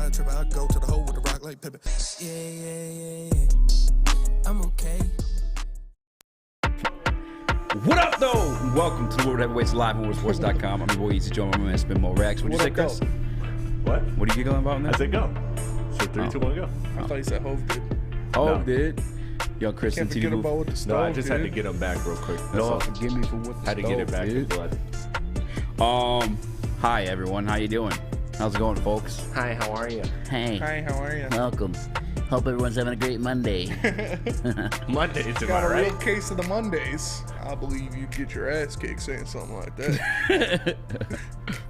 not tripping. I go to the hole with the rock like Pippin. Yeah. I'm okay. What up, though? Welcome to the World Heavyweights live on WoodSports.com. I'm your boy Eazy, joined by my man Spin Mo Rax. What'd you say, Chris? What? What are you giggling about now? I said go. So 3, 2, 1, go. I thought he said Hove did. Hove did. Yo, Chris, Can't forget about with the stove, No, I just had to dude. get him back real quick. That's No, all. forgive me for what the Had to get it back in did. blood. Hi, everyone. How you doing? How's it going, folks? Hi, how are you? Hey. Hi, how are you? Welcome. Hope everyone's having a great Monday. Mondays, am Got I a real right? case of the Mondays. I believe you'd get your ass kicked saying something like that.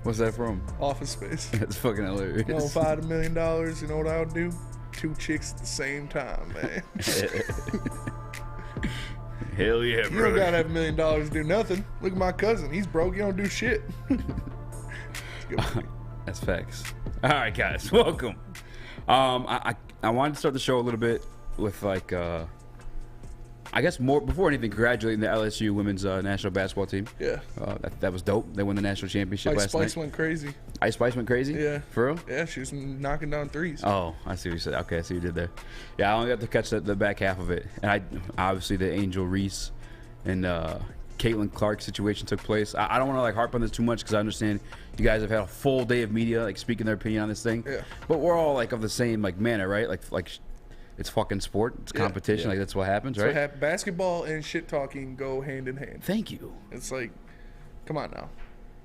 What's that from? Office Space. That's fucking hilarious. You know, if I had $1 million, you know what I would do? 2 chicks at the same time, man. Hell yeah, You don't bro. gotta have $1 million to do nothing. Look at my cousin. He's broke. You don't do shit. That's facts. All right, guys, welcome. I wanted to start the show a little bit with like, I guess more before anything, congratulating the LSU women's national basketball team. Yeah. That was dope. They won the national championship Like last Spice night. went crazy. Ice Spice went crazy. Yeah. For real? Yeah, she was knocking down threes. Oh, I see what you said. Okay, I see what you did there. Yeah, I only got to catch the back half of it, and obviously the Angel Reese and Caitlin Clark situation took place. I don't want to like harp on this too much because I understand you guys have had a full day of media like speaking their opinion on this thing. Yeah. But we're all like of the same like manner, right? Like it's fucking sport. It's Yeah. competition. Yeah. Like that's what happens, So right? basketball and shit talking go hand in hand. Thank you. It's like, come on now.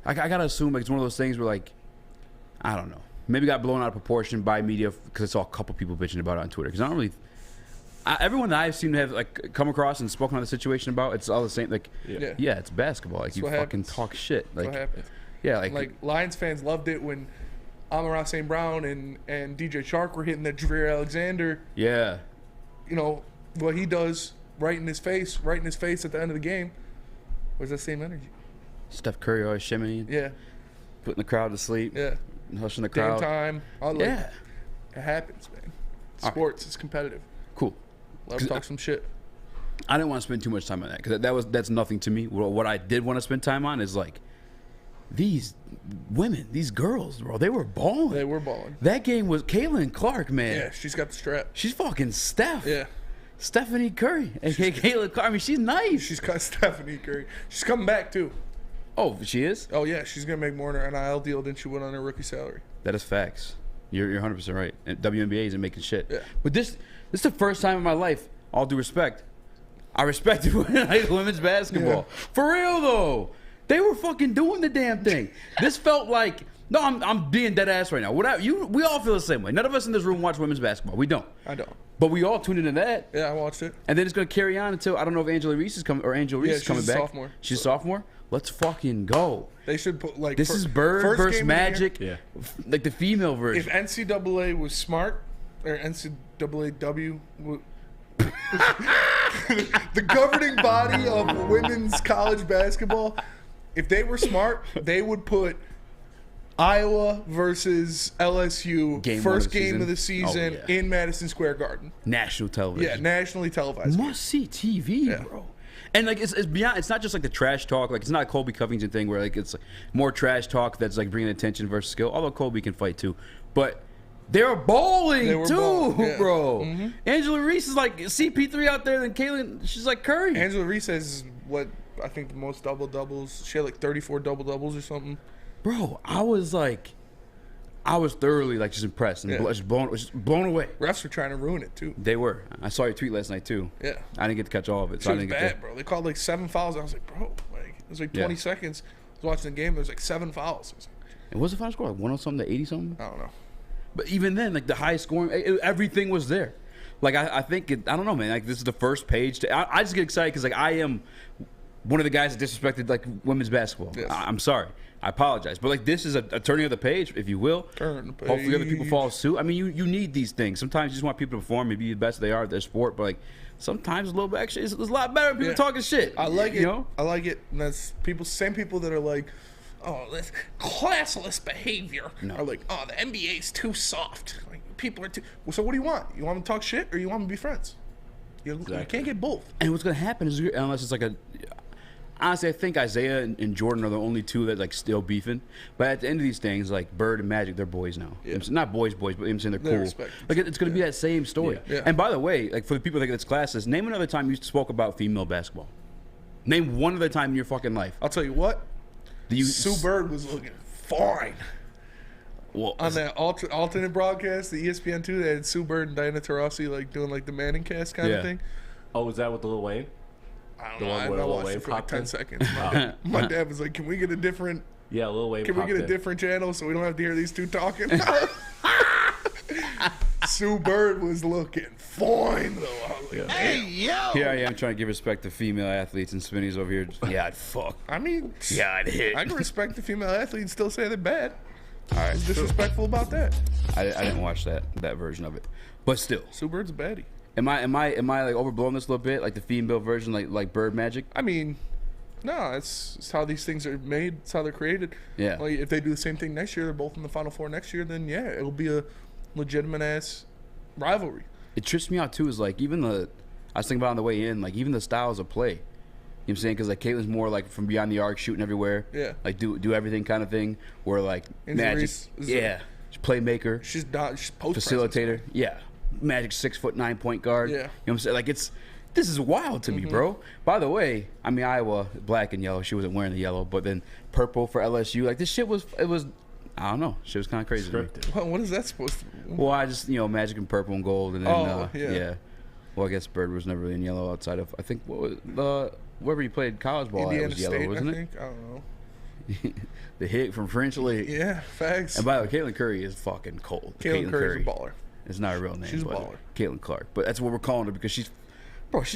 I gotta assume like it's one of those things where like I don't know, maybe got blown out of proportion by media because it's all a couple people bitching about it on Twitter. Because I don't really. Everyone that I've seen have like come across and spoken on the situation about, it's all the same. Like, Yeah. it's basketball. Like That's you what fucking happens. talk shit. Like, That's what happens. yeah, Like Lions fans loved it when Amon-Ra St. Brown and DJ Chark were hitting that Javier Alexander. yeah, You know what he does right in his face at the end of the game. Where's that same energy? Steph Curry always shimmying, Yeah, putting the crowd to sleep, yeah. hushing the Damn crowd. time. Yeah, It happens, man. All right. Sports is competitive. cool. Let them talk some shit. I didn't want to spend too much time on that because that's nothing to me. What I did want to spend time on is like these women, these girls, bro. They were balling. They were balling. That game was Caitlin Clark, man. Yeah, she's got the strap. She's fucking Steph. Yeah. Stephanie Curry, aka Caitlin Clark. I mean, she's nice. She's got Stephanie Curry. She's coming back, too. Oh, she is? Oh, yeah. She's going to make more in her NIL deal than she would on her rookie salary. That is facts. You're 100% right. And WNBA isn't making shit. Yeah. But this is the first time in my life, all due respect, I respected women's basketball. Yeah. For real, though. They were fucking doing the damn thing. This felt like, no, I'm being dead ass right now. We all feel the same way. None of us in this room watch women's basketball. We don't. I don't. But we all tuned into that. Yeah, I watched it. And then it's going to carry on until, I don't know if Angela Reese is coming, or Angel Reese Yeah, is coming she's a back. sophomore. She's a sophomore? Let's fucking go. They should put, like... This is Bird first versus game of the year, Magic. Yeah. Like the female If version. NCAA was smart, or NCAAW... the governing body of women's college basketball, if they were smart, they would put Iowa versus LSU Game first one of the game season. of the season Oh, yeah. in Madison Square Garden. National television. Yeah, nationally televised. Must see TV, Yeah. bro. And like it's beyond. It's not just like the trash talk. Like it's not a Colby Covington thing where like it's like more trash talk that's like bringing attention versus skill. Although Colby can fight too, but they're balling They were too, balling, yeah. bro. Mhm. Angela Reese is like CP3 out there, then Caitlin. She's like Curry. Angela Reese has what I think the most double doubles. She had like 34 double doubles or something. Bro, I was thoroughly like just impressed and Yeah. just blown away. Refs were trying to ruin it too. They were. I saw your tweet last night too. Yeah. I didn't get to catch all of it. It So I was didn't get bad, bro. They called like 7 fouls. I was like, bro, like it was like 20 Yeah. seconds. I was watching the game. There was like 7 fouls. I was like, And what's the final score? Like 100 something to 80 something? I don't know. But even then, like the high scoring, everything was there. Like I think I don't know, man. Like this is the first page. I just get excited because like I am one of the guys that disrespected like women's basketball. Yes. I'm sorry. I apologize. But like this is a turning of the page, if you will. Turn the page. Hopefully other people follow suit. I mean, you need these things. Sometimes you just want people to perform and be the best they are at their sport. But like sometimes a little bit actually it's a lot better when people Yeah. talking shit. I like it. You know? I like it. And that's same people that are like, oh, that's classless behavior. No. Are like, oh, the NBA's too soft. Like people are too. Well, so what do you want? You want them to talk shit or you want them to be friends? You can't get both. And what's gonna happen is unless it's like honestly, I think Isaiah and Jordan are the only two that like still beefing. But at the end of these things, like Bird and Magic, they're boys now. Yeah. Not boys, but I'm saying they're cool. respected. Like it's going to be that same story. Yeah. And by the way, like for the people that get this classes, name another time you spoke about female basketball. Name one other time in your fucking life. I'll tell you what. Do you Sue Bird was looking fine. Well, On that alternate broadcast, the ESPN2, they had Sue Bird and Diana Taurasi like doing like the Manning cast kind Yeah. of thing. Oh, was that with Lil Wayne? I don't The know. one I where Lil watched Wayne it for like popped 10 in? seconds. My dad was like, "Can we get a different? Yeah, Lil Wayne. Can we popped get a in. different channel so we don't have to hear these two talking?" Sue Bird was looking fine though. I was like, here I am trying to give respect to female athletes, and Spinny's over here. Yeah, I'd fuck. I mean, Yeah, I'd hit. I can respect the female athlete and still say they're bad. All right, disrespectful about that. I didn't watch that version of it, but still, Sue Bird's a baddie. am I like overblowing this a little bit, like the female version, like Bird Magic? I mean, no, it's how these things are made. It's how they're created. Yeah. Like if they do the same thing next year, they're both in the Final Four next year. Then yeah, it'll be a legitimate ass rivalry. It trips me out too. Is like even I was thinking about on the way in, like even the styles of play. You know what I'm saying? Because like Caitlin's more like from beyond the arc, shooting everywhere. Yeah. Like do everything kind of thing. Where like And Magic, Reese is yeah, she's playmaker, She's post facilitator, yeah. Magic 6'9" point guard. Yeah. You know what I'm saying? Like this is wild to me, bro. By the way, I mean Iowa, black and yellow. She wasn't wearing the yellow, but then purple for LSU. Like this shit was I don't know. Shit was kind of crazy to me. Scripted. What is that supposed to? Well, I just Magic and purple and gold, and then Oh, yeah. yeah. Well, I guess Bird was never really in yellow outside of I think what was wherever he played college ball at Indiana was yellow, State, wasn't I it? think. I don't know. The hit from French League. Yeah, facts. And by the way, Caitlin Curry is fucking cold. Caitlin Curry's a baller. It's not a real name. She's a but baller. Caitlin Clark. But that's what we're calling her because she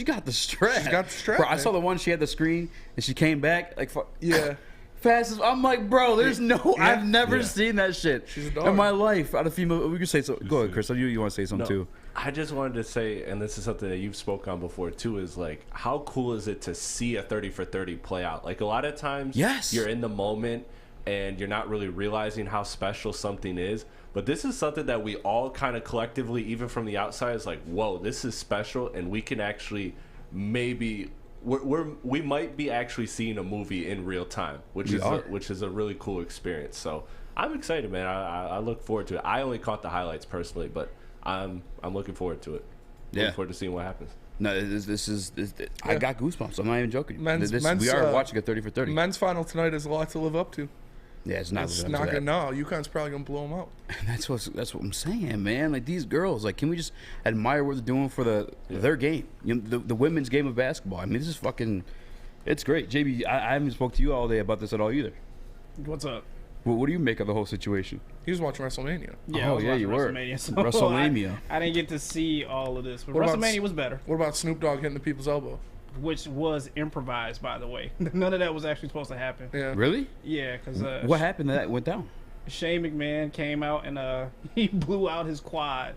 got the strap. She's got the strap, Bro, I man. saw the one she had the screen and she came back like Yeah. fast as I'm like, bro, there's no Yeah. I've never Yeah. seen that shit She's a dog. in my life. Out of female, we could say so. Go ahead, Chris. You want to say something No, too? I just wanted to say, and this is something that you've spoken on before too, is like how cool is it to see a 30 for 30 play out? Like a lot of times, Yes. you're in the moment and you're not really realizing how special something is. But this is something that we all kind of collectively, even from the outside, is like, whoa, this is special, and we can actually maybe we might be actually seeing a movie in real time, which is a really cool experience. So I'm excited, man. I look forward to it. I only caught the highlights personally, but I'm looking forward to it. Yeah. Looking forward to seeing what happens. No, this is I got goosebumps. I'm not even joking. Men's- We are watching a 30 for 30. Men's final tonight has a lot to live up to. Yeah, it's not. It's living up not to gonna. that. No, UConn's probably gonna blow them out. That's what I'm saying, man. Like these girls, like, can we just admire what they're doing for their game? The women's game of basketball. I mean, this is fucking. It's great, JB. I haven't spoke to you all day about this at all either. What's up? What do you make of the whole situation? He was watching WrestleMania. Yeah, Oh, I was yeah, watching you were. WrestleMania, so WrestleMania. I didn't get to see all of this, but What about WrestleMania was better, What about Snoop Dogg hitting the people's elbow? which was improvised, by the way. None of that was actually supposed to happen. Yeah. Really? Yeah, because What happened that went down? Shane McMahon came out and he blew out his quad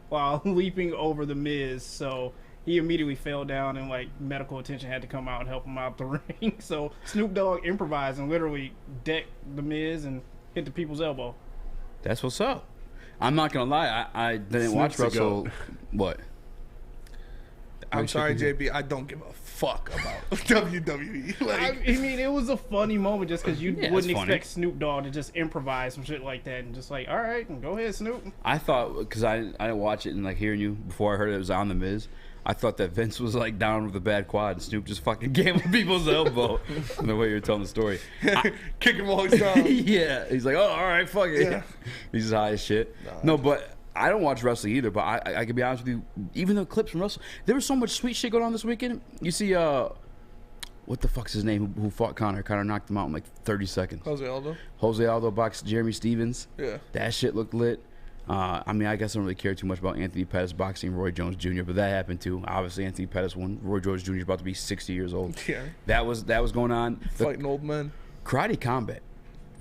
while leaping over the Miz, so he immediately fell down and like medical attention had to come out and help him out the ring. So Snoop Dogg improvised and literally decked the Miz and hit the people's elbow. That's what's up. I'm not gonna lie. I didn't watch Snoop's a Wrestle. goat. What? I'm sorry, JB. I don't give a fuck about WWE. I Like, mean, it was a funny moment just because you Yeah, it's wouldn't funny. expect Snoop Dogg to just improvise some shit like that and just like, all right, go ahead, Snoop. I thought because I didn't watch it and like hearing you before I heard it was on the Miz. I thought that Vince was like down with a bad quad and Snoop just fucking gave him people's elbow. The way you're telling the story. kick him while he's down. Yeah, he's like, oh, all right, fuck it. Yeah. He's high as shit. No, but I don't watch wrestling either. But I can be honest with you, even the clips from wrestling, there was so much sweet shit going on this weekend. You see, what the fuck's his name? Who fought Connor? Connor knocked him out in like 30 seconds. Jose Aldo. Jose Aldo boxed Jeremy Stevens. Yeah. That shit looked lit. I mean, I guess I don't really care too much about Anthony Pettis boxing Roy Jones Jr., but that happened too. Obviously, Anthony Pettis won. Roy Jones Jr. is about to be 60 years old. Yeah. That was going on. The Fighting old men. Karate Combat.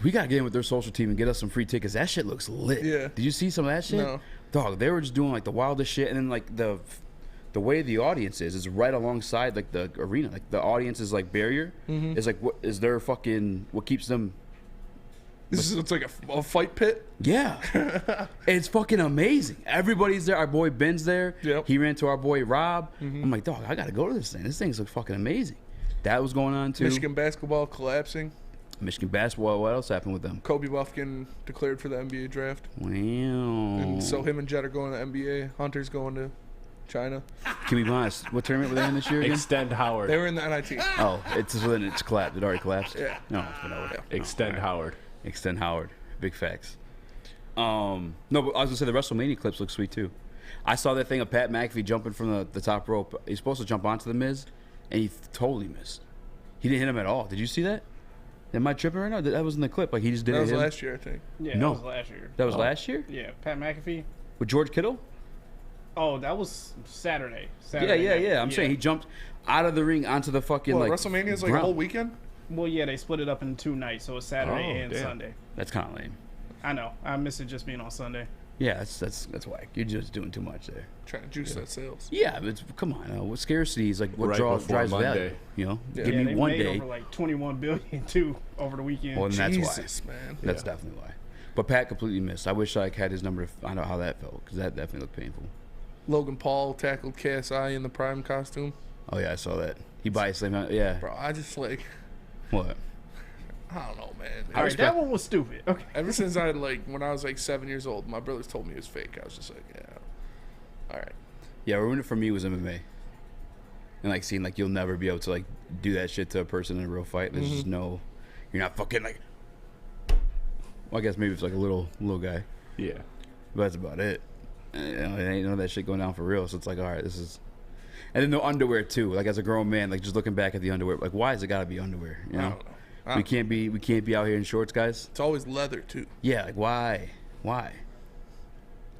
We gotta get in with their social team and get us some free tickets. That shit looks lit. Yeah. Did you see some of that shit? No. Dog, they were just doing like the wildest shit, and then like the way the audience is right alongside like the arena. Like the audience is like barrier. Mm-hmm. Is like what is their fucking what keeps them. It's like a fight pit. Yeah, it's fucking amazing. Everybody's there. Our boy Ben's there. Yep. He ran to our boy Rob. I'm like, dog, I gotta go to this thing. This thing's like fucking amazing. That was going on too. Michigan basketball collapsing. Michigan basketball. What else happened with them? Kobe Buffkin declared for the NBA draft. Wow. And so him and Jet are going to the NBA. Hunter's going to China. Can we be honest? What tournament were they in this year again? Extend Howard. They were in the NIT. Oh, it's collapsed. It already collapsed. Yeah. No, it's been over. Extend Howard. Extend Howard. Big facts. No, but I was gonna say the WrestleMania clips look sweet too. I saw that thing of Pat McAfee jumping from the top rope. He's supposed to jump onto the Miz, and he totally missed. He didn't hit him at all. Did you see that? Am I tripping right now? That was in the clip. Like he just didn't. That was hit him. last year, I think. Yeah, No. that was last year. That was last year Yeah, Pat McAfee. with George Kittle. Oh, that was Saturday. Yeah. night. I'm saying he jumped out of the ring onto the fucking Well, like WrestleMania is like a ground. whole weekend. Well, yeah, they split it up in 2 nights, so it's Saturday Oh, and damn. Sunday. That's kind of lame. I know. I miss it just being on Sunday. Yeah, that's whack. You're just doing too much there. Trying to juice that sales. Yeah, but come on. What scarcity is like what Right drives before value. Monday. You know, Yeah. give Yeah, me they one made day. over like 21 billion too over the weekend. Well, then that's why. Jesus, man. That's definitely why. But Pat completely missed. I wish I had his number to find out how that felt because that definitely looked painful. Logan Paul tackled KSI in the Prime costume. Oh yeah, I saw that. He body slammed out. Yeah. Bro, I just like, What? I don't know, man. All right, that one was stupid. Okay. Ever since I when I was like 7 years old, my brothers told me it was fake. I was just like, yeah, all right. Yeah, ruined it for me was MMA. And like seeing like you'll never be able to like do that shit to a person in a real fight. There's just no, you're not fucking like. Well, I guess maybe it's like a little guy, Yeah. but that's about it. And, you know, it ain't none of that shit going down for real. So it's like, all right, this is. And then the underwear too. Like as a grown man, like just looking back at the underwear, like why has it got to be underwear? You I know, don't know. we can't be out here in shorts, guys. It's always leather too. Yeah, like why?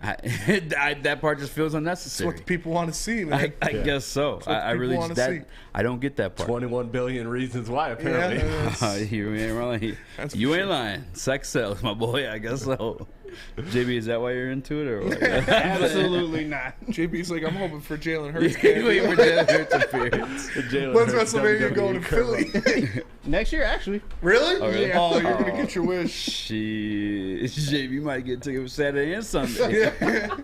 That part just feels It's unnecessary. what the people want to see, man. I guess so. what I people really wanna just, see. I don't get that part. 21 billion reasons why, apparently. You ain't lying. That's You for ain't sure. lying. Sex sells, my boy. I guess so. JB, is that why you're into it, or what? Absolutely not. JB's like, I'm hoping for Jalen Hurts. You waiting for Jalen Hurts appearance. When's WrestleMania going to Philly? Next year, actually. Really? Oh, really? Oh, you're gonna get your wish. Shit, JB might get tickets for Saturday and Sunday. Yeah.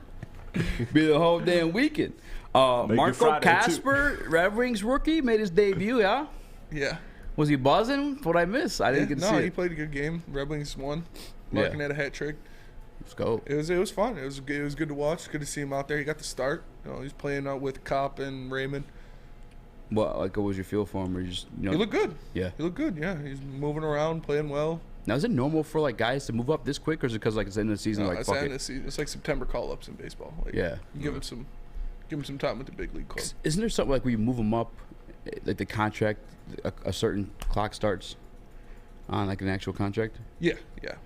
Be the whole damn weekend. Marco Friday, too. Casper, Red Wings rookie, made his debut. Yeah, Yeah. was he buzzing? What I missed? I didn't get to see No, it. he played a good game. Red Wings won. Yeah. Larkin had a hat trick. Let's go. It was fun. It was good to watch. Good to see him out there. He got the start. You know, he's playing out with Kopp and Raymond. What was your feel for him? Or you just He looked good. Yeah. He looked good. Yeah, he's moving around, playing well. Now is it normal for like guys to move up this quick, or is it because like it's the end of the season? No, like it's fuck the end it. of the season. It's like September call-ups in baseball. Like, Yeah. you give him some time with the big league club. Isn't there something like where you move them up, like the contract, a certain clock starts on like an actual contract? Yeah,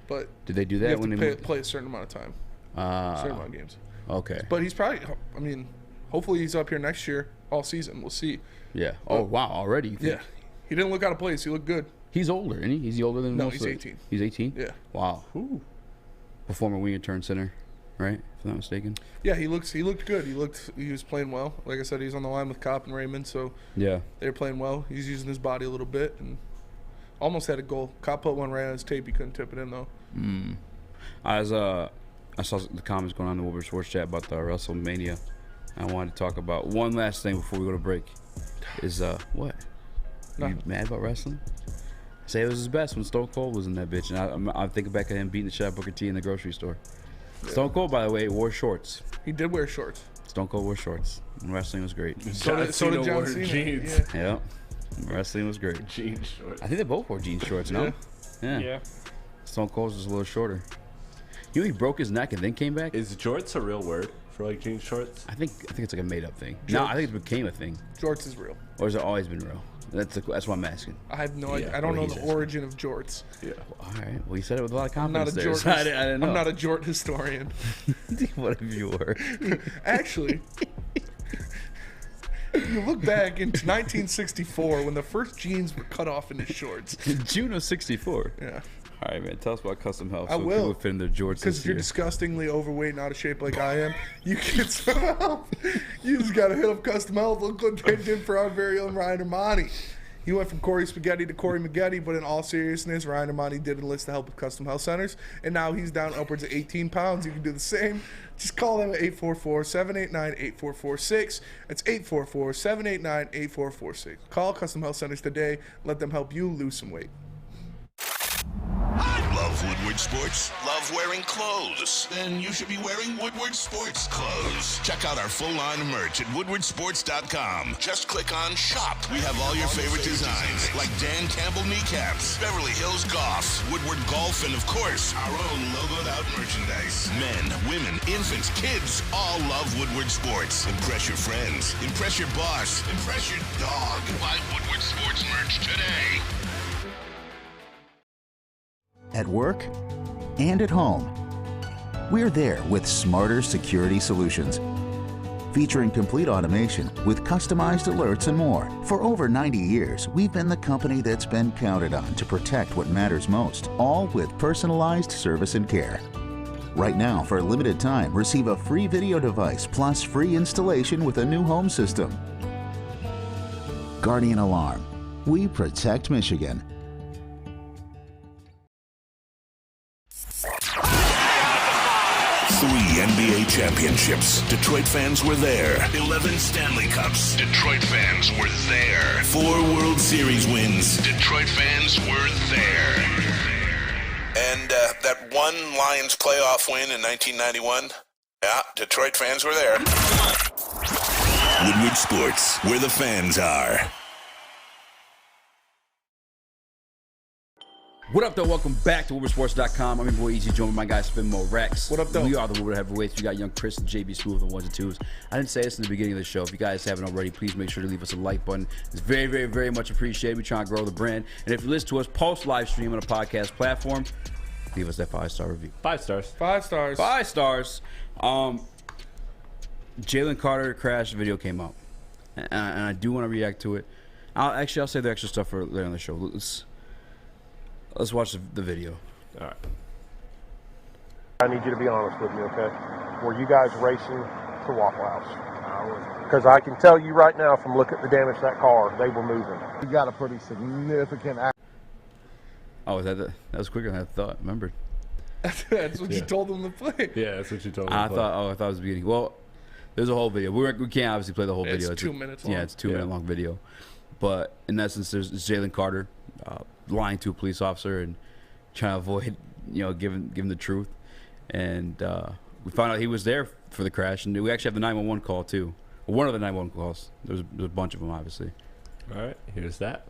but Did they do you that have when to they play a certain amount of time, certain amount of games. Okay. But he's probably. I mean, hopefully he's up here next year, all season. We'll see. Yeah. Oh wow, already. You think? Yeah, he didn't look out of place. He looked good. He's older, isn't he? Is he older than No, most he's of the- 18. He's 18. Yeah. Wow. Ooh. Former winger turned center, right? If I'm not mistaken. Yeah, he looked good. He was playing well. Like I said, he was on the line with Kopp and Raymond, so Yeah. they were playing well. He's using his body a little bit and almost had a goal. Kopp put one right on his tape. He couldn't tip it in though. I saw the comments going on in the Woodward Sports Chat about the WrestleMania. I wanted to talk about one last thing before we go to break. Is what? You Nothing. mad about wrestling? Say it was his best when Stone Cold was in that bitch, and I'm thinking back at him beating the shit out of Booker T in the grocery store. Stone Cold, by the way, wore shorts. He did wear shorts. Stone Cold wore shorts. And wrestling was great. So did John wore Cena. jeans. Yeah. Yep. Wrestling was great. Jean shorts. I think they both wore jean shorts, no? Yeah. Yeah. Stone Cold's was a little shorter. You know he broke his neck and then came back? Is jorts a real word for like jean shorts? I think it's like a made up thing. No, I think it became a thing. Jorts is real. Or has it always been real? That's what I'm asking. I have no idea. Yeah, I don't know what he the says. origin of jorts. Yeah. All right. Well, you said it with a lot of I'm not confidence a there. jort. So I didn't know. I'm not a jort historian. Whatever you were. Actually, you look back into 1964 when the first jeans were cut off in his shorts. June of '64. Yeah. All right, man. Tell us about custom health. I so will. people fit in their jorts Because this if you're year. disgustingly overweight and out of shape like I am, you get some help. You just got to hit up Custom Health. Look what they did for our very own Ryan Ermanni. He went from Corey Spaghetti to Corey Maggette, but in all seriousness, Ryan Ermanni did enlist the help of Custom Health Centers, and now he's down upwards of 18 pounds. You can do the same. Just call them at 844-789-8446. That's 844-789-8446. Call Custom Health Centers today. Let them help you lose some weight. Love Woodward Sports? Love wearing clothes? Then you should be wearing Woodward Sports clothes. Check out our full line of merch at woodwardsports.com. Just click on Shop. We have all your favorite designs, like Dan Campbell kneecaps, Beverly Hills Golf, Woodward Golf, and of course, our own logoed out merchandise. Men, women, infants, kids all love Woodward Sports. Impress your friends. Impress your boss. Impress your dog. Buy Woodward Sports merch today. At work and at home. We're there with smarter security solutions, featuring complete automation with customized alerts and more. For over 90 years, we've been the company that's been counted on to protect what matters most, all with personalized service and care. Right now, for a limited time, receive a free video device plus free installation with a new home system. Guardian Alarm. We protect Michigan. 3 NBA championships. Detroit fans were there. 11 Stanley Cups. Detroit fans were there. 4 World Series wins. Detroit fans were there. And that one Lions playoff win in 1991? Yeah, Detroit fans were there. Woodward Sports, where the fans are. What up, though? Welcome back to WoodwardSports.com. I'm your boy Eazy, joined by my guy Spinmo Rex. What up, though? We are the Woodward Heavyweights. We got young Chris and JB Smooth on the ones and twos. I didn't say this in the beginning of the show. If you guys haven't already, please make sure to leave us a like button. It's very, very, very much appreciated. We're trying to grow the brand. And if you listen to us post live stream on a podcast platform, leave us that 5-star review. 5 stars. 5 stars. 5 stars. Jalen Carter crash video came out, and I do want to react to it. I'll save the extra stuff for later on the show. Let's watch the video. All right. I need you to be honest with me, okay? Were you guys racing to Waffle House? Because I can tell you right now from looking at the damage to that car, they were moving. We got a pretty significant Oh, that was quicker than I thought. Remember? That's what you told them to play. Yeah, that's what you told me. I thought it was the beginning. Well, there's a whole video. We can't obviously play the whole video. It's 2 minutes long. Yeah, it's a 2 minute long video. But in essence, there's Jalen Carter lying to a police officer and trying to avoid, giving the truth. And we found out he was there for the crash, and we actually have the 911 call too. One of the 911 calls. There's a bunch of them, obviously. All right, here's that.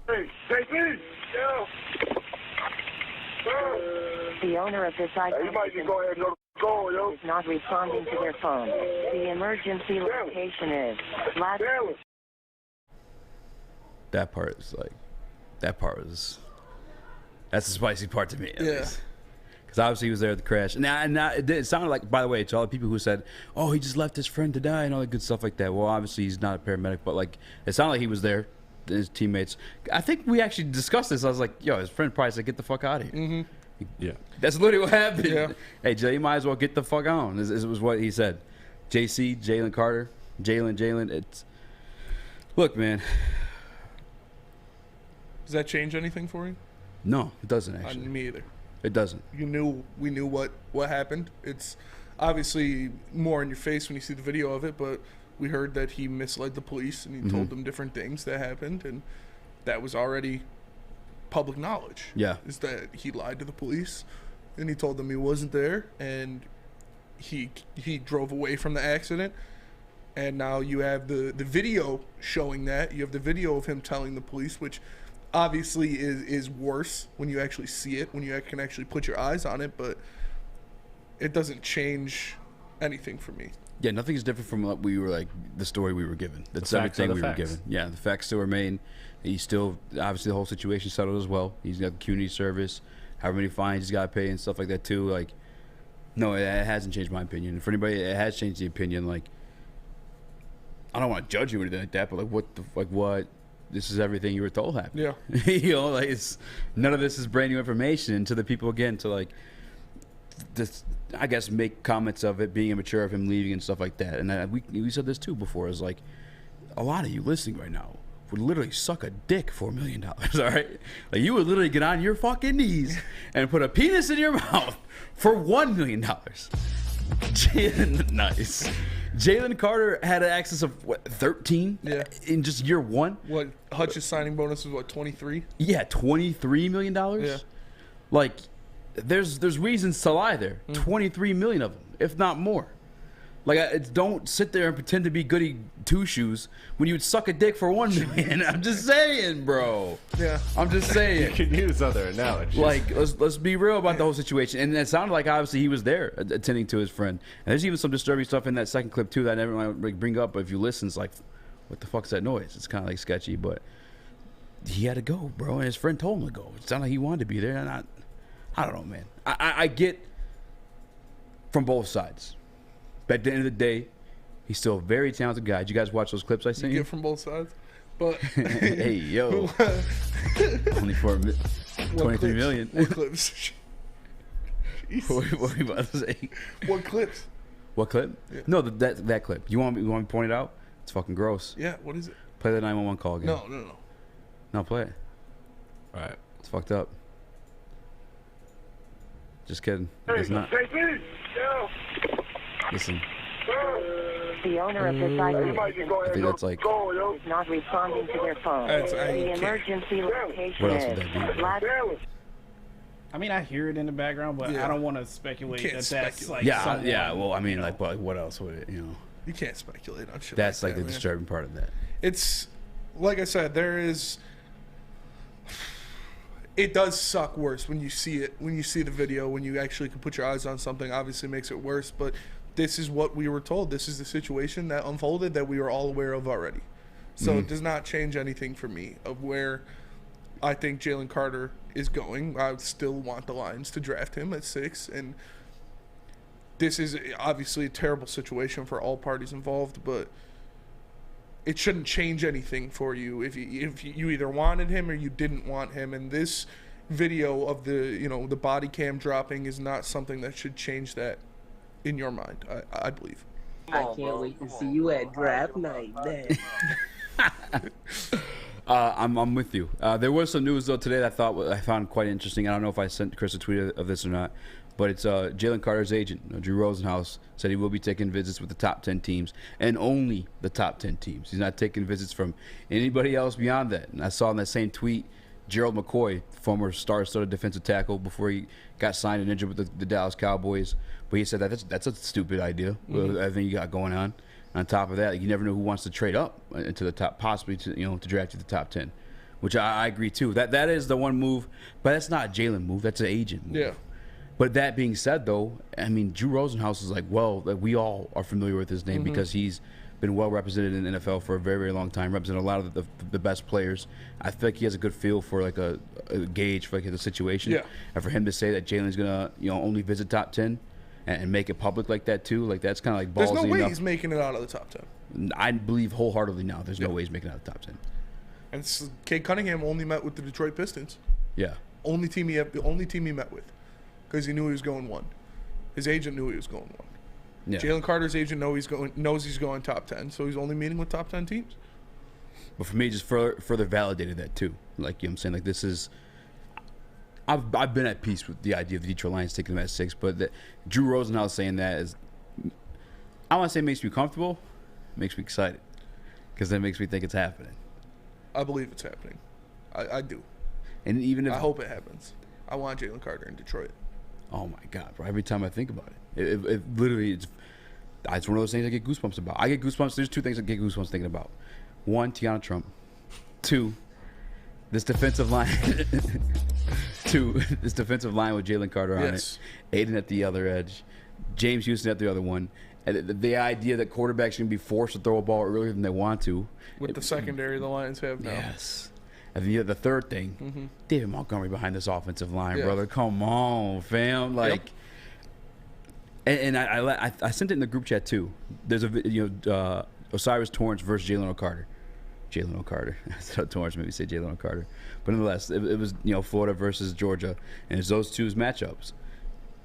Hey, JP! Yeah. The owner of this item You might just go ahead and go to the goal, yo. is not responding to their phone. The emergency location is flat. That part was that's the spicy part to me. Yeah. Because obviously he was there at the crash. Now it sounded like, by the way, to all the people who said, "Oh, he just left his friend to die" and all that good stuff like that. Well, obviously he's not a paramedic, but it sounded like he was there. His teammates. I think we actually discussed this. I was like, "Yo, his friend probably said, get the fuck out of here." Mm-hmm. Yeah. That's literally what happened. Yeah. Hey, Jay, you might as well get the fuck on. This was what he said. JC, Jalen Carter, Jalen. It's look, man. Does that change anything for you? No, it doesn't actually. Me either. It doesn't. We knew what happened. It's obviously more in your face when you see the video of it, but we heard that he misled the police and he told them different things that happened, and that was already public knowledge. Yeah. Is that he lied to the police and he told them he wasn't there, and he drove away from the accident, and now you have the video showing that. You have the video of him telling the police, which obviously is worse when you actually see it, when you can actually put your eyes on it, but it doesn't change anything for me. Yeah, nothing's different from what we were the story we were given. That's everything we were given. Yeah, the facts still remain. He's still, obviously the whole situation settled as well. He's got the community service, however many fines he's got to pay and stuff like that too. No, it hasn't changed my opinion. And for anybody it has changed the opinion, I don't want to judge you or anything like that, but what? This is everything you were told happened. Yeah. It's none of this is brand new information. And to the people again to this, I guess, make comments of it being immature of him leaving and stuff like that. And we said this too before. Is a lot of you listening right now would literally suck a dick for $1 million. All right, like you would literally get on your fucking knees and put a penis in your mouth for $1 million. Nice. Jalen Carter had an access of what, 13 in just year one. What Hutch's signing bonus was what, 23? Yeah, $23 million. Yeah, like there's reasons to lie there. 23 million of them, if not more. Like, don't sit there and pretend to be goody two shoes when you would suck a dick for $1 million. I'm just saying, bro. Yeah, I'm just saying. You can use other analogies. Like, let's be real about the whole situation. And it sounded like obviously he was there attending to his friend. And there's even some disturbing stuff in that second clip too that I never want to bring up. But if you listen, it's like, what the fuck's that noise? It's kind of like sketchy, but he had to go, bro. And his friend told him to go. It sounded like he wanted to be there. And I don't know, man. I get from both sides. But at the end of the day, he's still a very talented guy. Did you guys watch those clips I sent you? Get from both sides. But hey, yo. Only for 23 million. What clips? What were you about to say? What clips? What clip? Yeah. No, that clip. You want me to point it out? It's fucking gross. Yeah, what is it? Play the 911 call again. No. No, play it. All right. It's fucked up. Just kidding. Hey, It's not. JP, yeah. Listen. The owner of this item I think that's like. is not responding to their phone. The emergency location What else would that be? I mean, I hear it in the background, but I don't want to speculate that's like someone. Yeah. Well, I mean, like, what else would it? You can't speculate on shit. That's like the that, disturbing part of that. It's like I said, there is. It does suck worse when you see it, when you see the video, when you actually can put your eyes on something. Obviously, makes it worse, but this is what we were told. This is the situation that unfolded that we were all aware of already. So it does not change anything for me of where I think Jalen Carter is going. I would still want the Lions to draft him at 6, and this is obviously a terrible situation for all parties involved, but it shouldn't change anything for you if you either wanted him or you didn't want him. And this video of the body cam dropping is not something that should change that in your mind. I believe. I can't wait to see you at draft night, man. I'm with you. There was some news though today that I found quite interesting. I don't know if I sent Chris a tweet of this or not, but it's Jalen Carter's agent, Drew Rosenhaus, said he will be taking visits with the top 10 teams and only the top 10 teams. He's not taking visits from anybody else beyond that. And I saw in that same tweet, Gerald McCoy, former star-studded defensive tackle before he got signed and injured with the Dallas Cowboys, but he said that's a stupid idea. I think you got going on. On top of that, you never know who wants to trade up into the top, possibly to draft you the top 10, which I agree too. That is the one move, but that's not a Jalen move. That's an agent move. Yeah. But that being said, though, I mean, Drew Rosenhaus is like we all are familiar with his name because he's been well represented in the NFL for a very, very long time, represented a lot of the best players. I feel like he has a good feel for like a gauge for like the situation. Yeah. And for him to say that Jalen's gonna only visit top 10 and make it public like that too, like that's kind of like ballsy There's no way enough. he's making it out of the top 10. I believe wholeheartedly now. There's no way he's making it out of the top 10. And Kate Cunningham only met with the Detroit Pistons. Yeah. The only team he met with, because he knew he was going 1. His agent knew he was going 1. Yeah. Jalen Carter's agent knows he's going top 10, so he's only meeting with top 10 teams. But for me, just further validated that too. Like, you know what I'm saying? Like, this is... I've been at peace with the idea of the Detroit Lions taking them at 6, but Drew Rosenhaus saying that is... I want to say it makes me comfortable. It makes me excited. Because that makes me think it's happening. I believe it's happening. I do. And even if... I hope it happens. I want Jalen Carter in Detroit. Oh, my God, bro. Every time I think about it. It literally... It's one of those things I get goosebumps about. I get goosebumps. There's 2 things I get goosebumps thinking about. 1, Tiana Trump. 2, this defensive line. 2, this defensive line with Jalen Carter on it. Aiden at the other edge. James Houston at the other one. And the idea that quarterbacks can be forced to throw a ball earlier than they want to. With the secondary the Lions have now. Yes. And the third thing, David Montgomery behind this offensive line, brother. Come on, fam. Like, and I sent it in the group chat too. There's a Osiris Torrance versus Jalen Carter. Jalen Carter. Torrance made me say Jalen Carter. But nonetheless, it was Florida versus Georgia, and it's those two's matchups.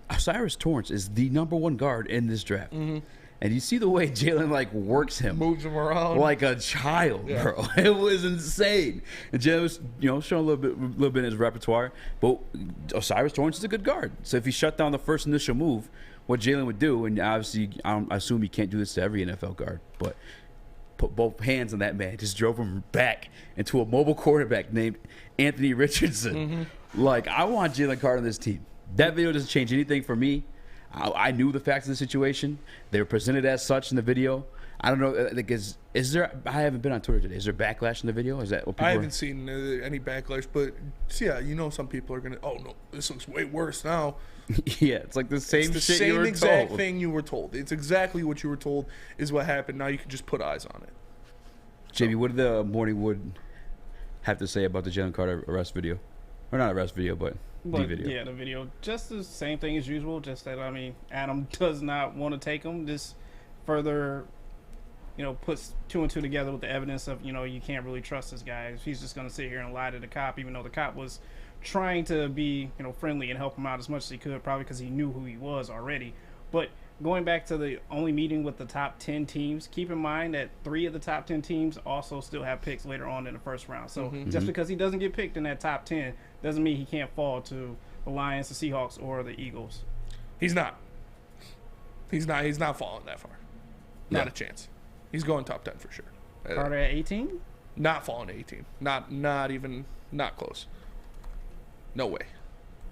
Osiris Torrance is the #1 guard in this draft. And And you see the way Jalen like works him, moves him around like a child, bro. It was insane. And Jalen was, showing a little bit in his repertoire. But O'Cyrus Torrance is a good guard. So if he shut down the first initial move, what Jalen would do, and obviously I assume he can't do this to every NFL guard, but put both hands on that man, just drove him back into a mobile quarterback named Anthony Richardson. Like, I want Jalen Carter on this team. That video doesn't change anything for me. I knew the facts of the situation. They were presented as such in the video. I don't know. Like, is there? I haven't been on Twitter today. Is there backlash in the video? Is that what people? I haven't seen any backlash, but yeah, some people are gonna. Oh no, this looks way worse now. Yeah, it's like the same it's the shit same you were exact told. thing you were told. It's exactly what you were told is what happened. Now you can just put eyes on it. JB, what did the Morning Wood have to say about the Jalen Carter arrest video? Or not arrest video, but the video. Yeah, the video. Just the same thing as usual. Just that, Adam does not want to take him. Just further, puts two and two together with the evidence of, you can't really trust this guy. He's just going to sit here and lie to the cop, even though the cop was trying to be, friendly and help him out as much as he could, probably because he knew who he was already. But going back to the only meeting with the top 10 teams, keep in mind that 3 of the top 10 teams also still have picks later on in the first round. So just because he doesn't get picked in that top 10 doesn't mean he can't fall to the Lions, the Seahawks, or the Eagles. He's not. He's not falling that far. Not a chance. He's going top 10 for sure. Carter at 18? Not falling to 18. Not even close. No way.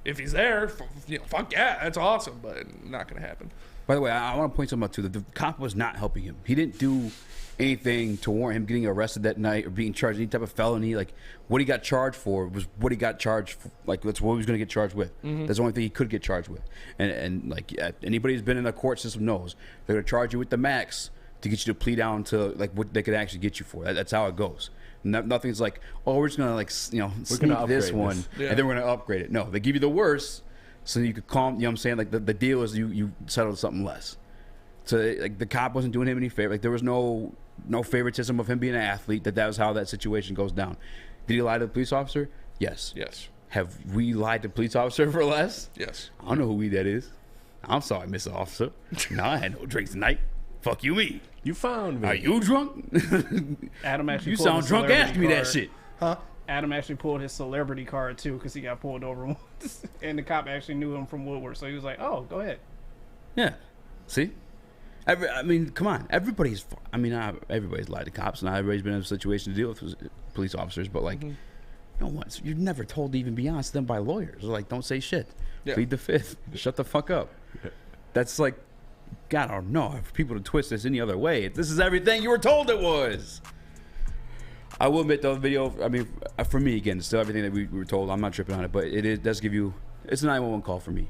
If he's there, fuck yeah, that's awesome, but not going to happen. By the way, I want to point something out too. The cop was not helping him. He didn't do anything to warrant him getting arrested that night or being charged any type of felony. Like, what he got charged for was what he got charged for. Like, that's what he was going to get charged with. That's the only thing he could get charged with. And like, anybody who's been in the court system knows they're going to charge you with the max to get you to plea down to like what they could actually get you for. That's how it goes. Nothing's like, oh, we're just going to sneak this one and then we're going to upgrade it. No, they give you the worst so you could calm, what I'm saying? Like, the deal is you settle something less. So, like, the cop wasn't doing him any favor. Like, there was no favoritism of him being an athlete, that was how that situation goes down. Did he lie to the police officer? Yes. Have we lied to the police officer for less? Yes. I don't know who that is. I'm sorry, Mr. Officer. No, I had no drinks tonight. Fuck you, me. You found me. Are you drunk? Adam actually you pulled sound his drunk. Ask me that card. shit. Huh? Adam actually pulled his celebrity card too because he got pulled over once, and the cop actually knew him from Woodward, so he was like, "Oh, go ahead." Yeah. See. Come on. Everybody's lied to cops, and everybody's been in a situation to deal with police officers. But like, you're never told to even be honest with them by lawyers. Like, don't say shit. Yeah. Plead the fifth. Shut the fuck up. That's like, God, I don't know for people to twist this any other way. This is everything you were told it was. I will admit, though, the video, for me, again, it's still everything that we were told. I'm not tripping on it, but it does give you, it's a 911 call for me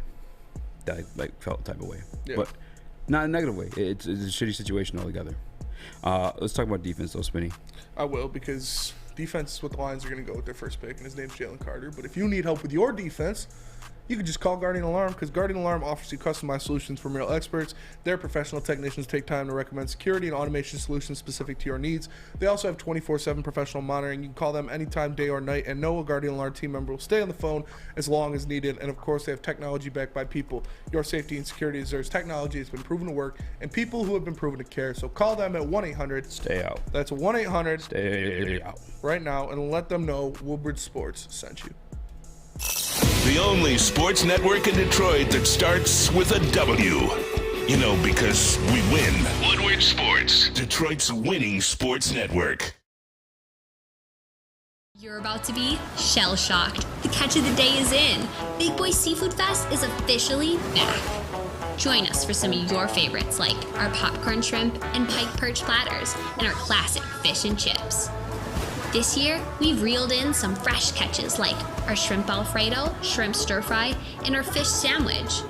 that I felt the type of way. Yeah. But not in a negative way. It's a shitty situation altogether. Let's talk about defense, though, Spinny. I will, because defense is what the Lions are going to go with their first pick, and his name's Jalen Carter. But if you need help with your defense, you can just call Guardian Alarm, because Guardian Alarm offers you customized solutions from real experts. Their professional technicians take time to recommend security and automation solutions specific to your needs. They also have 24/7 professional monitoring. You can call them anytime, day or night, and know a Guardian Alarm team member will stay on the phone as long as needed. And of course, they have technology backed by people. Your safety and security deserves technology that's been proven to work and people who have been proven to care. So call them at 1-800. Stay out. That's 1-800. Stay out. Right now, and let them know Woodward Sports sent you. The only sports network in Detroit that starts with a W. Because we win. Woodward Sports, Detroit's winning sports network. You're about to be shell-shocked. The catch of the day is in. Big Boy Seafood Fest is officially back. Join us for some of your favorites like our popcorn shrimp and pike perch platters and our classic fish and chips. This year, we've reeled in some fresh catches like our shrimp Alfredo, shrimp stir fry, and our fish sandwich.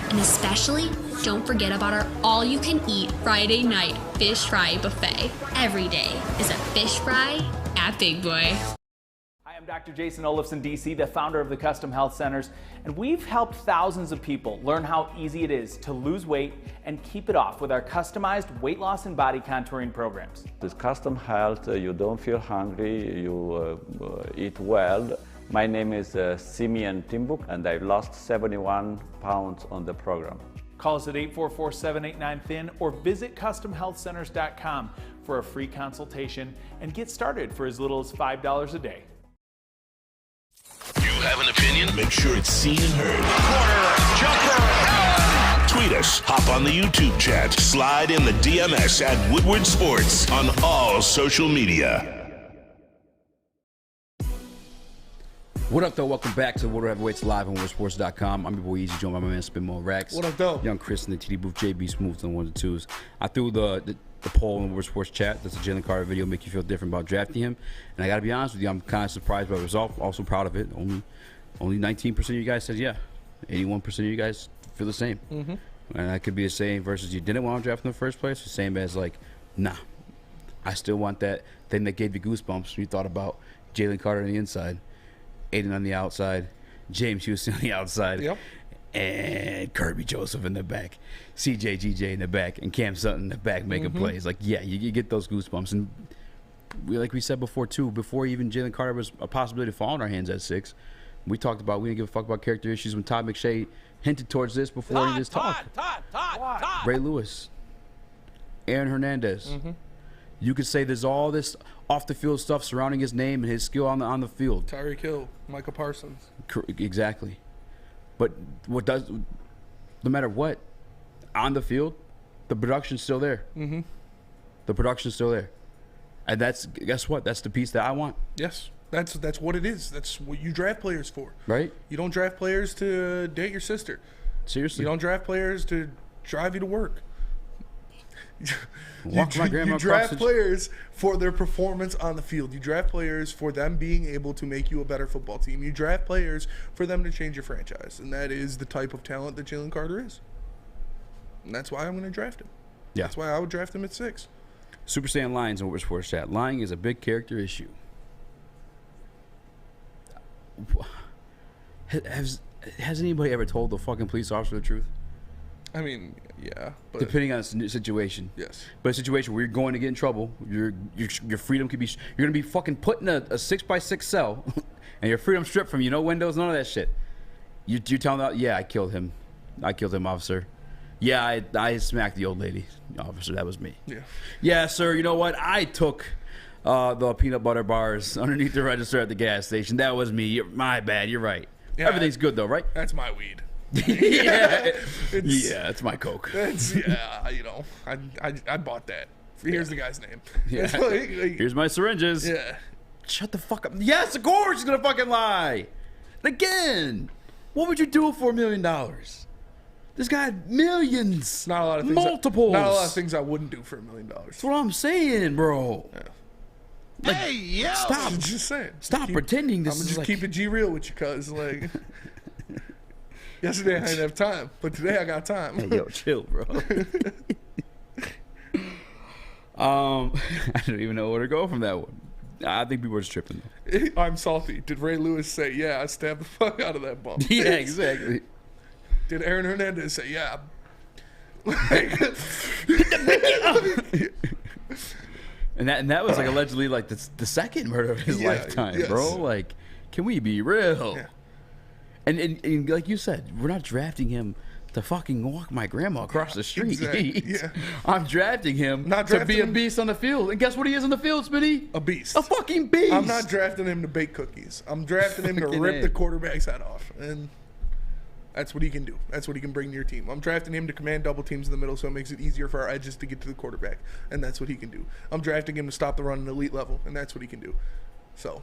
And especially, don't forget about our all-you-can-eat Friday night fish fry buffet. Every day is a fish fry at Big Boy. Hi, I'm Dr. Jason Olafson, DC, the founder of the Custom Health Centers, and we've helped thousands of people learn how easy it is to lose weight and keep it off with our customized weight loss and body contouring programs. With Custom Health, you don't feel hungry, you eat well. My name is Simeon Timbuk, and I lost 71 pounds on the program. Call us at 844-789-THIN or visit customhealthcenters.com for a free consultation and get started for as little as $5 a day. You have an opinion? Make sure it's seen and heard. Corner, jumper, tweet us, hop on the YouTube chat, slide in the DMS at Woodward Sports on all social media. What up, though? Welcome back to Woodward Heavyweights live on WoodwardSports.com. I'm your boy Eazy, joined by my man Spin More Racks. What up, though? Young Chris in the TD booth, JB Smooth on 1 and 2s. I threw the poll in Woodward Sports chat. That's a Jalen Carter video. Make you feel different about drafting him. And I got to be honest with you, I'm kind of surprised by the result. Also proud of it. Only 19% of you guys said yeah. 81% of you guys feel the same. Mm-hmm. And that could be the same versus you didn't want to draft him in the first place. The same as like, nah, I still want that thing that gave you goosebumps when you thought about Jalen Carter on the inside, Aiden on the outside, James Houston on the outside, yep, and Kirby Joseph in the back, CJ GJ in the back, and Cam Sutton in the back making plays. Like, yeah, you get those goosebumps. And like we said before, too, before even Jalen Carter was a possibility to fall in our hands at 6, we talked about we didn't give a fuck about character issues when Todd McShay hinted towards this before he just talked. Ray Lewis, Aaron Hernandez. Mm-hmm. You could say there's all this off-the-field stuff surrounding his name and his skill on the field. Tyreek Hill, Michael Parsons. Exactly. But no matter what, on the field, the production's still there. Mm-hmm. The production's still there. And guess what? That's the piece that I want. Yes. That's what it is. That's what you draft players for. Right? You don't draft players to date your sister. Seriously. You don't draft players to drive you to work. You draft players for their performance on the field. You draft players for them being able to make you a better football team. You draft players for them to change your franchise. And that is the type of talent that Jalen Carter is. And that's why I'm going to draft him. Yeah. That's why I would draft him at 6. Super Saiyan Lions over Sports Chat. Lying is a big character issue. Has anybody ever told the fucking police officer the truth? I mean, yeah. But depending on the situation. Yes. But a situation where you're going to get in trouble, your freedom could be, you're going to be fucking put in a 6x6 cell, and your freedom stripped from you, no windows, none of that shit. You're telling them, yeah, I killed him, officer. Yeah, I smacked the old lady, officer. That was me. Yeah. Yeah, sir. You know what? I took the peanut butter bars underneath the register at the gas station. That was me. My bad. You're right. Yeah, everything's good though, right? That's my weed. It's my coke. I bought that. Here's the guy's name. Yeah. Here's my syringes. Yeah. Shut the fuck up. Yes, of course he's gonna fucking lie. Again, what would you do for $1 million? This guy had millions. Not a lot of things. Multiples. Not a lot of things I wouldn't do for $1 million. That's what I'm saying, bro. Yeah. Like, hey, yo. Stop. Just saying. Stop pretending this I'm is just like... keep it G real with you, cuz like. Yesterday I didn't have time, but today I got time. Hey, yo, chill, bro. I don't even know where to go from that one. I think people were just tripping. I'm salty. Did Ray Lewis say, yeah, I stabbed the fuck out of that bump? Yeah, exactly. Did Aaron Hernandez say, yeah? And that was like allegedly like the second murder of his lifetime, yes. Bro. Like, can we be real? Yeah. And like you said, we're not drafting him to fucking walk my grandma across the street. Exactly. Yeah. I'm drafting him to be a beast on the field. And guess what he is on the field, Smitty? A beast. A fucking beast. I'm not drafting him to bake cookies. I'm drafting him to rip the quarterback's head off. And that's what he can do. That's what he can bring to your team. I'm drafting him to command double teams in the middle so it makes it easier for our edges to get to the quarterback. And that's what he can do. I'm drafting him to stop the run at an elite level. And that's what he can do. So.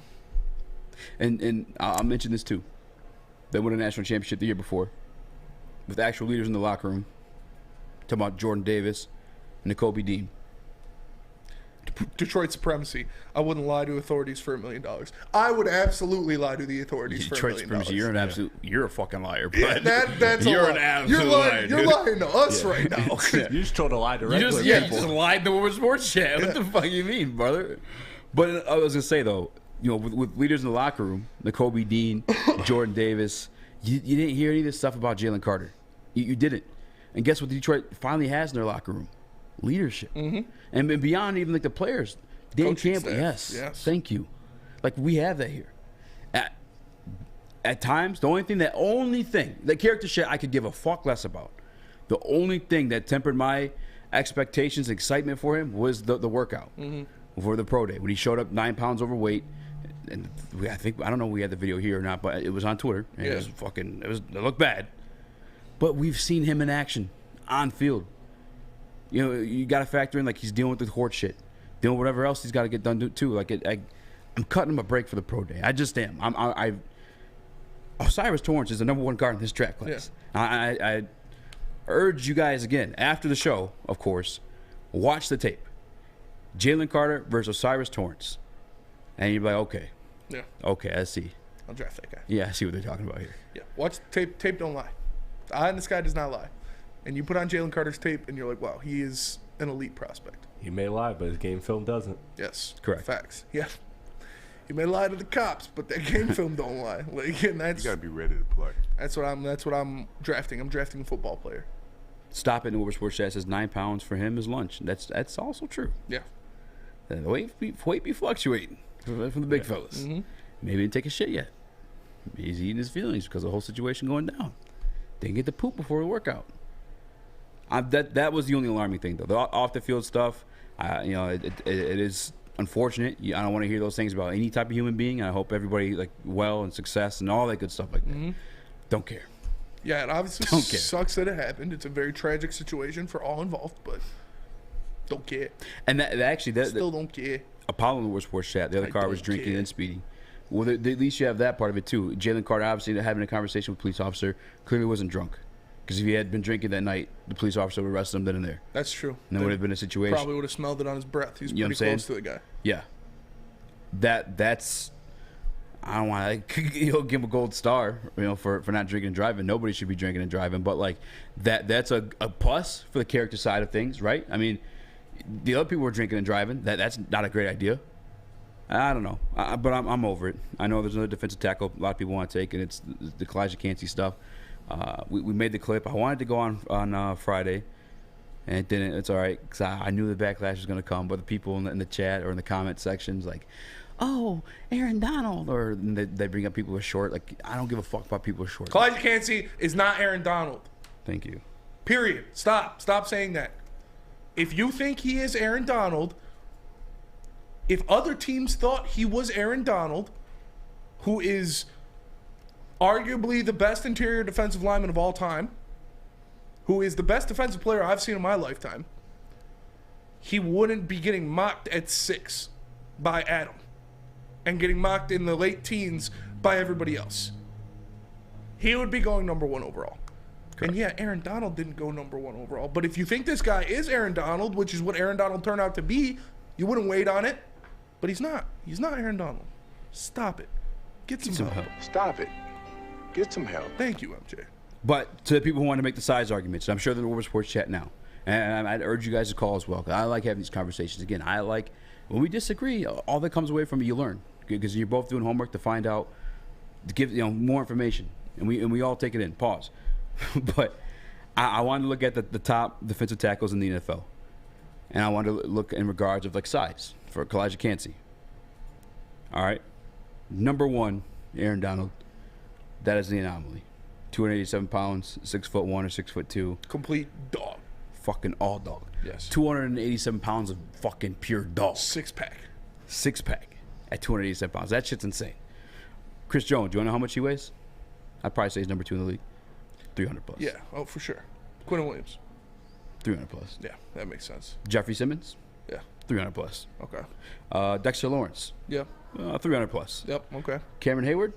And I'll mention this too. They won a national championship the year before with actual leaders in the locker room. Talking about Jordan Davis and Nakobe Dean. Detroit supremacy. I wouldn't lie to authorities for $1 million. I would absolutely lie to the authorities for $1 million. Detroit supremacy. You're an absolute. You're a fucking liar. Bud. Yeah, that's you're an absolute liar. You're lying to us right now. You just told a lie directly. You just lied to Woodward Sports Chat. What the fuck you mean, brother? But I was gonna say though, you know, with leaders in the locker room, Nakobe Dean, Jordan Davis, you didn't hear any of this stuff about Jalen Carter. You didn't. And guess what Detroit finally has in their locker room? Leadership. Mm-hmm. And beyond even like the players. Dan Campbell, yes. Thank you. Like we have that here. At times, the only thing, the character shit I could give a fuck less about The only thing that tempered my expectations, excitement for him was the workout for the pro day when he showed up 9 pounds overweight. And I don't know if we had the video here or not, but it was on Twitter. And it looked bad. But we've seen him in action on field. You know, you got to factor in like he's dealing with the court shit, dealing with whatever else he's got to get done too. Like I'm cutting him a break for the pro day. I just am. Osiris Torrance is the number 1 guard in this draft class. Yeah. I urge you guys again after the show, of course, watch the tape. Jalen Carter versus Osiris Torrance, and you're like, okay. Yeah. Okay, I see. I'll draft that guy. Yeah, I see what they're talking about here. Yeah. Watch the tape. Tape don't lie. The eye in the sky does not lie. And you put on Jalen Carter's tape, and you're like, wow, he is an elite prospect. He may lie, but his game film doesn't. Yes. Correct. Facts. Yeah. He may lie to the cops, but that game film don't lie. Like, and that's, you got to be ready to play. That's what I'm drafting. I'm drafting a football player. Stop it in Woodward Sports Chat says 9 pounds for him is lunch. That's also true. Yeah. The weight be fluctuating from the big fellas. Mm-hmm. Maybe he didn't take a shit yet. Maybe he's eating his feelings because of the whole situation going down. Didn't get to poop before the workout. That was the only alarming thing, though. The off the field stuff, it is unfortunate. I don't want to hear those things about any type of human being. I hope everybody like well and success and all that good stuff like that. Mm-hmm. Don't care. Yeah, it obviously sucks that it happened. It's a very tragic situation for all involved, but don't care. And still don't care. Apollo in the Woodward Sports Chat, the other car was drinking and speeding. Well, at least you have that part of it too. Jalen Carter obviously having a conversation with a police officer clearly wasn't drunk. Because if he had been drinking that night, the police officer would arrest him then and there. That's true. And there would have been a situation. Probably would have smelled it on his breath. He's pretty close to the guy. Yeah. That's I don't want to give him a gold star, for not drinking and driving. Nobody should be drinking and driving, but like that's a plus for the character side of things, right? I mean, the other people were drinking and driving. That's not a great idea. I don't know, but I'm over it. I know there's another defensive tackle a lot of people want to take, and it's the Elijah Cansey stuff. We made the clip. I wanted to go on Friday, and it didn't. It's all right because I knew the backlash was going to come. But the people in the chat or in the comment sections like, "Oh, Aaron Donald," or they bring up people who are short. Like I don't give a fuck about people who are short. Elijah Cansey is not Aaron Donald. Thank you. Period. Stop saying that. If you think he is Aaron Donald, if other teams thought he was Aaron Donald, who is arguably the best interior defensive lineman of all time, who is the best defensive player I've seen in my lifetime, he wouldn't be getting mocked at 6 by Adam and getting mocked in the late teens by everybody else. He would be going number 1 overall. Correct. And yeah, Aaron Donald didn't go number 1 overall. But if you think this guy is Aaron Donald, which is what Aaron Donald turned out to be, you wouldn't wait on it. But he's not. He's not Aaron Donald. Stop it. Get some help. Stop it. Get some help. Thank you, MJ. But to the people who want to make the size arguments, I'm sure they're in the Woodward Sports Chat now. And I'd urge you guys to call as well. Cause I like having these conversations. Again, I like when we disagree, all that comes away from it, you learn. Because you're both doing homework to find out, to give more information. And we all take it in. Pause. But I wanted to look at the top defensive tackles in the NFL. And I wanted to look in regards of like size for Elijah Cansey. All right. Number 1, Aaron Donald. That is the anomaly. 287 pounds, 6'1" or 6'2". Complete dog. Fucking all dog. Yes. 287 pounds of fucking pure dog. 6-pack. 6-pack at 287 pounds. That shit's insane. Chris Jones, do you want to know how much he weighs? I'd probably say he's number 2 in the league. 300 plus. Yeah. Oh, for sure. Quentin Williams. 300 plus. Yeah, that makes sense. Jeffrey Simmons. Yeah. 300 plus. Okay. Dexter Lawrence. Yeah. 300 plus. Yep. Okay. Cameron Hayward.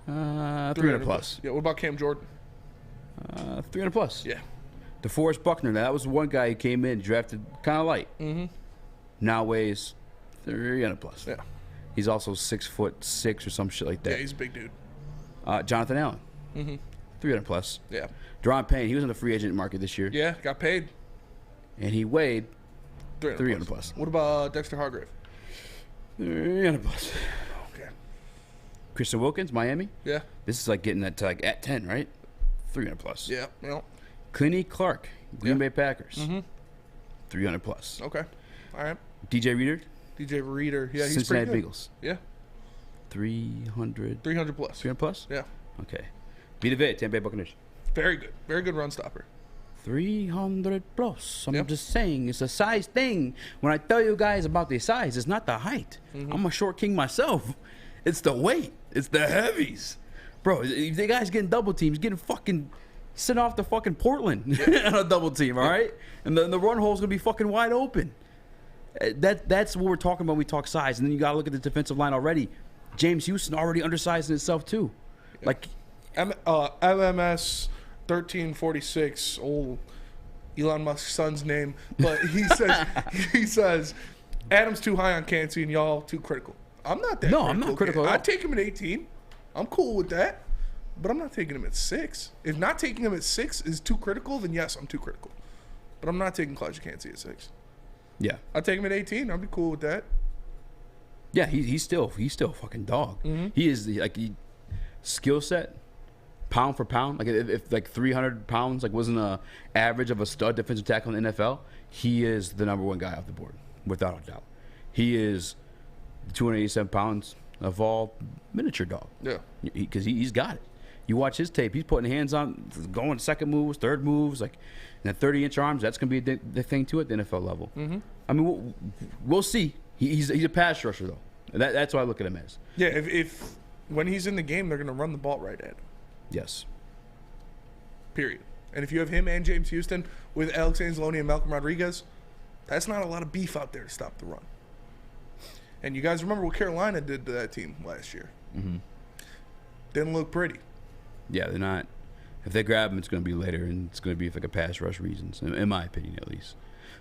300 plus. Yeah. What about Cam Jordan? 300 plus. Yeah. DeForest Buckner. Now that was one guy who came in drafted kind of light. Mm-hmm. Now weighs 300 plus. Yeah. He's also 6'6" or some shit like that. Yeah, he's a big dude. Jonathan Allen. Mm-hmm. 300 plus. Yeah. Deron Payne. He was in the free agent market this year. Yeah. Got paid. And he weighed 300 plus. What about Dexter Hargrave? 300 plus. Okay. Christian Wilkins, Miami. Yeah. This is like getting that to like at 10, right? 300 plus. Yeah. Yeah. Clinty Clark, Green Bay Packers. Mm-hmm. 300 plus. Okay. All right. DJ Reader. Yeah, he's Cincinnati pretty good. Bengals. Yeah. 300 plus. 300 plus? Yeah. Okay. Vita Vea, Tampa Bay Buccaneers. Very good. Very good run stopper. 300 plus. I'm just saying, it's a size thing. When I tell you guys about the size, it's not the height. I'm a short king myself. It's the weight. It's the heavies. Bro, if the guy's getting double teams, getting fucking sent off to fucking Portland on a double team, all right? And the run hole's going to be fucking wide open. That's what we're talking about when we talk size. And then you got to look at the defensive line already. James Houston already undersizing itself, too. Like, LMS 1346, old Elon Musk's son's name, but he says Adam's too high on Cansey and y'all too critical. I'm not that. No, I'm not critical. I take him at 18. I'm cool with that, but I'm not taking him at 6. If not taking him at 6 is too critical, then yes, I'm too critical. But I'm not taking Cansey at 6. Yeah, I take him at 18. I'll be cool with that. Yeah, he's still a fucking dog. He is skill set. Pound for pound, like if like 300 pounds like wasn't a average of a stud defensive tackle in the NFL, he is the number one guy off the board without a doubt. He is 287 pounds of all miniature dog. Yeah, because he's got it. You watch his tape; he's putting hands on, going second moves, third moves, like and 30-inch arms. That's gonna be the thing too at the NFL level. I mean, we'll see. He's a pass rusher though. That's what I look at him as. Yeah, if when he's in the game, they're gonna run the ball right at him. Yes. Period. And if you have him and James Houston with Alex Anzalone and Malcolm Rodriguez, that's not a lot of beef out there to stop the run. And you guys remember what Carolina did to that team last year. Didn't look pretty. Yeah, they're not. If they grab him, it's going to be later, and it's going to be for like a pass rush reasons, in my opinion at least.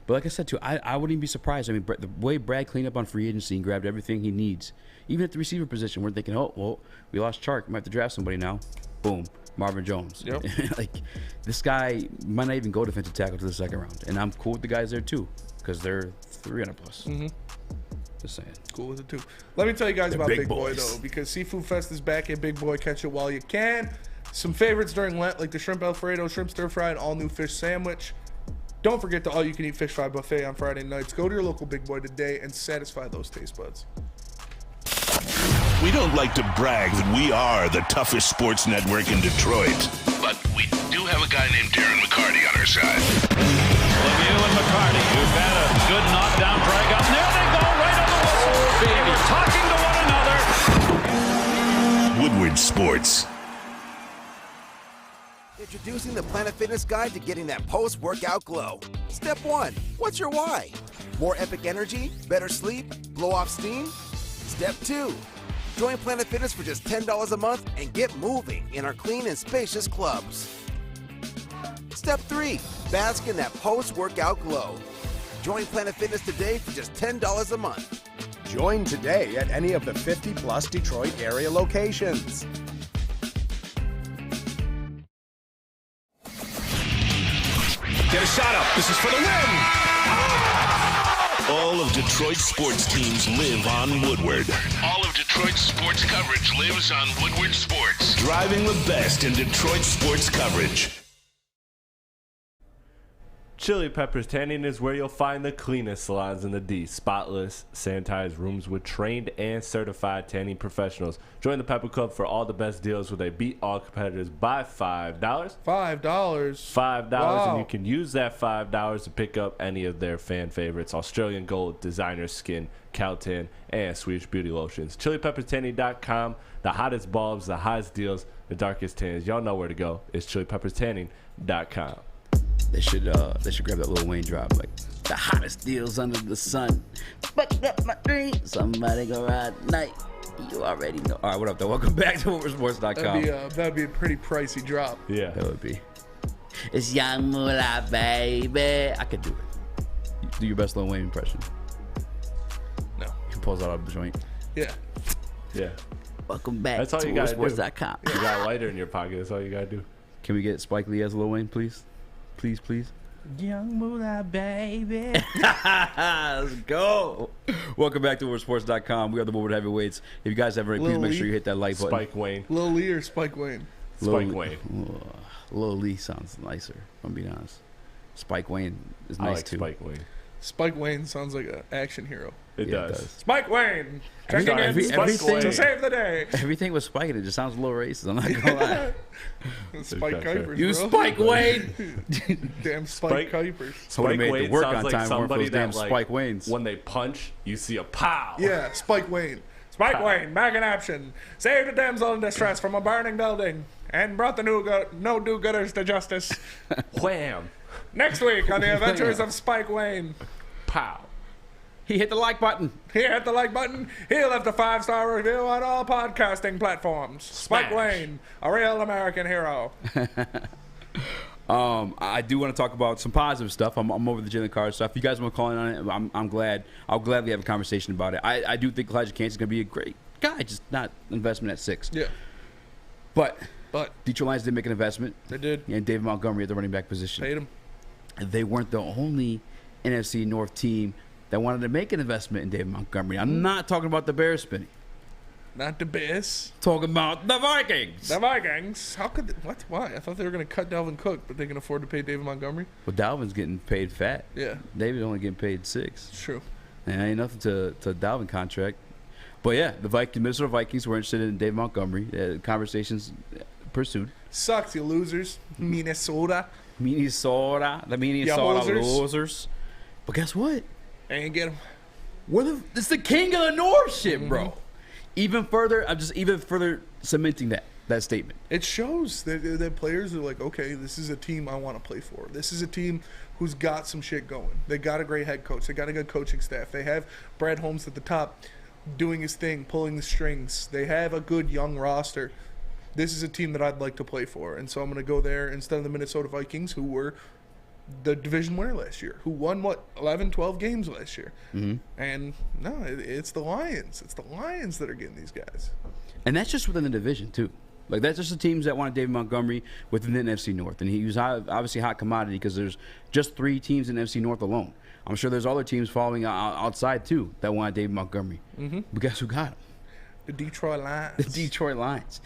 But like I said, too, I wouldn't even be surprised. I mean, the way Brad cleaned up on free agency and grabbed everything he needs, even at the receiver position, we're thinking, oh, well, we lost Chark. Might have to draft somebody now. Boom. Marvin Jones. Yep. Like, this guy might not even go defensive tackle to the second round. And I'm cool with the guys there, too, because they're 300 plus. Just saying. Cool with it, too. Let me tell you guys about Big Boy, though, because Seafood Fest is back at Big Boy. Catch it while you can. Some favorites during Lent, like the shrimp Alfredo, shrimp stir fry, and all-new fish sandwich. Don't forget the all-you-can-eat fish fry buffet on Friday nights. Go to your local Big Boy today and satisfy those taste buds. We don't like to brag that we are the toughest sports network in Detroit, but we do have a guy named Darren McCarty on our side. Lemieux and McCarty, who've had a good knockdown drag up. There they go, right on the whistle. They were talking to one another. Woodward Sports. Introducing the Planet Fitness Guide to getting that post-workout glow. Step 1, what's your why? More epic energy, better sleep, blow off steam? Step 2, join Planet Fitness for just $10 a month and get moving in our clean and spacious clubs. Step 3, bask in that post-workout glow. Join Planet Fitness today for just $10 a month. Join today at any of the 50-plus Detroit area locations. Get a shot up. This is for the win. All of Detroit's sports teams live on Woodward. All of Detroit's sports coverage lives on Woodward Sports. Driving the best in Detroit sports coverage. Chili Peppers Tanning is where you'll find the cleanest salons in the D. Spotless, sanitized rooms with trained and certified tanning professionals. Join the Pepper Club for all the best deals where they beat all competitors by $5. $5. Wow. And you can use that $5 to pick up any of their fan favorites. Australian Gold, Designer Skin, Caltan, and Swedish Beauty Lotions. ChiliPeppersTanning.com. The hottest bulbs, the hottest deals, the darkest tans. Y'all know where to go. It's ChiliPeppersTanning.com. They should grab that Lil Wayne drop, like the hottest deals under the sun. Fucked up my dream. Somebody go ride night. You already know. All right, what up, though? Welcome back to WoodwardSports.com. That'd be a pretty pricey drop. Yeah, that would be. It's Young Moolah, baby. I could do it. Do your best Lil Wayne impression. No. You can pulls out of the joint. Yeah. Yeah. Welcome back That's all to you gotta do. WoodwardSports.com. You got a lighter in your pocket. That's all you gotta do. Can we get Spike Lee as Lil Wayne, please? Please. Young Moolah, baby. Let's go. Welcome back to WoodwardSports.com. We are the Woodward Heavyweights. If you guys haven't already, please make sure you hit that like button. Spike Wayne. Lil Lee or Spike Wayne? Spike Wayne. Lil Lee sounds nicer, if I'm being honest. Spike Wayne is nice, like too. Spike Wayne. Spike Wayne sounds like an action hero. It does. Spike Wayne checking in to save the day. Everything was Spike, and it just sounds a little racist. I'm not gonna lie. Spike Kuipers, You bro. Spike Wayne. Damn Spike Kuipers. Spike Wayne work sounds on like time somebody for those damn that, like, Spike Waynes. when they punch, you see a pow. Yeah, Spike Wayne. Spike Wayne, back in action. Saved a damsel in distress from a burning building and brought the no do-gooders to justice. Wham. Next week on the adventures of Spike Wayne. Pow. He hit the like button. He hit the like button. He left a 5-star review on all podcasting platforms. Spike Wayne, a real American hero. I do want to talk about some positive stuff. I'm over the Jalen Carter stuff. If you guys want to call in on it, I'm glad. I'll gladly have a conversation about it. I do think Elijah Canes is going to be a great guy, just not investment at 6. Yeah. But Detroit Lions did make an investment. They did. And David Montgomery at the running back position. Paid him. They weren't the only NFC North team that wanted to make an investment in David Montgomery. I'm not talking about the Bears spinning. Not the Bears. Talking about the Vikings. The Vikings. How could what? Why? I thought they were going to cut Dalvin Cook, but they can afford to pay David Montgomery. Well, Dalvin's getting paid fat. Yeah. David's only getting paid 6. True. And ain't nothing to Dalvin contract. But yeah, the Minnesota Vikings were interested in David Montgomery. Conversations pursued. Sucks, you losers. Minnesota. The Minnesota losers. But guess what? They ain't get him. It's the king of the North shit, bro. Even further, I'm just even further cementing that statement. It shows that players are like, okay, this is a team I want to play for. This is a team who's got some shit going. They got a great head coach. They got a good coaching staff. They have Brad Holmes at the top doing his thing, pulling the strings. They have a good young roster. This is a team that I'd like to play for. And so I'm going to go there instead of the Minnesota Vikings, who were the division winner last year, who won, 11, 12 games last year. And no, it's the Lions. It's the Lions that are getting these guys. And that's just within the division, too. Like, that's just the teams that wanted David Montgomery within the NFC North. And he was obviously a hot commodity because there's just 3 teams in the NFC North alone. I'm sure there's other teams following outside, too, that wanted David Montgomery. But guess who got him? The Detroit Lions. The Detroit Lions.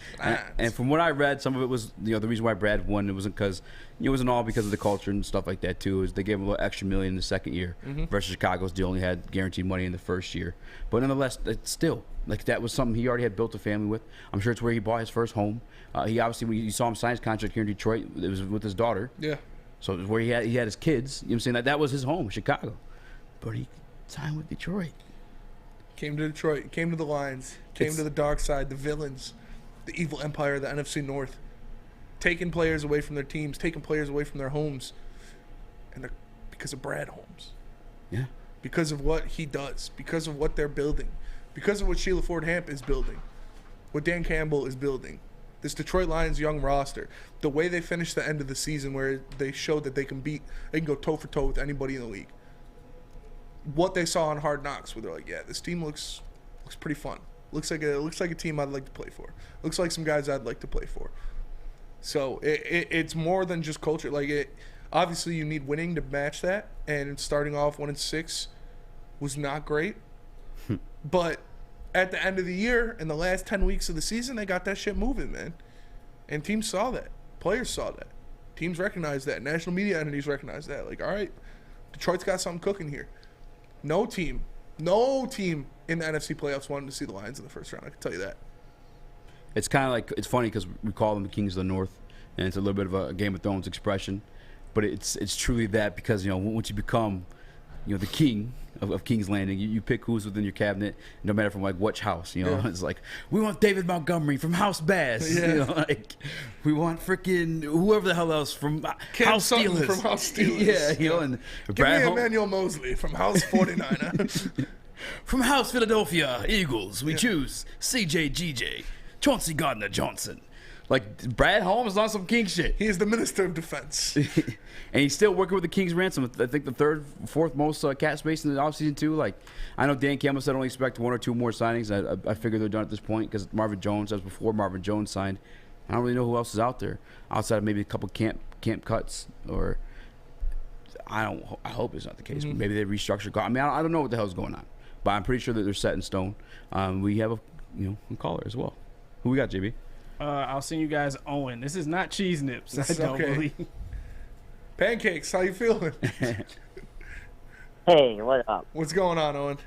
And from what I read, some of it was, the reason why Brad won, it wasn't because, it wasn't all because of the culture and stuff like that, too. They gave him a little extra $1 million in the second year versus Chicago's deal only had guaranteed money in the first year. But nonetheless, it's still, like, that was something he already had built a family with. I'm sure it's where he bought his first home. He obviously, when you saw him sign his contract here in Detroit, it was with his daughter. Yeah. So it was where he had his kids. You know what I'm saying? That was his home, Chicago. But he signed with Detroit. Came to Detroit, came to the Lions, came to the dark side, the villains, the evil empire of the NFC North, taking players away from their teams, taking players away from their homes, and because of Brad Holmes. Yeah. Because of what he does, because of what they're building, because of what Sheila Ford Hamp is building, what Dan Campbell is building. This Detroit Lions young roster, the way they finished the end of the season where they showed that they can go toe for toe with anybody in the league. What they saw on Hard Knocks, where they're like, yeah, this team looks pretty fun. Looks like a team I'd like to play for. Looks like some guys I'd like to play for. So it's more than just culture. Like, obviously you need winning to match that, and starting off 1-6 was not great. But at the end of the year, in the last 10 weeks of the season, they got that shit moving, man. And teams saw that. Players saw that. Teams recognized that. National media entities recognized that. Like, all right, Detroit's got something cooking here. No team in the NFC playoffs wanted to see the Lions in the first round. I can tell you that. It's kind of like, it's funny because we call them the Kings of the North, and it's a little bit of a Game of Thrones expression, but it's truly that because, once you become, the king of King's Landing, you pick who's within your cabinet, no matter from, like, which house, Yeah. It's like, we want David Montgomery from House Bass, like, we want freaking whoever the hell else from House Steelers. From House Steelers. Yeah, and Give me Emmanuel Mosley from House 49er. From House Philadelphia Eagles, we choose CJGJ, Chauncey Gardner-Johnson. Like, Brad Holmes is on some King shit. He is the Minister of Defense. And he's still working with the King's ransom. I think the fourth most cap space in the offseason, too. Like, I know Dan Campbell said only expect 1 or 2 more signings. I figure they're done at this point because Marvin Jones, that was before Marvin Jones signed. I don't really know who else is out there outside of maybe a couple camp cuts, or I hope it's not the case. Maybe they restructure. I mean, I don't know what the hell's going on, but I'm pretty sure that they're set in stone. We have a caller as well. Who we got, JB? I'll send you guys Owen. This is not cheese nips. I don't believe. Pancakes, how you feeling? Hey, what up? What's going on, Owen?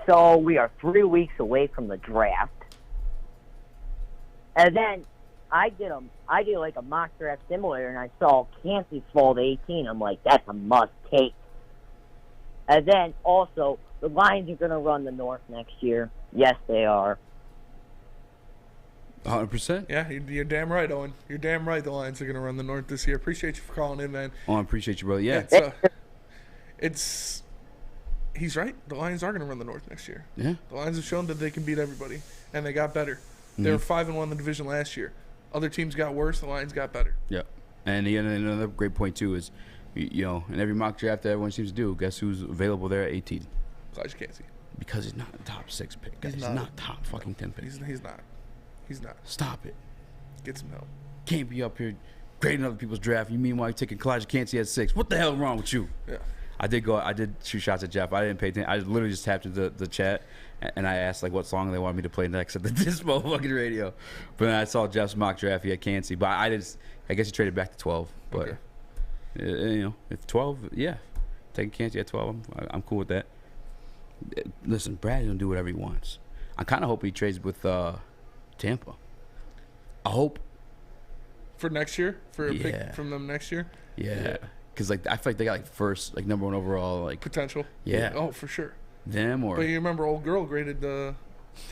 So we are 3 weeks away from the draft, and then I did like a mock draft simulator, and I saw Kansas fall to 18. I'm like, that's a must take. And then also, the Lions are going to run the North next year. Yes, they are. 100%. Yeah, you're damn right, Owen. You're damn right. The Lions are going to run the North this year. Appreciate you for calling in, man. Oh, I appreciate you, brother. Yeah. He's right. The Lions are going to run the North next year. Yeah. The Lions have shown that they can beat everybody, and they got better. They were 5-1 in the division last year. Other teams got worse. The Lions got better. Yeah. And another great point, too, is, you know, in every mock draft that everyone seems to do, guess who's available there at 18? Elijah Cansey. Because he's not a top 6 pick. Guys. He's not top fucking 10 pick. He's not. He's not. Stop it. Get some help. Can't be up here grading other people's draft. You meanwhile you're taking Elijah Cansey at 6. What the hell is wrong with you? Yeah. I did shoot shots at Jeff. I didn't pay attention. I literally just tapped into the chat, and I asked like what song they wanted me to play next at this motherfucking radio. But then I saw Jeff's mock draft. He had Cansey, but I guess he traded back to 12. But you know, if 12, yeah, taking Cansey at 12, I'm cool with that. Listen, Brad's gonna do whatever he wants. I kind of hope he trades with Tampa. I hope for next year, for a pick from them next year. Yeah. Because like I feel like they got like first, like number 1 overall, like potential. Yeah. Oh, for sure. Them or. But you remember, old girl graded the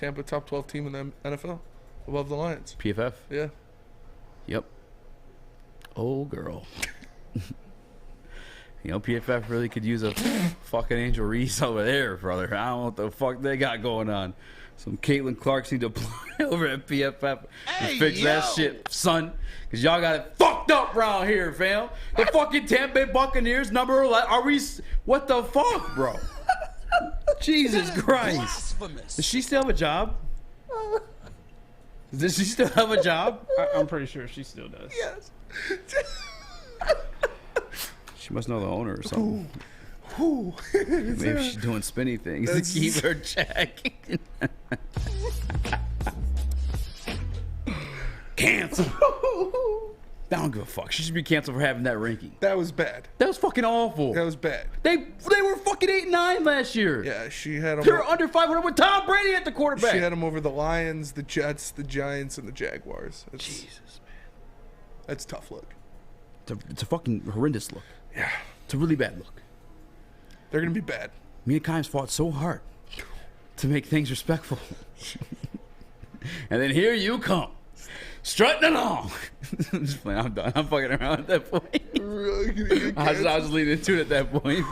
Tampa top 12 team in the NFL above the Lions. PFF. Yeah. Yep. Old girl. You know, PFF really could use a fucking Angel Reese over there, brother. I don't know what the fuck they got going on. Some Caitlin Clarks need to apply over at PFF and fix that shit, son. Because y'all got it fucked up around here, fam. The fucking Tampa Bay Buccaneers, number 11. Are we... What the fuck, bro? Jesus Christ. Does she still have a job? Does she still have a job? I'm pretty sure she still does. Yes. She must know the owner or something. Maybe she's doing spinny things to keep her check. Cancel. I don't give a fuck. She should be canceled for having that ranking. That was bad. That was fucking awful. That was bad. They were fucking 8-9 last year. Yeah, she had them. They were under 500 with Tom Brady at the quarterback. She had them over the Lions, the Jets, the Giants, and the Jaguars. Jesus, man. That's a tough look. It's a fucking horrendous look. Yeah. It's a really bad look. They're going to be bad. Me and Kimes fought so hard to make things respectful. And then here you come. Strutting along. I'm just playing. I'm done. I'm fucking around at that point. I was leading into it at that point.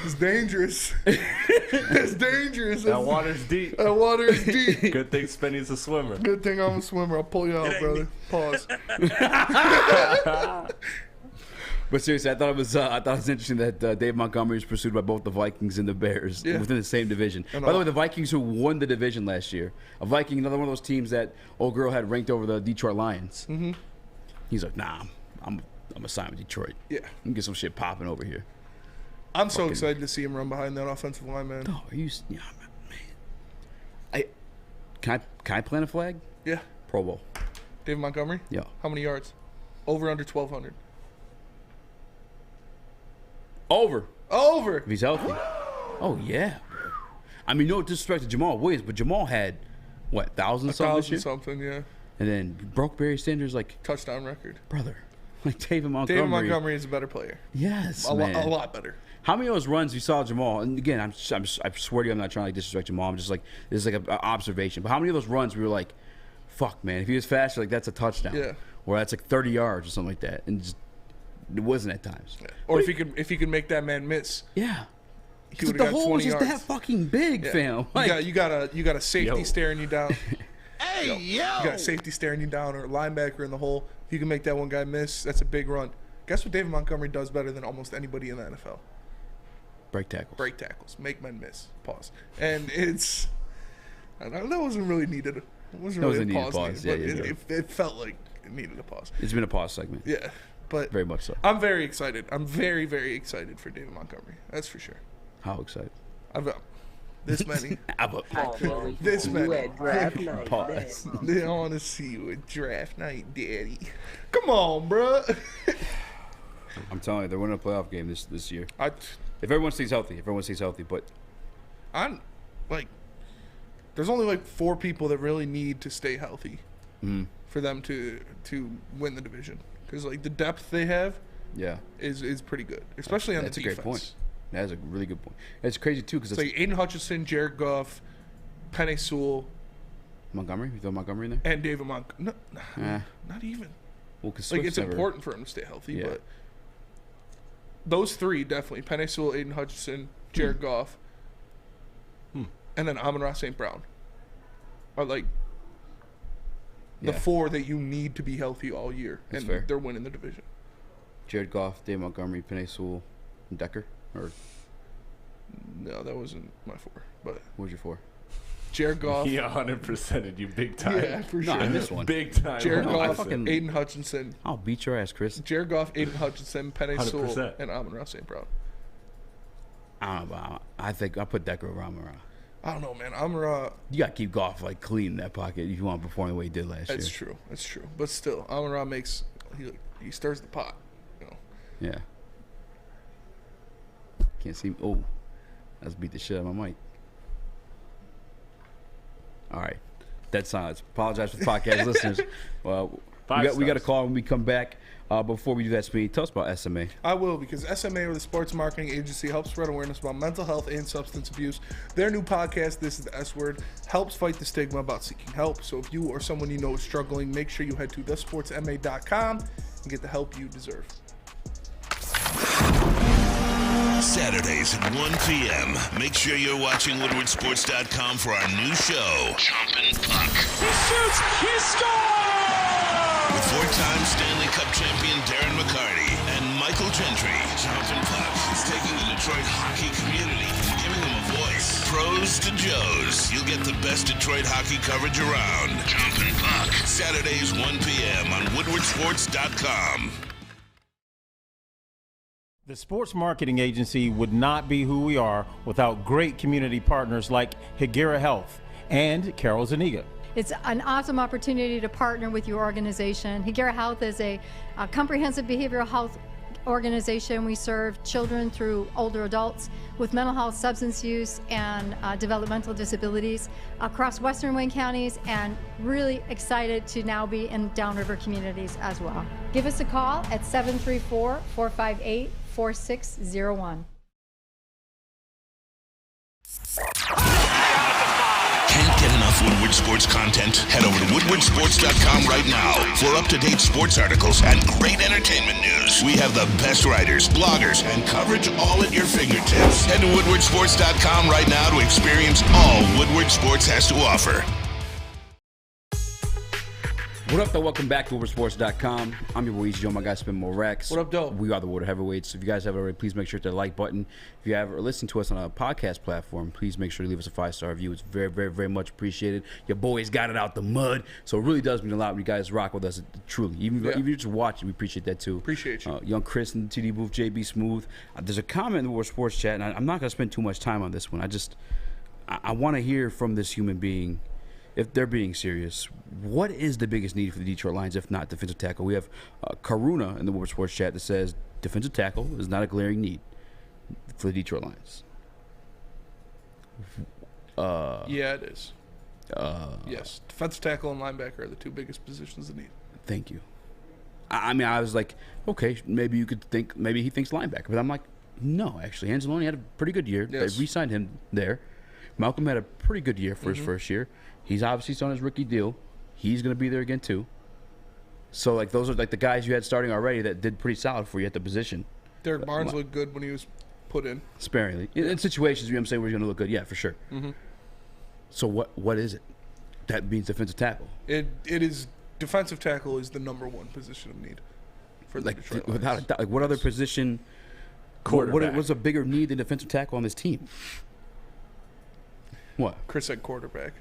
It's dangerous. It's dangerous. That water's deep. That water is deep. Good thing Spenny's a swimmer. Good thing I'm a swimmer. I'll pull you out, brother. Pause. But seriously, I thought it was interesting that Dave Montgomery is pursued by both the Vikings and the Bears within the same division. By the way, the Vikings who won the division last year, a Viking, another one of those teams that old girl had ranked over the Detroit Lions. Mm-hmm. He's like, nah, I'm gonna sign with Detroit. Yeah, and get some shit popping over here. I'm so excited to see him run behind that offensive line, man. Oh, are you? Yeah, man. Can I plant a flag? Yeah. Pro Bowl. Dave Montgomery. Yeah. How many yards? Over under 1,200. Over. If he's healthy. Oh, yeah. I mean, no disrespect to Jamal Williams, but Jamal had, what, 1,000 something, yeah. And then broke Barry Sanders' like touchdown record. Brother. Like David Montgomery. David Montgomery is a better player. Yes, a man. A lot better. How many of those runs you saw Jamal? And again, I swear to you, I'm not trying to like disrespect Jamal. I'm just like, this is like an observation. But how many of those runs we were like, fuck, man, if he was faster, like that's a touchdown. Yeah. Or that's like 30 yards or something like that. And just, it wasn't at times. Yeah. Or if he could make that man miss. Yeah. He would the have got hole 20 was just yards. that fucking big, fam. Like, you got a safety staring you down. Hey, You got a safety staring you down or a linebacker in the hole. If you can make that one guy miss, that's a big run. Guess what David Montgomery does better than almost anybody in the NFL? Break tackles. Break tackles. Make men miss. Pause. And it's... that wasn't really needed. It wasn't really a pause. Needed, but it felt like it needed a pause. It's been a pause segment. Yeah. But very much so. I'm very excited. I'm very, very excited for David Montgomery. That's for sure. How excited? This many. This many. At draft night, pause. They want to see you at draft night, Daddy. Come on, bro. I'm telling you, they're winning a playoff game this year. If everyone stays healthy, but I'm like, there's only like 4 people that really need to stay healthy for them to win the division, because like the depth they have, is pretty good, especially on the defense. That's a great point. That's a really good point. It's crazy too because it's like Aiden Hutchinson, Jared Goff, Penei Sewell, Montgomery. You throw Montgomery in there, and David Montgomery. Not even. Well, because like it's important for him to stay healthy, but those 3 definitely: Penei Sewell, Aiden Hutchinson, Jared Goff, and then Amon-Ra St. Brown are like the 4 that you need to be healthy all year, and they're winning the division. Jared Goff, Dave Montgomery, Penei Sewell, and Decker, or no, that wasn't my 4. But what was your 4? Jared Goff. He 100%ed you big time. Yeah, for sure. No, I missed one. Big time. Jared Goff, Aiden Hutchinson. I'll beat your ass, Chris. Jared Goff, Aiden Hutchinson, Penei Sewell, and Amon-Ra St. Brown. I don't know. I think I'll put Decker over Amon-Ra. I don't know, man. Amon-Ra. You got to keep Goff like clean in that pocket if you want to perform the way he did last year. That's true. That's true. But still, Amon-Ra makes he stirs the pot. You know. Yeah. Can't see. Oh, let's beat the shit out of my mic. All right, dead silence. Apologize for the podcast listeners. Well, we got a call when we come back. Before we do that, Speed, tell us about SMA. I will, because SMA, or the Sports Marketing Agency, helps spread awareness about mental health and substance abuse. Their new podcast, This is the S Word, helps fight the stigma about seeking help. So if you or someone you know is struggling, make sure you head to thesportsma.com and get the help you deserve. Saturdays at 1 p.m. Make sure you're watching WoodwardSports.com for our new show, Chompin' Puck. He shoots! He scores! With 4-time Stanley Cup champion Darren McCarty and Michael Gentry, Chompin' Puck is taking the Detroit hockey community and giving them a voice. Pros to Joes. You'll get the best Detroit hockey coverage around. Chompin' Puck. Saturdays 1 p.m. on WoodwardSports.com. The Sports Marketing Agency would not be who we are without great community partners like Higuera Health and Carol Zaniga. It's an awesome opportunity to partner with your organization. Higuera Health is a comprehensive behavioral health organization. We serve children through older adults with mental health, substance use, and developmental disabilities across Western Wayne counties, and really excited to now be in downriver communities as well. Give us a call at 734-458-4601. Can't get enough Woodward Sports content? Head over to woodwardsports.com right now for up-to-date sports articles and great entertainment news. We have the best writers, bloggers, and coverage all at your fingertips. Head to woodwardsports.com right now to experience all Woodward Sports has to offer. What up, though? Welcome back to WoodwardSports.com. I'm your boy Eazy, my guy Spin Morex. What up, though? We are the Water Heavyweights. If you guys haven't already, please make sure to hit the like button. If you have or listen to us on a podcast platform, please make sure to leave us a 5-star review. It's very, very, very much appreciated. Your boys got it out the mud, so it really does mean a lot when you guys rock with us. Truly, even if you're just watching, we appreciate that too. Appreciate you, Young Chris in the TD booth, JB Smooth. There's a comment in the World Sports chat, and I'm not going to spend too much time on this one. I want to hear from this human being. If they're being serious, what is the biggest need for the Detroit Lions, if not defensive tackle? We have Karuna in the Woodward Sports chat that says defensive tackle is not a glaring need for the Detroit Lions. Yeah, it is. Yes, defensive tackle and linebacker are the 2 biggest positions in need. Thank you. I mean, I was like, okay, maybe you could think, maybe he thinks linebacker. But I'm like, no, actually. Anzalone had a pretty good year. Yes. They re-signed him there. Malcolm had a pretty good year for his first year. He's obviously still on his rookie deal. He's going to be there again, too. So, like, those are, like, the guys you had starting already that did pretty solid for you at the position. Derek Barnes looked good when he was put in. Sparingly. In situations, you know what I'm saying, where he's going to look good. Yeah, for sure. So, what is it? That means defensive tackle. It is defensive tackle is the number 1 position of need for the Detroit Lions. Without a doubt. Like, what other position? What's a bigger need than defensive tackle on this team? What? Chris said quarterback.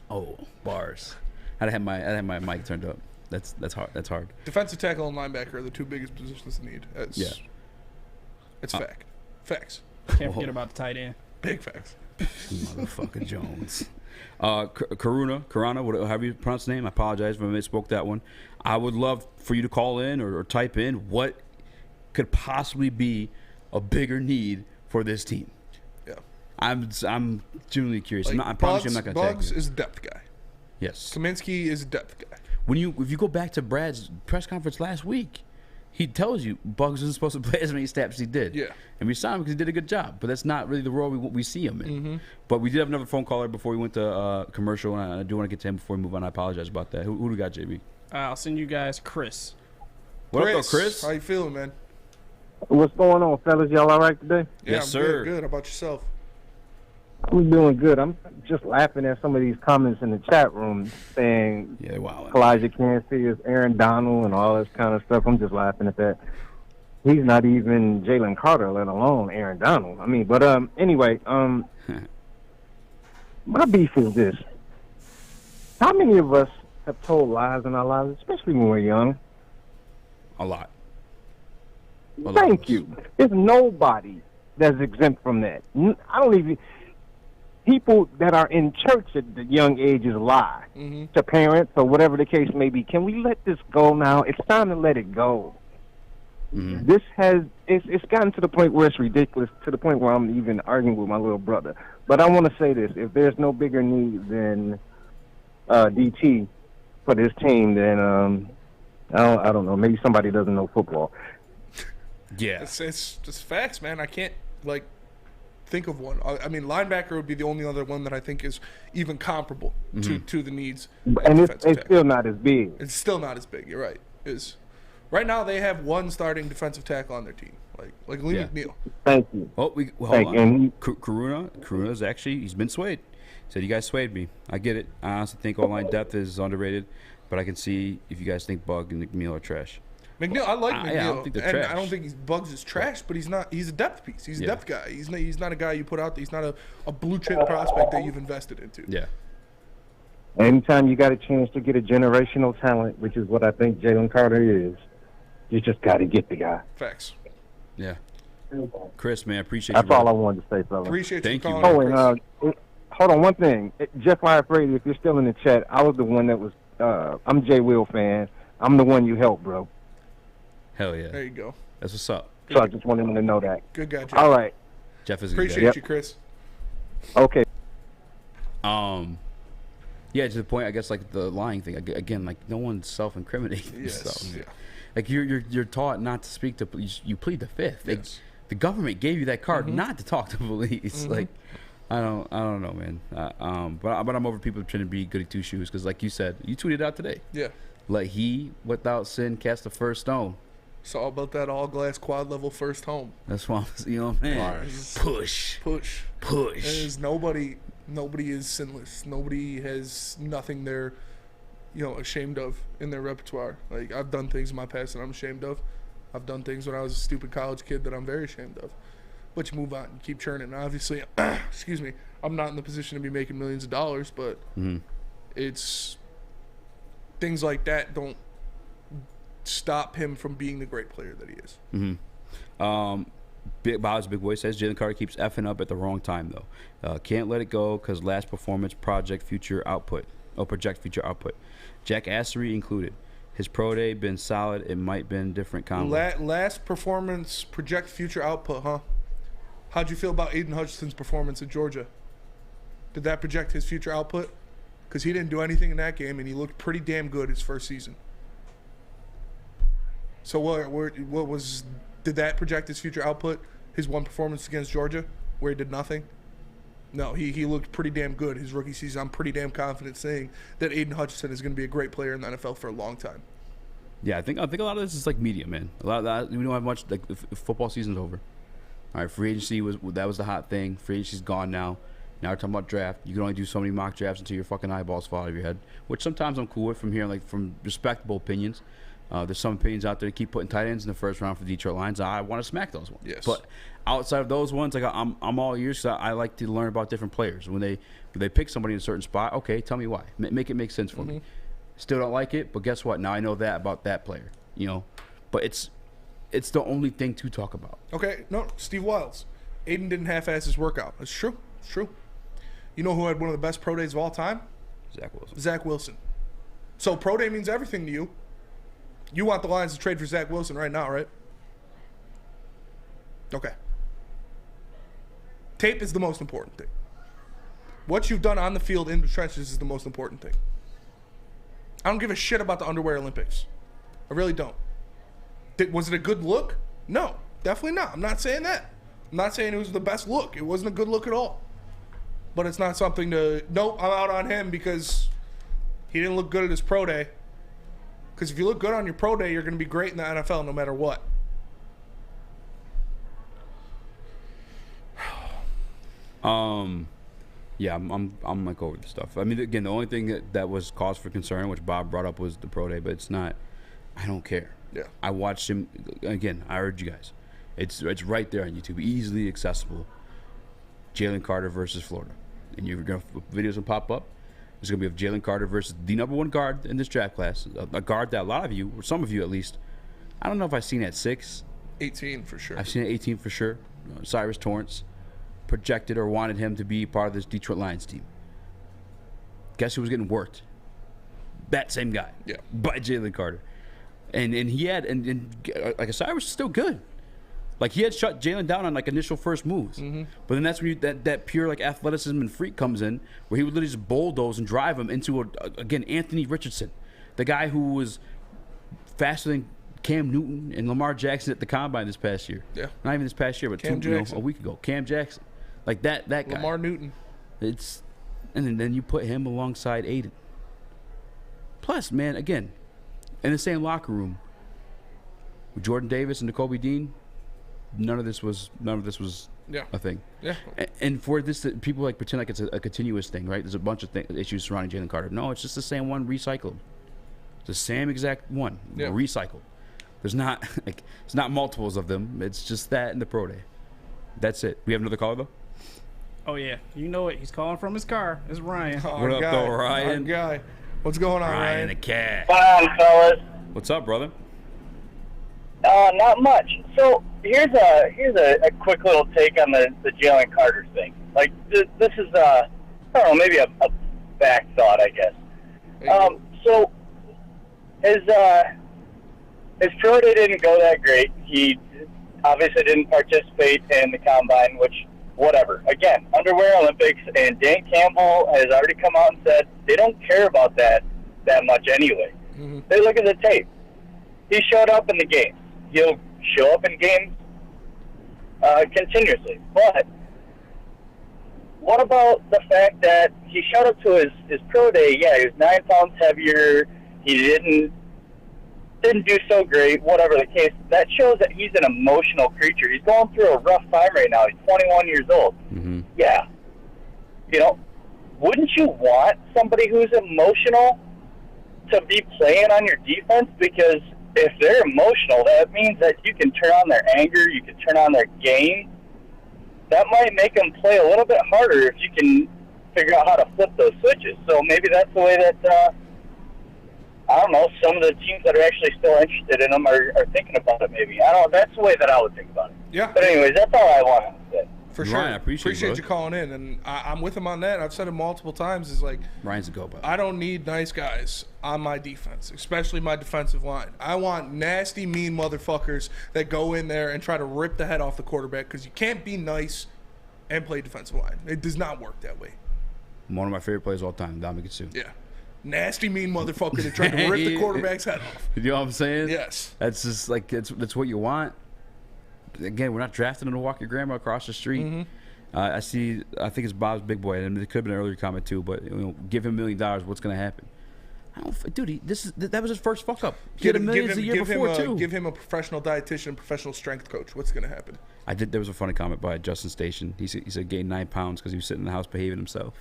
Oh, bars. I had my mic turned up. That's hard. That's hard. Defensive tackle and linebacker are the 2 biggest positions in need. It's fact. Facts. Can't forget about the tight end. Big facts. Motherfucker Jones. Karuna, however you pronounce the name. I apologize if I misspoke that one. I would love for you to call in or type in what could possibly be a bigger need for this team? Yeah. I'm genuinely curious. Like, I promise you I'm not going to tag Bugs you. is a depth guy. Yes. Kaminsky is a depth guy. If you go back to Brad's press conference last week, he tells you Bugs isn't supposed to play as many snaps as he did. Yeah. And we signed him because he did a good job. But that's not really the role we see him in. Mm-hmm. But we did have another phone caller before we went to commercial, and I do want to get to him before we move on. I apologize about that. Who do we got, JB? I'll send you guys Chris. What up, though, Chris? How you feeling, man? What's going on, fellas? Y'all all right today? Yeah, Yes, I'm sir. Good. How about yourself? I'm doing good. I'm just laughing at some of these comments in the chat room saying Elijah Kansas is Aaron Donald and all this kind of stuff. I'm just laughing at that. He's not even Jalen Carter, let alone Aaron Donald. I mean, but anyway, my beef is this. How many of us have told lies in our lives, especially when we're young? A lot. Thank you. There's nobody that's exempt from that. I don't even... People that are in church at the young ages lie to parents or whatever the case may be. Can we let this go now? It's time to let it go. This it's gotten to the point where it's ridiculous, to the point where I'm even arguing with my little brother. But I want to say this: if there's no bigger need than DT for this team, then I don't know. Maybe somebody doesn't know football. Yeah, it's just facts, man. I can't think of one. I mean, linebacker would be the only other one that I think is even comparable to the needs. And it's still not as big. It's still not as big. You're right. Right now they have one starting defensive tackle on their team, like Lee McNeil. Thank you. Oh, hold on. Karuna's actually, he's been swayed. He said, you guys swayed me. I get it. I honestly think O-line depth is underrated, but I can see if you guys think Bug and McNeil are trash. McNeil, I like McNeil. I don't think they're and trash. I don't think Bugs is trash, but he's not. He's a depth piece. He's a depth guy. He's not a guy you put out there. He's not a blue chip prospect that you've invested into. Yeah. Anytime you got a chance to get a generational talent, which is what I think Jalen Carter is, you just got to get the guy. Facts. Yeah. Chris, man, I appreciate That's you. all I wanted to say, fella. Appreciate Thank you. you. Oh, and hold on, one thing. Jeff Brady, if you're still in the chat, I was the one that was. I'm a Jay Will fan. I'm the one you helped, bro. Hell yeah. There you go. That's what's up. So I just wanted him to know that. Good guy, Jeff. All right. Jeff is a good guy. Appreciate you, Chris. Okay. Yeah, to the point, I guess, like the lying thing. Again, like no one's self-incriminating themselves. Yeah. Like you're taught not to speak to police. You plead the fifth. Like, Yes. the government gave you that card not to talk to police. Like, I don't know, man. But I'm over people trying to be goody two shoes because, like you said, you tweeted out today. Yeah. Like he, without sin, cast the first stone. It's all about that all glass quad level first home. That's why you know what I mean. Push. There's nobody is sinless. Nobody has nothing they're ashamed of in their repertoire. Like, I've done things in my past that I'm ashamed of. I've done things when I was a stupid college kid that I'm very ashamed of. But you move on and keep churning. Obviously, excuse me, I'm not in the position to be making millions of dollars, but it's things like that don't stop him from being the great player that he is. Big Boy says Jalen Carter keeps effing up at the wrong time though. Can't let it go because last performance project future output. Jack Assery included. His pro day been solid. It might been different combo. Last performance project future output, huh? How'd you feel about Aiden Hutchinson's performance at Georgia? Did that project his future output? Because he didn't do anything in that game, and he looked pretty damn good his first season. So what was? Did that project his future output? His one performance against Georgia, where he did nothing? No, he looked pretty damn good his rookie season. I'm pretty damn confident saying that Aiden Hutchinson is going to be a great player in the NFL for a long time. Yeah, I think a lot of this is like media, man. A lot of that we don't have much. Like if football season's over. All right, free agency was the hot thing. Free agency's gone now. Now we're talking about draft. You can only do so many mock drafts until your fucking eyeballs fall out of your head, which sometimes I'm cool with from hearing from respectable opinions. There's some opinions out there that keep putting tight ends in the first round for the Detroit Lions. I want to smack those ones. Yes. But outside of those ones, like I'm all ears. So I like to learn about different players. When they pick somebody in a certain spot, okay, tell me why. Make it make sense for me. Still don't like it, but guess what? Now I know that about that player. But it's the only thing to talk about. Okay, no, Steve Wiles. Aiden didn't half-ass his workout. It's true. It's true. You know who had one of the best pro days of all time? Zach Wilson. So pro day means everything to you. You want the Lions to trade for Zach Wilson right now, right? Okay. Tape is the most important thing. What you've done on the field in the trenches is the most important thing. I don't give a shit about the underwear Olympics. I really don't. Was it a good look? No, definitely not. I'm not saying that. I'm not saying it was the best look. It wasn't a good look at all. But it's not something to, nope, I'm out on him because he didn't look good at his pro day. Because if you look good on your pro day, you're going to be great in the NFL no matter what. Yeah, I'm like over the stuff. I mean, again, the only thing that was cause for concern, which Bob brought up, was the pro day, but it's not. I don't care. Yeah. I watched him again. I urge you guys. It's right there on YouTube, easily accessible. Jalen Carter versus Florida, and you're gonna videos will pop up. There's gonna be of Jalen Carter versus the #1 guard in this draft class, a guard that a lot of you, or some of you at least, I don't know if I've seen at 6, 18 for sure. I've seen at 18 for sure. Cyrus Torrance projected or wanted him to be part of this Detroit Lions team. Guess who was getting worked? That same guy. Yeah. By Jalen Carter. And he had, and like Cyrus was still good. Like he had shut Jalen down on like initial first moves. Mm-hmm. But then that's when that pure like athleticism and freak comes in, where he would literally just bulldoze and drive him into again, Anthony Richardson, the guy who was faster than Cam Newton and Lamar Jackson at the combine this past year. Yeah. Not even this past year, but a week ago. Cam Jackson. Like that guy. Lamar Newton. And then you put him alongside Aiden. Plus, man, again, in the same locker room with Jordan Davis and N'Kobe Dean, none of this was a thing. Yeah. And for this, people like pretend like it's a continuous thing, right? There's a bunch of issues surrounding Jalen Carter. No, it's just the same one recycled. It's the same exact one recycled. There's not it's not multiples of them. It's just that in the pro day. That's it. We have another caller though. Oh yeah, you know it. He's calling from his car. It's Ryan. What up, though, Ryan? Our guy. What's going on, Ryan? The cat. What's going on, fellas? What's up, brother? Not much. So here's a quick little take on the Jalen Carter thing. Like this is I don't know, maybe a back thought, I guess. So his pro day didn't go that great. He obviously didn't participate in the combine, which whatever. Again, underwear Olympics, and Dan Campbell has already come out and said they don't care about that much anyway. Mm-hmm. They look at the tape. He showed up in the games. He'll show up in games continuously. But what about the fact that he showed up to his pro day? Yeah, he was 9 pounds heavier. He didn't do so great, whatever the case. That shows that he's an emotional creature. He's going through a rough time right now. He's 21 years old. Mm-hmm. Yeah. You know, wouldn't you want somebody who's emotional to be playing on your defense? Because if they're emotional, that means that you can turn on their anger, you can turn on their game. That might make them play a little bit harder if you can figure out how to flip those switches. So maybe that's the way that I don't know, some of the teams that are actually still interested in them are thinking about it maybe. I don't know. That's the way that I would think about it. Yeah. But anyways, that's all I wanted to say. For sure. Ryan, I appreciate you calling in, and I'm with him on that. I've said it multiple times. Is like Ryan's a go, buddy. I don't need nice guys on my defense, especially my defensive line. I want nasty, mean motherfuckers that go in there and try to rip the head off the quarterback, because you can't be nice and play defensive line. It does not work that way. One of my favorite players of all time, Dominic Sue. Yeah. Nasty, mean motherfucker that tried to rip the quarterback's head off. You know what I'm saying? Yes. That's just like that's what you want. Again, we're not drafting him to walk your grandma across the street. Mm-hmm. I think it's Bob's big boy, and it could have been an earlier comment too. But give him $1 million, what's going to happen? Dude, that was his first fuck up. He had $1 million the year before too. Give him a professional dietitian, professional strength coach. What's going to happen? There was a funny comment by Justin Station. He said gained 9 pounds because he was sitting in the house behaving himself.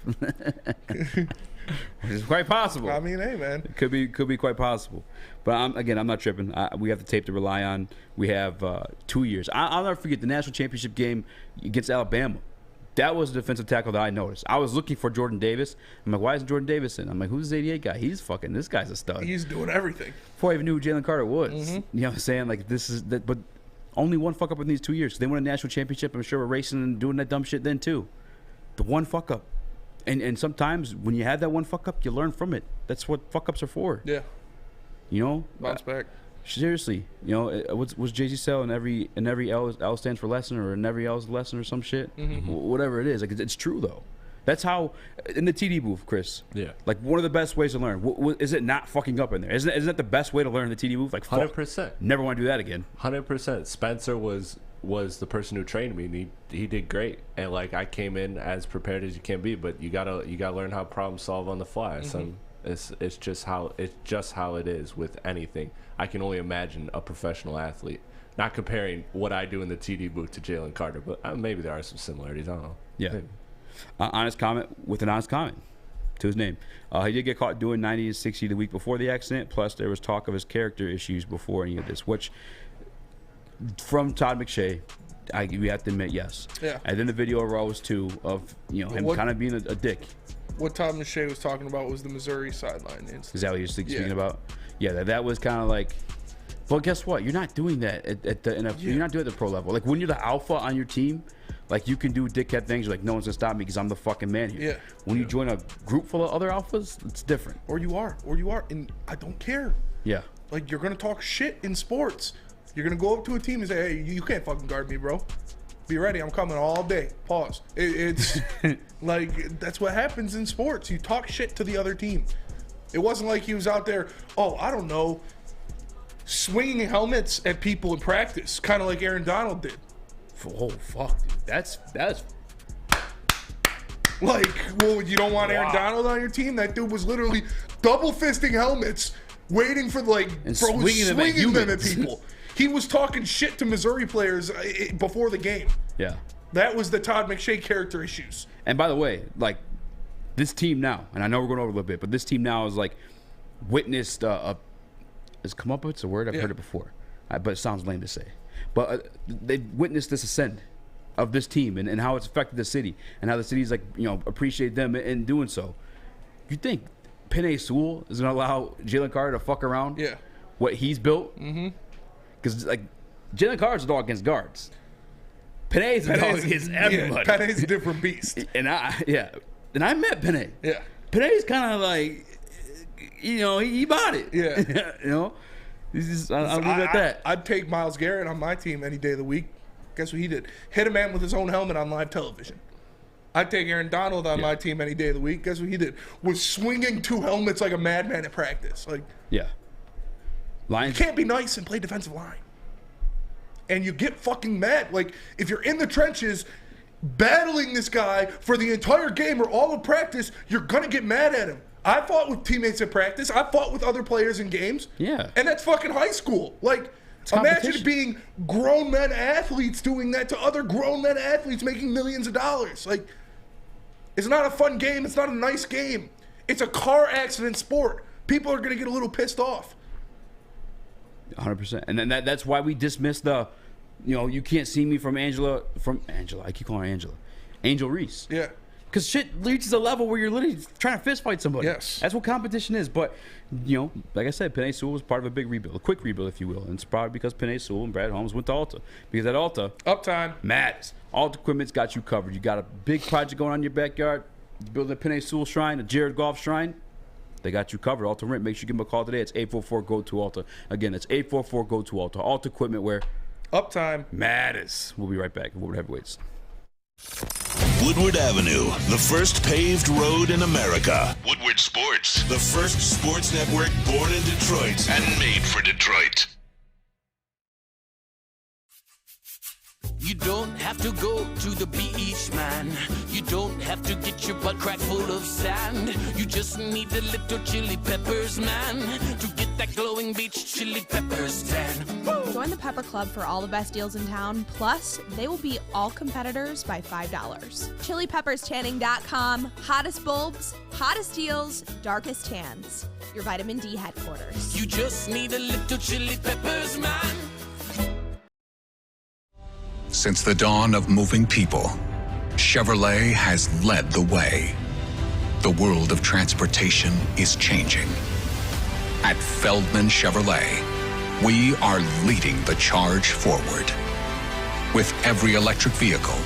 It's quite possible. I mean, hey, man. It could be quite possible. But I'm not tripping. We have the tape to rely on. We have 2 years. I'll never forget the national championship game against Alabama. That was the defensive tackle that I noticed. I was looking for Jordan Davis. I'm like, why isn't Jordan Davis in? I'm like, who's this 88 guy? This guy's a stud. He's doing everything. Before I even knew who Jalen Carter was. Mm-hmm. You know what I'm saying? Like, this is that, but only one fuck up in these 2 years. They won a national championship. I'm sure we're racing and doing that dumb shit then too. The one fuck up. And sometimes when you have that one fuck up, you learn from it. That's what fuck ups are for. Yeah. You know? Bounce back. Seriously, you know, what's Jay-Z sell in every L stands for lesson, or in every L is lesson or some shit. Whatever it is, like it's true though. That's how in the TD booth, Chris. Yeah. Like one of the best ways to learn. Is it not fucking up in there? Isn't that the best way to learn in the TD booth? Like 100%. Never want to do that again. 100%. Spencer was the person who trained me, and he did great. And like I came in as prepared as you can be, but you gotta learn how to problem solve on the fly. So it's just how it is with anything. I can only imagine a professional athlete. Not comparing what I do in the TD booth to Jalen Carter, but maybe there are some similarities. I don't know. Yeah. Maybe. Honest comment with an honest comment to his name. He did get caught doing 90 and 60 the week before the accident. Plus, there was talk of his character issues before any of this, which from Todd McShay, we have to admit, yes. Yeah. And then the video arose too of him kind of being a dick. What Todd McShay was talking about was the Missouri sideline incident. Is that what you're speaking about? Yeah, that was kind of like. Well, guess what? You're not doing that you're not doing it at the pro level. Like when you're the alpha on your team, like you can do dickhead things. Like no one's gonna stop me because I'm the fucking man here. Yeah. When you join a group full of other alphas, it's different. Or you are, and I don't care. Yeah. Like you're gonna talk shit in sports. You're gonna go up to a team and say, "Hey, you can't fucking guard me, bro. Be ready. I'm coming all day." Pause. It's like that's what happens in sports. You talk shit to the other team. It wasn't like he was out there. Oh, I don't know. Swinging helmets at people in practice, kind of like Aaron Donald did. Oh fuck, dude. That's like, well, you don't want Aaron Donald on your team? That dude was literally double fisting helmets, waiting for swinging them at people. He was talking shit to Missouri players before the game. Yeah, that was the Todd McShay character issues. And by the way, like this team now, and I know we're going over a little bit, but this team now is like witnessed Is comeuppance a word? I've heard it before, but it sounds lame to say. But they've witnessed this ascend of this team and how it's affected the city and how the city's appreciate them in doing so. You think Penei Sewell is going to allow Jalen Carter to fuck around? Yeah. What he's built? Because like Jalen Carter's a dog against guards. Penei's a dog against everybody. Yeah, Penei's a different beast. And I met Penei. Yeah. Penei's kind of like. He bought it. Yeah. I'll leave it at that. I'd take Myles Garrett on my team any day of the week. Guess what he did? Hit a man with his own helmet on live television. I'd take Aaron Donald on my team any day of the week. Guess what he did? Was swinging two helmets like a madman at practice. Like, yeah. Lions. You can't be nice and play defensive line. And you get fucking mad. Like, if you're in the trenches battling this guy for the entire game or all of practice, you're going to get mad at him. I fought with teammates in practice. I fought with other players in games. Yeah. And that's fucking high school. Like, imagine being grown men athletes doing that to other grown men athletes making millions of dollars. Like, it's not a fun game. It's not a nice game. It's a car accident sport. People are going to get a little pissed off. 100%. And then that's why we dismiss the, you can't see me from Angela. I keep calling her Angela. Angel Reese. Yeah. Because shit reaches a level where you're literally trying to fist fight somebody. Yes. That's what competition is. But, like I said, Penei Sewell was part of a big rebuild, a quick rebuild, if you will. And it's probably because Penei Sewell and Brad Holmes went to Alta. Because at Alta, uptime matters. Alta Equipment's got you covered. You got a big project going on in your backyard, building a Penei Sewell shrine, a Jared Goff shrine. They got you covered. Alta Rent. Make sure you give them a call today. It's 844-GO-TO-ALTA. Again, it's 844-GO-TO-ALTA. Alta Equipment, where uptime matters. We'll be right back. Woodward Heavyweights. Woodward Avenue, the first paved road in America. Woodward Sports, the first sports network born in Detroit and made for Detroit. You don't have to go to the beach, man. You don't have to get your butt crack full of sand. You just need a little chili peppers, man, to get that glowing beach chili peppers tan. Woo! Join the Pepper Club for all the best deals in town. Plus, they will beat all competitors by $5. ChiliPeppersTanning.com. Hottest bulbs, hottest deals, darkest tans. Your vitamin D headquarters. You just need a little chili peppers, man. Since the dawn of moving people, Chevrolet has led the way. The world of transportation is changing. At Feldman Chevrolet, we are leading the charge forward. With every electric vehicle,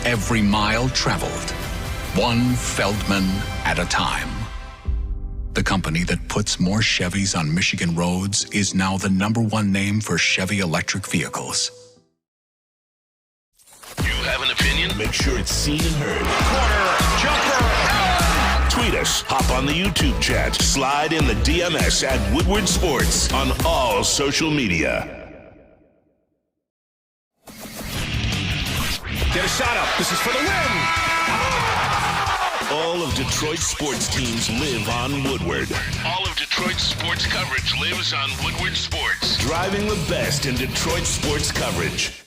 every mile traveled, one Feldman at a time. The company that puts more Chevys on Michigan roads is now the #1 name for Chevy electric vehicles. You have an opinion? Make sure it's seen and heard. Corner, jumper, tweet us, hop on the YouTube chat, slide in the DMS at Woodward Sports on all social media. Get a shot up. This is for the win. All of Detroit's sports teams live on Woodward. All of Detroit's sports coverage lives on Woodward Sports. Driving the best in Detroit sports coverage.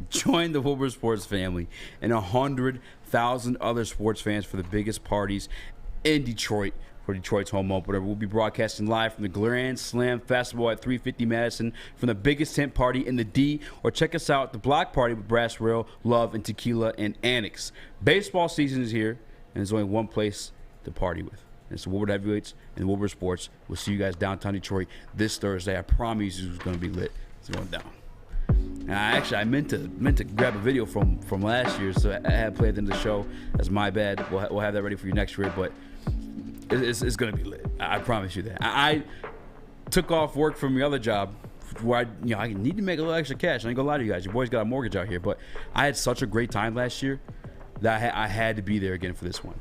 Join the Woodward Sports family and 100,000 other sports fans for the biggest parties in Detroit for Detroit's home opener. We'll be broadcasting live from the Grand Slam Festival at 350 Madison from the biggest tent party in the D, or check us out at the block party with Brass Rail, Love, and Tequila and Annex. Baseball season is here, and there's only one place to party with. It's the Woodward Heavyweights and Woodward Sports. We'll see you guys downtown Detroit this Thursday. I promise you it's going to be lit. It's going down. And I meant to grab a video from last year, so I had played it in the show. That's my bad. We'll have that ready for you next year, but it's going to be lit. I promise you that. I took off work from the other job where I need to make a little extra cash. I ain't gonna lie to you guys. Your boy's got a mortgage out here, but I had such a great time last year that I had to be there again for this one.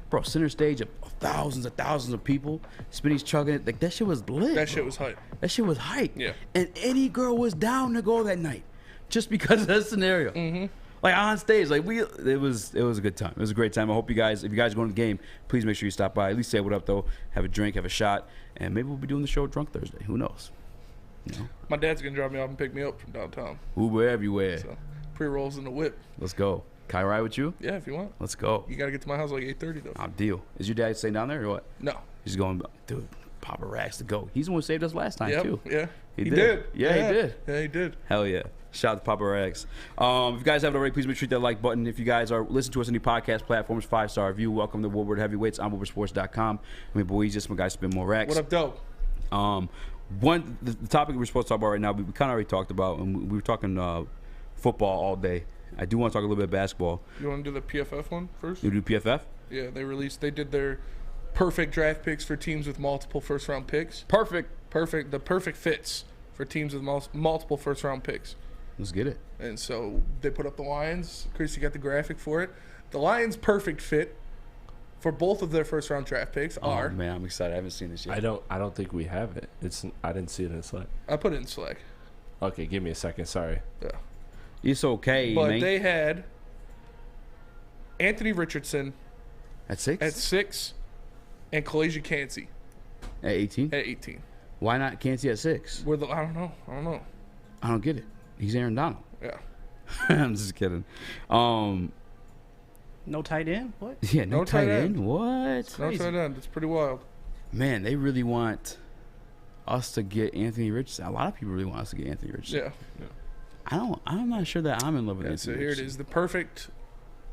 Bro, center stage of thousands of people. Spinny's chugging it. Like, that shit was lit. That shit was hype. That shit was hype. Yeah. And any girl was down to go that night just because of that scenario. Mm-hmm. Like, on stage, like, it was a good time. It was a great time. I hope you guys, if you guys go to the game, please make sure you stop by. At least say what up, though. Have a drink, have a shot, and maybe we'll be doing the show drunk Thursday. Who knows? You know? My dad's gonna drop me off and pick me up from downtown. Uber everywhere. So, pre-rolls in the whip. Let's go. Can I ride with you? Yeah, if you want. Let's go. You gotta get to my house like 8:30 though. I'll deal. Is your dad staying down there or what? No. He's going, dude, Papa Rags to go. He's the one who saved us last time, too. Yeah. He did. Yeah, he did. Yeah, he did. Hell yeah. Shout out to Papa Rags. If you guys haven't already, please make sure you hit that like button. If you guys are listening to us on any podcast platforms, 5-star review. Welcome to Woodward Heavyweights on WoodwardSports.com. I mean, boy, just my guy spin more racks. What up, dope? The topic we're supposed to talk about right now, we kind of already talked about, and we were talking football all day. I do want to talk a little bit of basketball. You want to do the PFF one first? You do PFF? Yeah, they did their perfect draft picks for teams with multiple first-round picks. Perfect. The perfect fits for teams with multiple first-round picks. Let's get it. And so they put up the Lions. Chris, you got the graphic for it. The Lions' perfect fit for both of their first-round draft picks are. Oh man, I'm excited. I haven't seen this yet. I don't think we have it. I didn't see it in Slack. I put it in Slack. Okay, give me a second. Sorry. Yeah. It's okay, but man. They had Anthony Richardson at 6, and Kalaji Kancey at 18. At 18. Why not Kancey at 6? I don't know. I don't get it. He's Aaron Donald. Yeah. I'm just kidding. No tight end? What? Yeah, no tight end. What? No tight end. It's pretty wild. Man, they really want us to get Anthony Richardson. A lot of people really want us to get Anthony Richardson. Yeah. I'm not sure that I'm in love with Anthony So here Richardson. it is. The perfect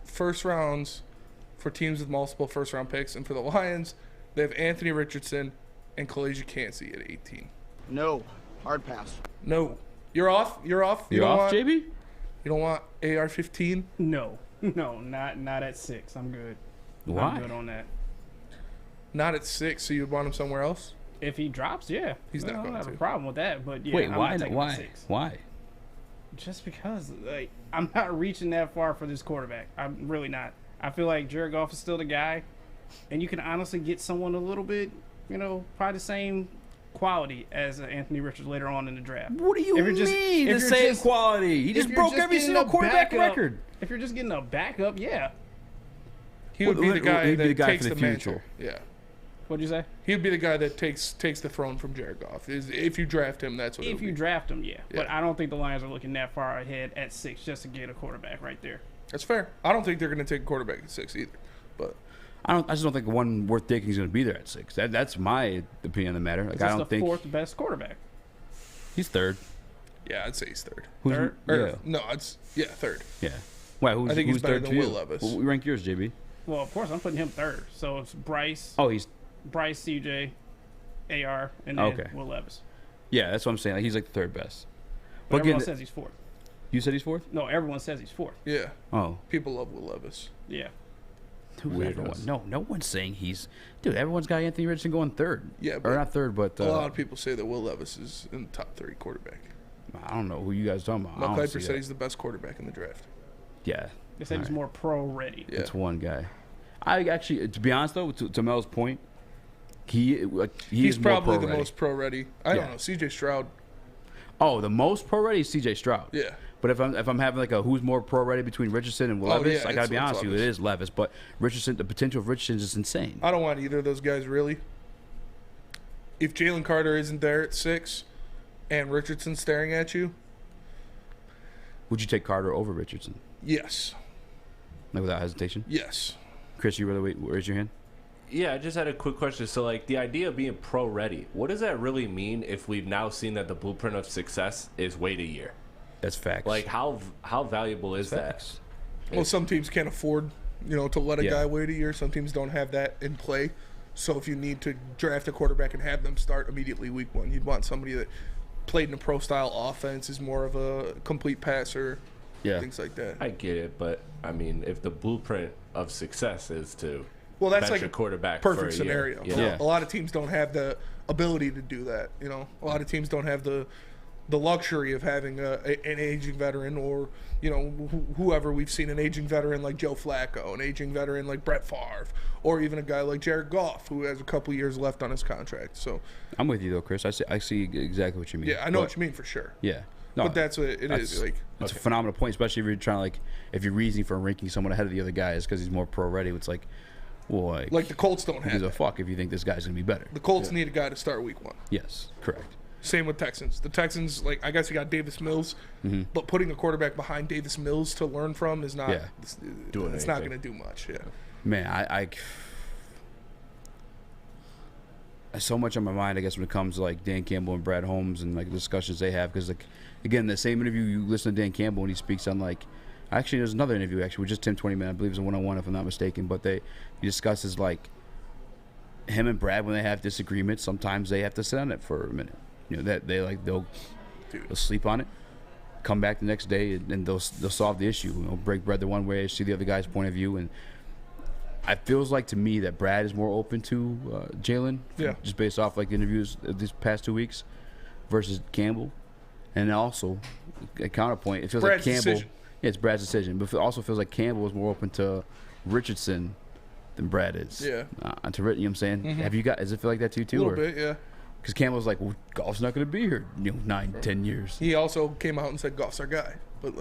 first rounds for teams with multiple first-round picks. And for the Lions, they have Anthony Richardson and Kalaji Kancey at 18. No. Hard pass. No. You're off. You're off, JB? You don't want AR-15? No, not at 6. I'm good. Why? I'm good on that. Not at 6, so you'd want him somewhere else? If he drops, yeah. He's not going to. I don't have a problem with that, but yeah. Wait, I'm why? not taking him at 6. Why? Just because, like, I'm not reaching that far for this quarterback. I'm really not. I feel like Jared Goff is still the guy, and you can honestly get someone a little bit, probably the same quality as Anthony Richardson later on in the draft. What do you mean the same quality? He just broke every single quarterback record. If you're just getting a backup, yeah. He would be the guy that takes for the future. mantle. Yeah. What'd you say? He would be the guy that takes the throne from Jared Goff. If you draft him, that's what it would be. If you draft him, yeah. But I don't think the Lions are looking that far ahead at 6 just to get a quarterback right there. That's fair. I don't think they're going to take a quarterback at 6 either. But I just don't think one worth taking is going to be there at 6. That's my opinion on the matter. Like, I don't think the 4th best quarterback. He's 3rd. Yeah, I'd say he's 3rd. Third? Yeah. No, it's 3rd. Yeah. Why? I think he's better than Will Levis. Levis. Well, rank yours, JB. Well, of course, I'm putting him 3rd. So it's Bryce. Oh, he's Bryce, CJ, AR, and then Will Levis. Yeah, that's what I'm saying. Like, he's like the 3rd best. But everyone says he's 4th. You said he's 4th? No, everyone says he's 4th. Yeah. Oh. People love Will Levis. Yeah. No one's saying he's. Dude, everyone's got Anthony Richardson going third. Yeah, or not third, but a lot of people say that Will Levis is in the top 3 quarterback. I don't know who you guys are talking about. Mel Kiper said he's the best quarterback in the draft. Yeah, they said he's more pro ready. Yeah. It's one guy. I actually, to be honest though, to Mel's point, he's probably the ready. most pro ready. I don't know, C.J. Stroud. Oh, the most pro ready is C.J. Stroud. Yeah. But if I'm having like a who's more pro ready between Richardson and Levis, I gotta be honest with you, it is Levis. But Richardson, the potential of Richardson is insane. I don't want either of those guys really. If Jalen Carter isn't there at 6, and Richardson's staring at you, would you take Carter over Richardson? Yes. Like without hesitation? Yes. Chris, you rather raise your hand? Yeah, I just had a quick question. So, like, the idea of being pro-ready, what does that really mean if we've now seen that the blueprint of success is wait a year? That's facts. Like, how valuable is that? Well, some teams can't afford, to let a guy wait a year. Some teams don't have that in play. So if you need to draft a quarterback and have them start immediately week 1, you'd want somebody that played in a pro-style offense, is more of a complete passer, things like that. I get it, but, I mean, if the blueprint of success is to that's bench like a quarterback perfect for a scenario. Year. A lot of teams don't have the ability to do that. A lot of teams don't have the luxury of having an aging veteran, or whoever. We've seen an aging veteran like Joe Flacco, an aging veteran like Brett Favre, or even a guy like Jared Goff, who has a couple years left on his contract. So I'm with you though, Chris. I see exactly what you mean. Yeah, I know what you mean for sure. Yeah. No, but that's what it is. Like, it's a phenomenal point, especially if you're trying to if you're reasoning for ranking someone ahead of the other guys because he's more pro ready. It's like, well, like the Colts don't have a fuck if you think this guy's gonna be better. The Colts need a guy to start week 1. Yes, correct. Same with Texans. The Texans, I guess you got Davis Mills, but putting a quarterback behind Davis Mills to learn from is not. It's not going to do much. Yeah. Man, I so much on my mind, I guess, when it comes to Dan Campbell and Brad Holmes and the discussions they have, because again, the same interview you listen to Dan Campbell and he speaks on actually there's another interview actually with just Tim 20 Man, I believe it's a 1-on-1 if I'm not mistaken, but he discusses him and Brad when they have disagreements, sometimes they have to sit on it for a minute. That they'll sleep on it, come back the next day, and they'll solve the issue. Break bread the one way, see the other guy's point of view, and it feels like to me that Brad is more open to Jalen, just based off the interviews these past 2 weeks, versus Campbell, and also a counterpoint. It feels Brad's like Campbell. decision. Yeah, it's Brad's decision, but it also feels like Campbell is more open to Richardson than Brad is. Yeah. And to you know what I'm saying? Mm-hmm. Does it feel like that to you too? A little bit, yeah. Because Campbell's like, well, Goff's not going to be here 9-10 years. He also came out and said Goff's our guy, but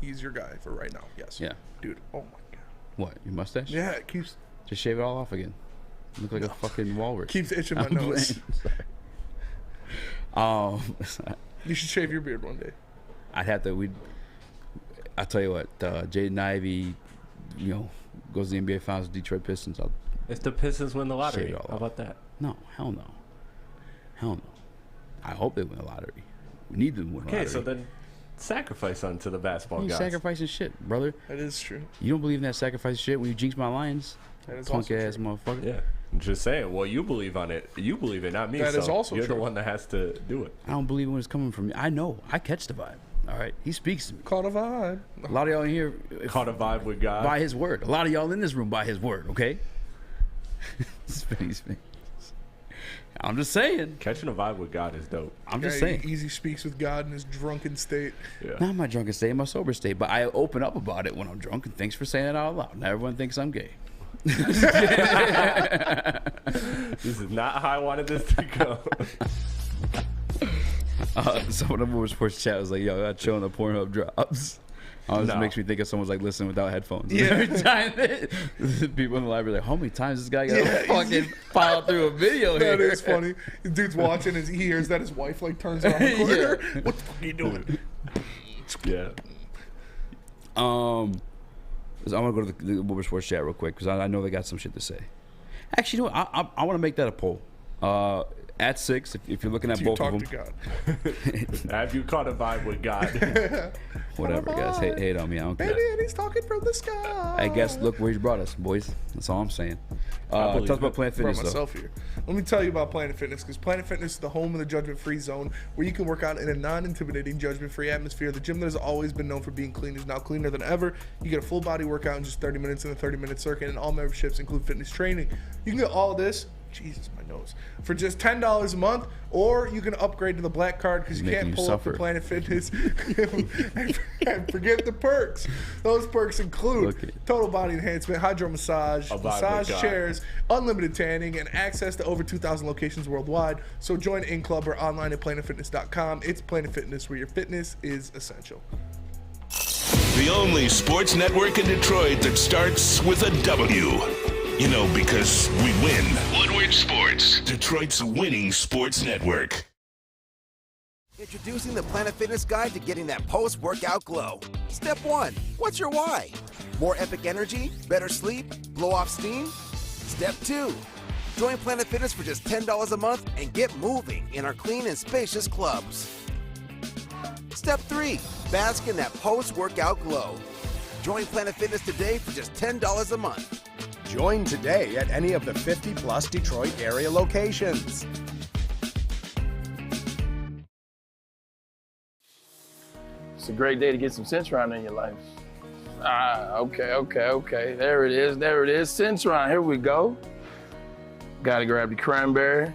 he's your guy for right now. Yes. Yeah. Dude, oh my god. What, your mustache? Yeah, it keeps. Just shave it all off again. You look like a fucking walrus. Keeps itching my nose. You should shave your beard one day. I'd have to. I'll tell you what. Jaden Ivey, goes to the NBA Finals with Detroit Pistons. If the Pistons win the lottery, how about that? No, hell no. Hell no. I hope they win the lottery. We need them to win the lottery. Okay, so then sacrifice onto the basketball you gods. Sacrificing shit, brother. That is true. You don't believe in that sacrifice shit when you jinx my Lions. That is punk ass motherfucker. Yeah. I'm just saying, well, you believe on it. You believe it, not me. That is also you're true. the one that has to do it. I don't believe when it's coming from me. I know. I catch the vibe. All right? He speaks to me. Caught a vibe. A lot of y'all in here. Caught a vibe with God. By his word. A lot of y'all in this room by his word, okay? Space. I'm just saying. Catching a vibe with God is dope. I'm just saying. Eazy speaks with God in his drunken state. Yeah. Not in my drunken state, in my sober state. But I open up about it when I'm drunk, and thanks for saying it out loud. Now everyone thinks I'm gay. This is not how I wanted this to go. Someone on the Woodward Sports chat was like, yo, I got chill on the Pornhub drops. It makes me think of someone's listening without headphones. Yeah. Every time people in the library are like, how many times this guy got to fucking file through a video here? That is funny. The dude's watching, and he hears that his wife turns around the corner. Yeah. What the fuck are you doing? Yeah. I'm gonna go to the Woodward Sports chat real quick because I know they got some shit to say. Actually, you know what? I want to make that a poll. At 6, if you're looking at both of them. Have you caught a vibe with God? Whatever, guys. Hate on me. I don't care. Baby, and he's talking from the sky. I guess look where he's brought us, boys. That's all I'm saying. Talk about Planet Fitness, myself here. Let me tell you about Planet Fitness, because Planet Fitness is the home of the judgment-free zone, where you can work out in a non-intimidating, judgment-free atmosphere. The gym that has always been known for being clean is now cleaner than ever. You get a full body workout in just 30 minutes in a 30-minute circuit, and all memberships include fitness training. You can get all of this. Jesus, my nose. For just $10 a month, or you can upgrade to the black card because you can't pull up the Planet Fitness and forget the perks. Those perks include total body enhancement, hydro massage chairs, unlimited tanning, and access to over 2,000 locations worldwide. So join in club or online at planetfitness.com. It's Planet Fitness, where your fitness is essential. The only sports network in Detroit that starts with a W. You know, because we win. Woodward Sports, Detroit's winning sports network. Introducing the Planet Fitness Guide to getting that post-workout glow. Step 1, what's your why? More epic energy, better sleep, blow off steam? Step 2, join Planet Fitness for just $10 a month and get moving in our clean and spacious clubs. Step 3, bask in that post-workout glow. Join Planet Fitness today for just $10 a month. Join today at any of the 50-plus Detroit area locations. It's a great day to get some Centron in your life. Okay. There it is. Centron, here we go. Gotta grab the cranberry.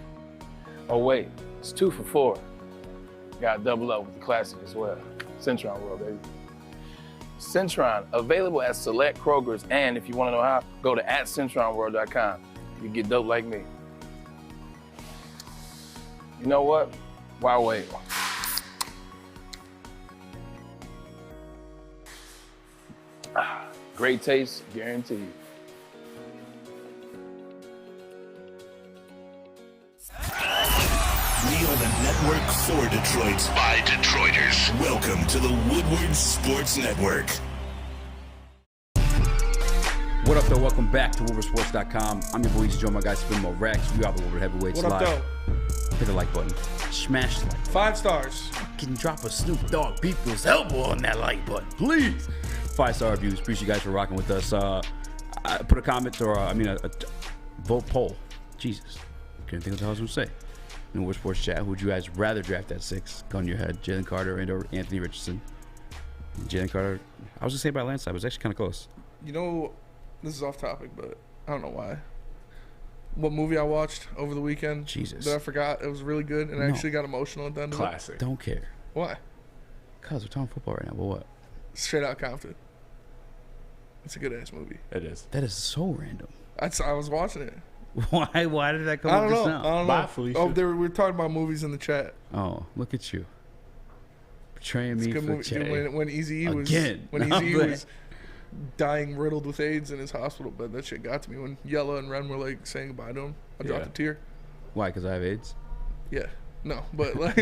Oh wait, it's 2 for $4. Gotta double up with the classic as well. Centron World, baby. Centron, available at select Krogers, and if you want to know how, go to @CentronWorld.com. You get dope like me. You know what? Why wait? Great taste, guaranteed. We are the network for Detroit by Detroiters. Welcome to the Woodward Sports Network. What up, though? Welcome back to WoodwardSports.com. I'm your boy, Eazy, my guy, Spinmo Rex. We are the Woodward Heavyweights What up, live. though? Hit the like button. Smash the like. 5 stars. Can drop a Snoop Dogg people's elbow on that like button, please. 5-star reviews. Appreciate you guys for rocking with us. I put a comment or a vote poll. Jesus, couldn't think of what I was going to say. In the Woodward Sports chat, would you guys rather draft at 6? Gun your head, Jalen Carter and or Anthony Richardson. Jalen Carter, I was gonna say by landslide, it was actually kind of close. You know, this is off topic, but I don't know why. What movie I watched over the weekend? Jesus. That I forgot. It was really good, and I actually got emotional at the end of it. Classic. Don't care. Why? Cause we're talking football right now. But what? Straight Out Compton. It's a good ass movie. It is. That is so random. I was watching it. Why did that come up just now? I don't know. Bye, Felicia. Oh, we were talking about movies in the chat. Oh, look at you. Betraying It's a me good for movie. Jay. When Eazy was dying riddled with AIDS in his hospital bed, that shit got to me. When Yella and Ren were like saying goodbye to him, I dropped a tear. Why? Because I have AIDS? Yeah. No, but like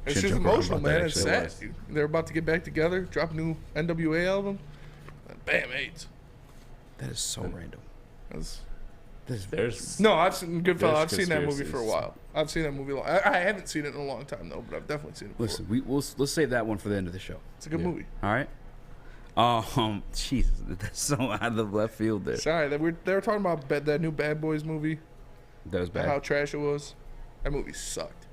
it's just emotional, man. It's sad. They're about to get back together, drop a new NWA album, and bam, AIDS. That is so random. No, I've seen Goodfellas. I've seen that movie for a while. I've seen that movie. I haven't seen it in a long time though, but I've definitely seen it before. Listen, let's save that one for the end of the show. It's a good movie. All right. Jesus, that's so out of the left field there. Sorry, they were talking about that new Bad Boys movie. That was bad. How trash it was. That movie sucked.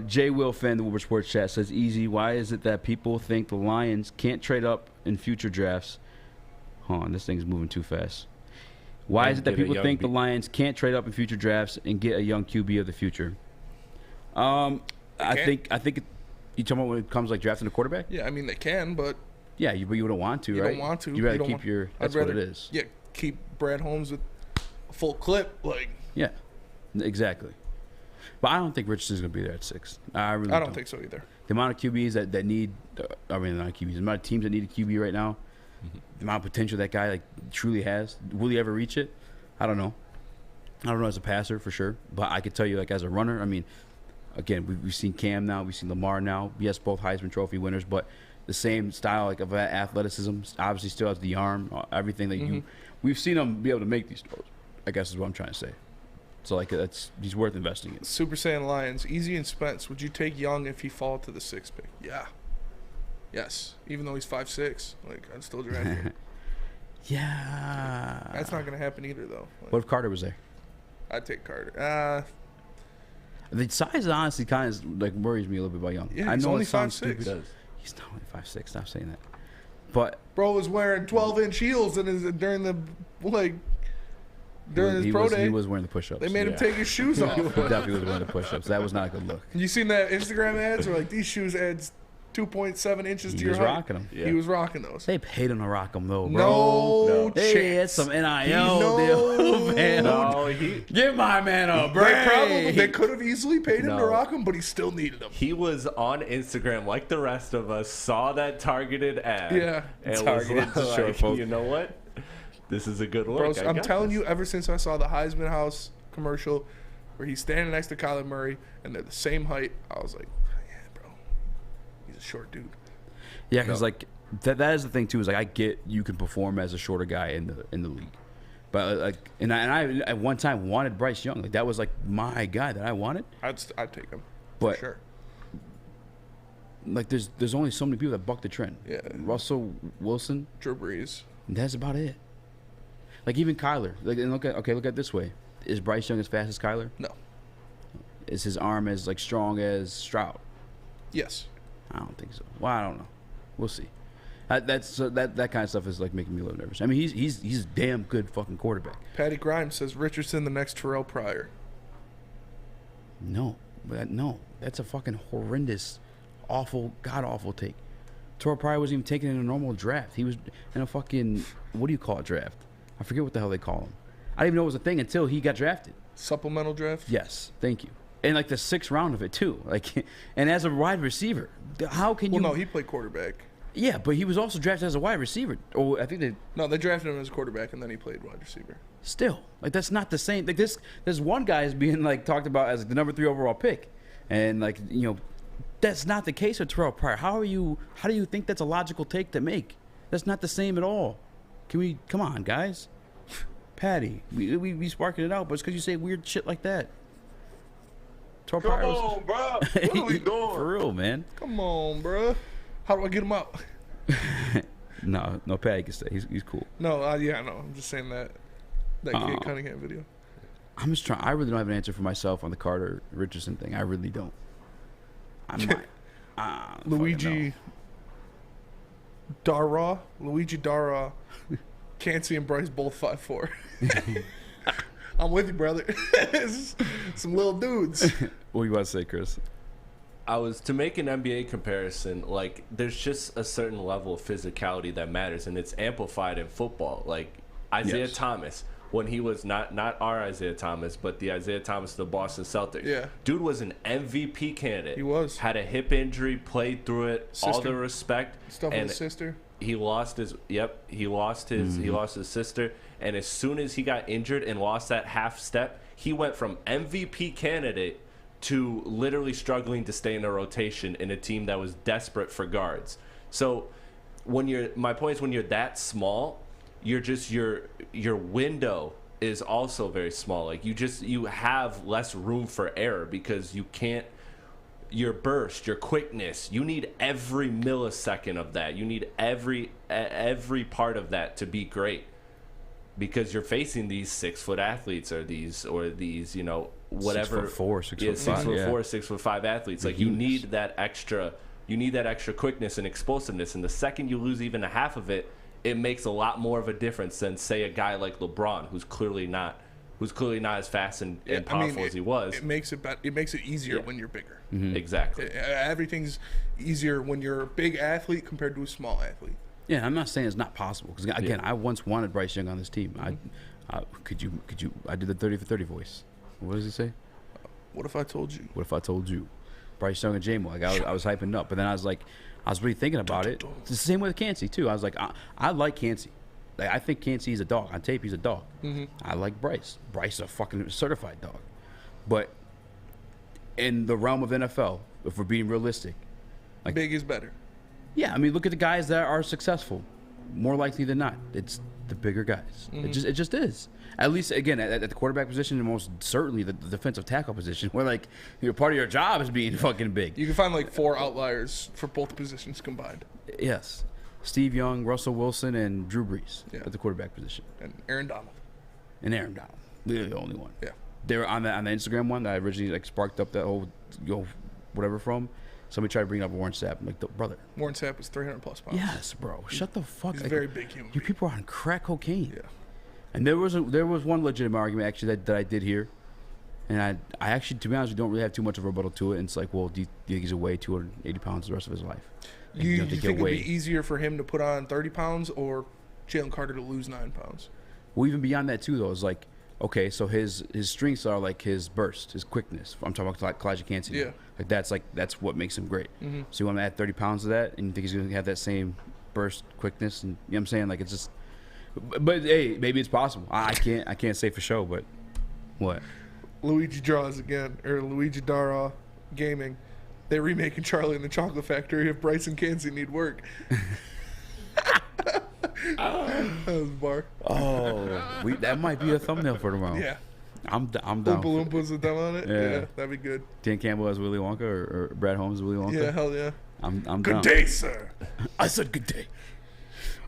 Jay Will fan the Woodward Sports chat says, Eazy, why is it that people think the Lions can't trade up in future drafts? Hold on, this thing's moving too fast. Why is it that people think the Lions can't trade up in future drafts and get a young QB of the future? I think you talking about when it comes like drafting a quarterback? Yeah, I mean they can, but yeah, but you don't want to, right? You don't want to. You rather keep your. That's what it is. Yeah, keep Brad Holmes with a full clip, like. Yeah, exactly. But I don't think Richardson's going to be there at 6. I don't think so either. The amount of QBs that need, not QBs, the amount of teams that need a QB right now, the amount of potential that guy truly has. Will he ever reach it? I don't know. I don't know as a passer for sure, but I could tell you as a runner. I mean, again, we've seen Cam now, we've seen Lamar now. Yes, both Heisman Trophy winners, but the same style of athleticism. Obviously, still has the arm, everything that we've seen him be able to make these throws. I guess is what I'm trying to say. So like he's worth investing in. Super Saiyan Lions, Eazy and Spence. Would you take Young if he fall to the 6th pick? Yeah. Yes. Even though he's 5'6", like I'd still draft him. Yeah. That's not gonna happen either, though. Like, What if Carter was there? I'd take Carter. The size honestly kind of like worries me a little bit about Young. Yeah, I he's know only it sounds 5'6". stupid. He's not only 5'6". Stop saying that. But Bro was wearing 12-inch heels during his pro day. He was wearing the push-ups. They made him take his shoes off. He definitely was wearing the push-ups. That was not a good look. You seen that Instagram ads where like these shoes adds 2.7 inches to your height? He was rocking them. Yeah. He was rocking those. They paid him to rock them though, bro. No chance. They had some NIL deal, man. No, Give my man a break. They could have easily paid him to rock them, but he still needed them. He was on Instagram like the rest of us, saw that targeted ad. Yeah. And Targeted was short like, folk. you know what? This is a good look. Bro, I'm telling you, ever since I saw the Heisman House commercial where he's standing next to Kyler Murray and they're the same height, I was like, yeah, bro. He's a short dude. Yeah, because like that is the thing too. Is like I get you can perform as a shorter guy in the league, but like and I at one time wanted Bryce Young. Like that was like my guy that I wanted. I'd take him. But for sure. Like there's only so many people that buck the trend. Yeah. Russell Wilson, Drew Brees. And that's about it. Like even Kyler. Like and look at it this way: is Bryce Young as fast as Kyler? No. Is his arm as like strong as Stroud? Yes. I don't think so. Well, I don't know. We'll see. That kind of stuff is like making me a little nervous. I mean, he's a damn good fucking quarterback. Patty Grimes says Richardson the next Terrell Pryor. No, that's a fucking horrendous, awful, god awful take. Terrell Pryor wasn't even taken in a normal draft. He was in a fucking, what do you call a draft? I forget what the hell they call him. I didn't even know it was a thing until he got drafted. Supplemental draft? Yes, thank you. And like the 6th round of it too. Like, and as a wide receiver, how can you? Well, no, he played quarterback. Yeah, but he was also drafted as a wide receiver. Oh, I think they. No, they drafted him as a quarterback, and then he played wide receiver. Still, like that's not the same. Like this one guy is being like talked about as the number 3 overall pick, and like that's not the case with Terrell Pryor. How do you think that's a logical take to make? That's not the same at all. Come on, guys? Patty, we sparking it out, but it's because you say weird shit like that. Come on, bro. What are we doing? For real, man. Come on, bro. How do I get him out? No, Patty can stay. He's cool. No, yeah, I know. I'm just saying that Kate Cunningham video. I'm just trying. I really don't have an answer for myself on the Carter Richardson thing. I really don't. I'm not. Luigi Dara, Cansey and Bryce both 5'4". I'm with you, brother. Some little dudes. What do you want to say, Chris? To make an NBA comparison, like there's just a certain level of physicality that matters, and it's amplified in football. Like Isaiah Thomas, when he was not our Isaiah Thomas, but the Isaiah Thomas of the Boston Celtics. Yeah. Dude was an MVP candidate. He was. Had a hip injury, played through it, all the respect. Stuff with his sister. He lost his he lost his sister, and as soon as he got injured and lost that half step, he went from MVP candidate to literally struggling to stay in a rotation in a team that was desperate for guards. So my point is when you're that small, you're just your window is also very small. Like you have less room for error because you can't. Your burst, your quickness, you need every millisecond of that. You need every part of that to be great, because you're facing these 6-foot athletes or these whatever 6'4", 6'5" athletes. Like you need that extra quickness and explosiveness, and the second you lose even a half of it, it makes a lot more of a difference than say a guy like LeBron, who's clearly not as fast and powerful as he was. It makes it easier when you're bigger. Mm-hmm. Exactly. Everything's easier when you're a big athlete compared to a small athlete. Yeah, I'm not saying it's not possible, because again, I once wanted Bryce Young on this team. Could you? I did the 30 for 30 voice. What does he say? What if I told you? What if I told you? Bryce Young and J-Mo. Like I was hyping up, but then I was really thinking about it. It's the same with Cansey too. I was like, I like Cansey. Like I think Cansey's a dog. On tape, he's a dog. Mm-hmm. I like Bryce. Bryce is a fucking certified dog. But in the realm of NFL, if we're being realistic, big is better. Yeah, I mean, look at the guys that are successful. More likely than not, the bigger guys. It just is. At least again at the quarterback position, and most certainly the defensive tackle position, where like part of your job is being fucking big. You can find like 4 outliers for both positions combined. Yes, Steve Young, Russell Wilson, and Drew Brees at the quarterback position, and Aaron Donald. They're the only one. Yeah, they were on the Instagram one that I originally like sparked up that whole whatever from. Somebody tried to bring up Warren Sapp. I'm like, brother. Warren Sapp was 300+ pounds. Yes, bro. Shut the fuck up. He's a very big human. You people are on crack cocaine. Yeah. And there was one legitimate argument actually that I did hear, and I actually, to be honest, don't really have too much of a rebuttal to it. And it's like, well, do you think he's weigh 280 pounds the rest of his life? You think it'd be easier for him to put on 30 pounds or Jalen Carter to lose 9 pounds? Well, even beyond that too, though, it's like, okay, so his strengths are like his burst, his quickness. I'm talking about like Kalijah Kancey. Yeah. That's what makes him great. Mm-hmm. So you want to add 30 pounds to that, and you think he's going to have that same burst, quickness, and you know what I'm saying? Like, it's just. But hey, maybe it's possible. I can't say for sure, but what? Luigi Dara Gaming. They're remaking Charlie and the Chocolate Factory if Bryce and Kancey need work. That was a bar. Oh, that might be a thumbnail for tomorrow. Yeah. I'm down. Oompa Loompas with them on it? Yeah, that'd be good. Dan Campbell as Willy Wonka or Brad Holmes as Willy Wonka? Yeah, hell yeah. I'm good down. Day, sir. I said good day.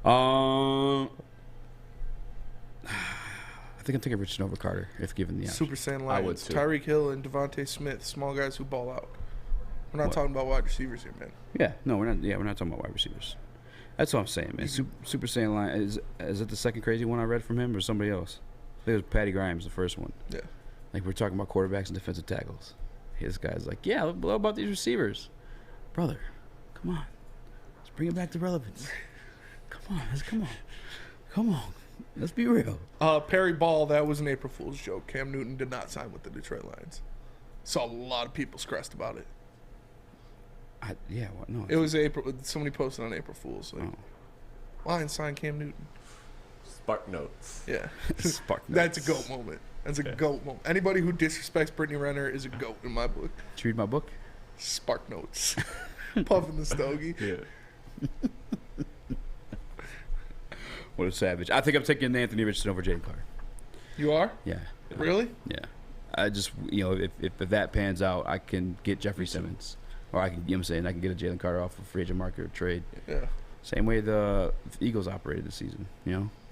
I think I'm taking Richardson over Carter if given the option. Super Saiyan Lions. Tyreek Hill and Devontae Smith, small guys who ball out. We're not talking about wide receivers here, man. Yeah, no, we're not. Yeah, we're not talking about wide receivers. That's what I'm saying, man. Super Saiyan Lions is it the second crazy one I read from him or somebody else? I think it was Patty Grimes, the first one. Yeah. Like we're talking about quarterbacks and defensive tackles. His guy's like, yeah, what about these receivers, brother? Come on, let's bring it back to relevance. Come on. Let's be real. Perry Ball, that was an April Fool's joke. Cam Newton did not sign with the Detroit Lions. Saw a lot of people stressed about it. No. It was April. Somebody posted on April Fool's. Like, Lions signed Cam Newton. Spark notes. Yeah. Spark notes. That's a GOAT moment. That's a GOAT moment. Anybody who disrespects Brittany Renner is a GOAT in my book. Did you read my book? Spark notes. Puffing the stogie. Yeah. What a savage. I think I'm taking Anthony Richardson over Jalen Carter. You are? Yeah. Really? Yeah. I just, if that pans out, I can get Jeffrey Simmons. Or I can, I can get a Jalen Carter off of free agent market or trade. Yeah. Same way the Eagles operated this season,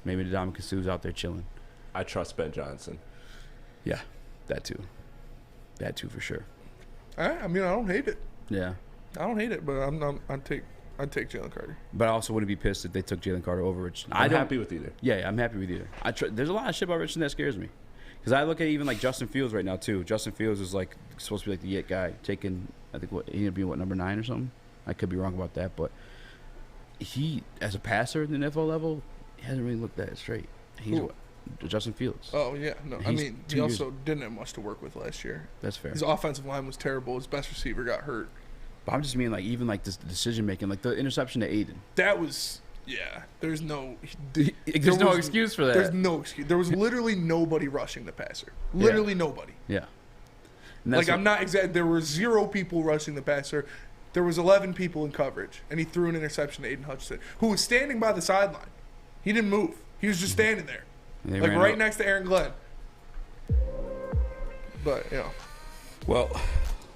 Maybe the Dominican Sue's out there chilling. I trust Ben Johnson. Yeah, that too. That too for sure. I mean, I don't hate it. Yeah. I don't hate it, but I'd take Jalen Carter. But I also wouldn't be pissed if they took Jalen Carter over Richardson. I'm happy with either. Yeah, I'm happy with either. There's a lot of shit about Richardson that scares me. Because I look at even like Justin Fields right now too. Justin Fields is like supposed to be like the it guy, taking I think he ended up being number 9 or something. I could be wrong about that, but he as a passer at the NFL level, he hasn't really looked that straight. Justin Fields. Oh yeah, no. I mean, he also didn't have much to work with last year. That's fair. His offensive line was terrible. His best receiver got hurt. But I'm just meaning like even like this decision making, like the interception to Aiden. That was There's no excuse for that. There's no excuse. There was literally nobody rushing the passer. Literally nobody. Yeah. Like I'm not exact. There were 0 people rushing the passer. There was 11 people in coverage, and he threw an interception to Aiden Hutchinson, who was standing by the sideline. He didn't move. He was just standing there, like right next to Aaron Glenn. But well,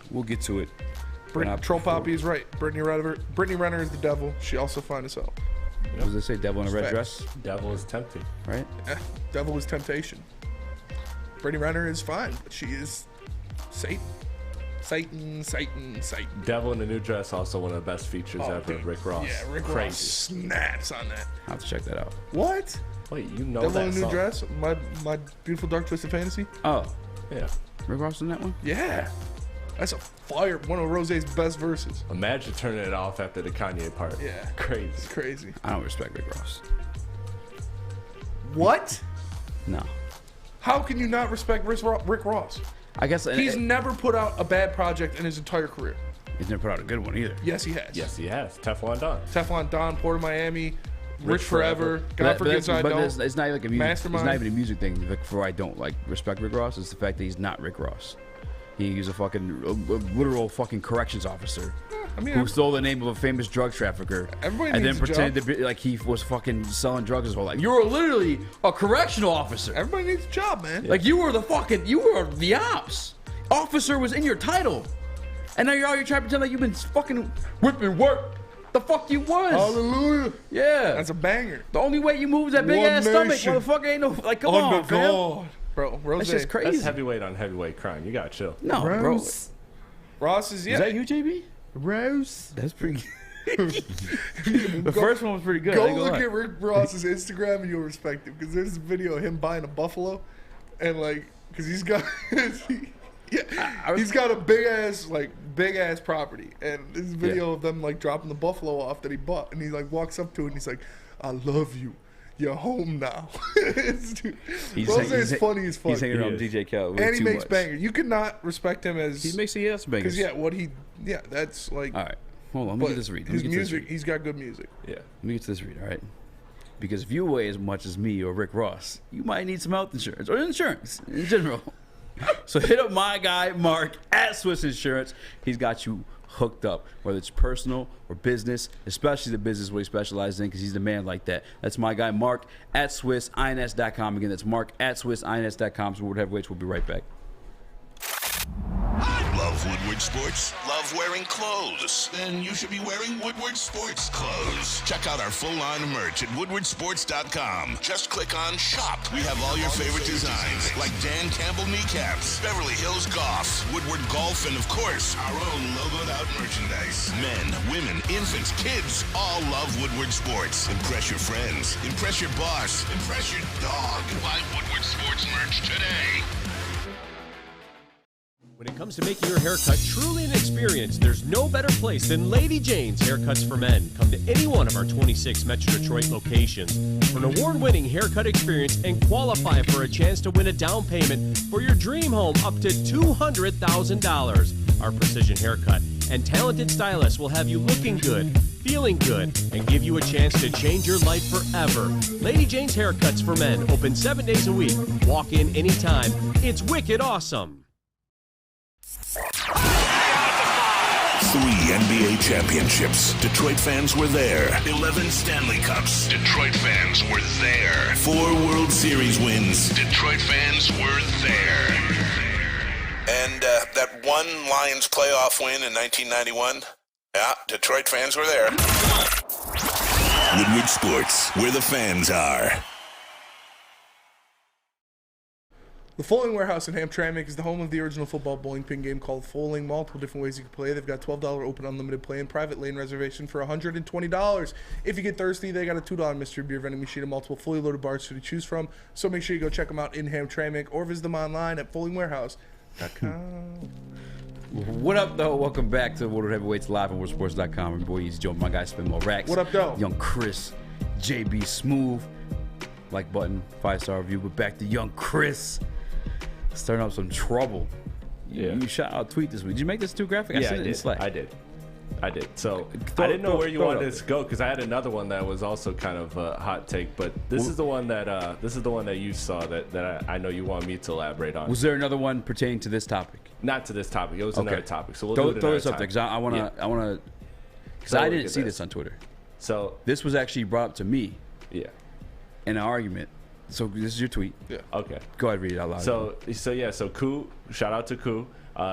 we'll get to it. Troll Poppy is right. Brittany Renner is the devil. She also find us out. What does they say? Devil in a red dress? Devil is tempting. Right? Devil is temptation. Brittany Renner is fine, but she is Satan. Satan. Devil in a new dress, also one of the best features ever. Dude. Rick Ross. Yeah, Rick Ross snaps on that. I'll have to check that out. What? Wait, you know Devil that in a new song. dress? My beautiful dark twisted fantasy? Oh. Yeah. Rick Ross in that one? Yeah. That's a fire. One of Rose's best verses. Imagine turning it off after the Kanye part. Yeah. Crazy. It's crazy. I don't respect Rick Ross. What? No. How can you not respect Rick Ross? I guess he's never put out a bad project in his entire career. He's never put out a good one either. Yes, he has. Yes, he has. Teflon Don. Teflon Don, Port of Miami, Rich Forever. God forgives I don't. But it's not like a music. Mastermind. It's not even a music thing. Like, for I don't like respect Rick Ross. It's the fact that he's not Rick Ross. He was a literal fucking corrections officer. I mean, who stole the name of a famous drug trafficker Everybody and then needs a pretended job. to be like he was fucking selling drugs his whole life. You were literally a correctional officer. Everybody needs a job, man. Like you were the ops. Officer was in your title. And now you're trying to pretend like you've been fucking whipping work. The fuck you was. Hallelujah. Yeah. That's a banger. The only way you move is that big One ass stomach, nation. motherfucker. Ain't no like come Under on, fam. God. Bro, Rose. That's just crazy. That's heavyweight on heavyweight crime. You gotta chill. No, bro. Ross is Is that you, JB? Rose. That's pretty The first one was pretty good. Go look at Rick Ross's Instagram and you'll respect him, because there's a video of him buying a buffalo, and like, because he's got he's got a big ass property, and there's a video of them like dropping the buffalo off that he bought, and he like walks up to it and he's like, "I love you. You're home now." Rose is funny as fuck. He's hanging around DJ Khaled. And he makes bangers. You could not respect him as He makes bangers. Because that's like. All right, hold on. Let me get this read. His music, he's got good music. Yeah. Let me get to this read. All right. Because if you weigh as much as me or Rick Ross, you might need some health insurance or insurance in general. So hit up my guy Mark at Swiss Insurance. He's got you hooked up, whether it's personal or business, especially the business what he specializes in, because he's the man like that. That's my guy Mark at SwissINS.com. Again, that's Mark at SwissINS.com. So Woodward Heavyweights. We'll be right back. Love Woodward Sports? Love wearing clothes? Then you should be wearing Woodward Sports clothes. Check out our full line of merch at woodwardsports.com. Just click on shop. We have all your favorite designs, like Dan Campbell kneecaps, Beverly Hills Golf, Woodward Golf, and of course, our own logoed out merchandise. Men, women, infants, kids all love Woodward Sports. Impress your friends. Impress your boss. Impress your dog. Buy Woodward Sports merch today. When it comes to making your haircut truly an experience, there's no better place than Lady Jane's Haircuts for Men. Come to any one of our 26 Metro Detroit locations for an award-winning haircut experience and qualify for a chance to win a down payment for your dream home up to $200,000. Our precision haircut and talented stylists will have you looking good, feeling good, and give you a chance to change your life forever. Lady Jane's Haircuts for Men, open 7 days a week. Walk in anytime. It's wicked awesome. 3 NBA championships. Detroit fans were there. 11 Stanley Cups. Detroit fans were there. 4 World Series wins. Detroit fans were there. And that one Lions playoff win in 1991. Yeah, Detroit fans were there. Woodward Sports, where the fans are. The Foaling Warehouse in Hamtramck is the home of the original football bowling pin game called Foaling. Multiple different ways you can play. They've got $12 open unlimited play and private lane reservation for $120. If you get thirsty, they got a $2 mystery beer vending machine and multiple fully loaded bars to choose from. So make sure you go check them out in Hamtramck or visit them online at foalingwarehouse.com. What up, though? Welcome back to Woodward Heavyweights live on WoodSports.com. My boy Eazy Joe, my guy Spin More Racks. What up, though? Young Chris, JB Smooth, like button, 5-star review. But back to Young Chris. Starting up some trouble. You shot out a tweet this week. Did you make this too graphic? Yeah, I sent it in Slack. I did. So I didn't know where you wanted this to go, because I had another one that was also kind of a hot take. But this is the one that you saw that I know you want me to elaborate on. Was there another one pertaining to this topic? Not to this topic. It was another topic. So we'll do it throw another this up there, because I want to. Because I didn't see this on Twitter. So this was actually brought up to me. Yeah. In an argument. So this is your tweet. Yeah. Okay. Go ahead, read it out loud. So Koo, shout out to Koo,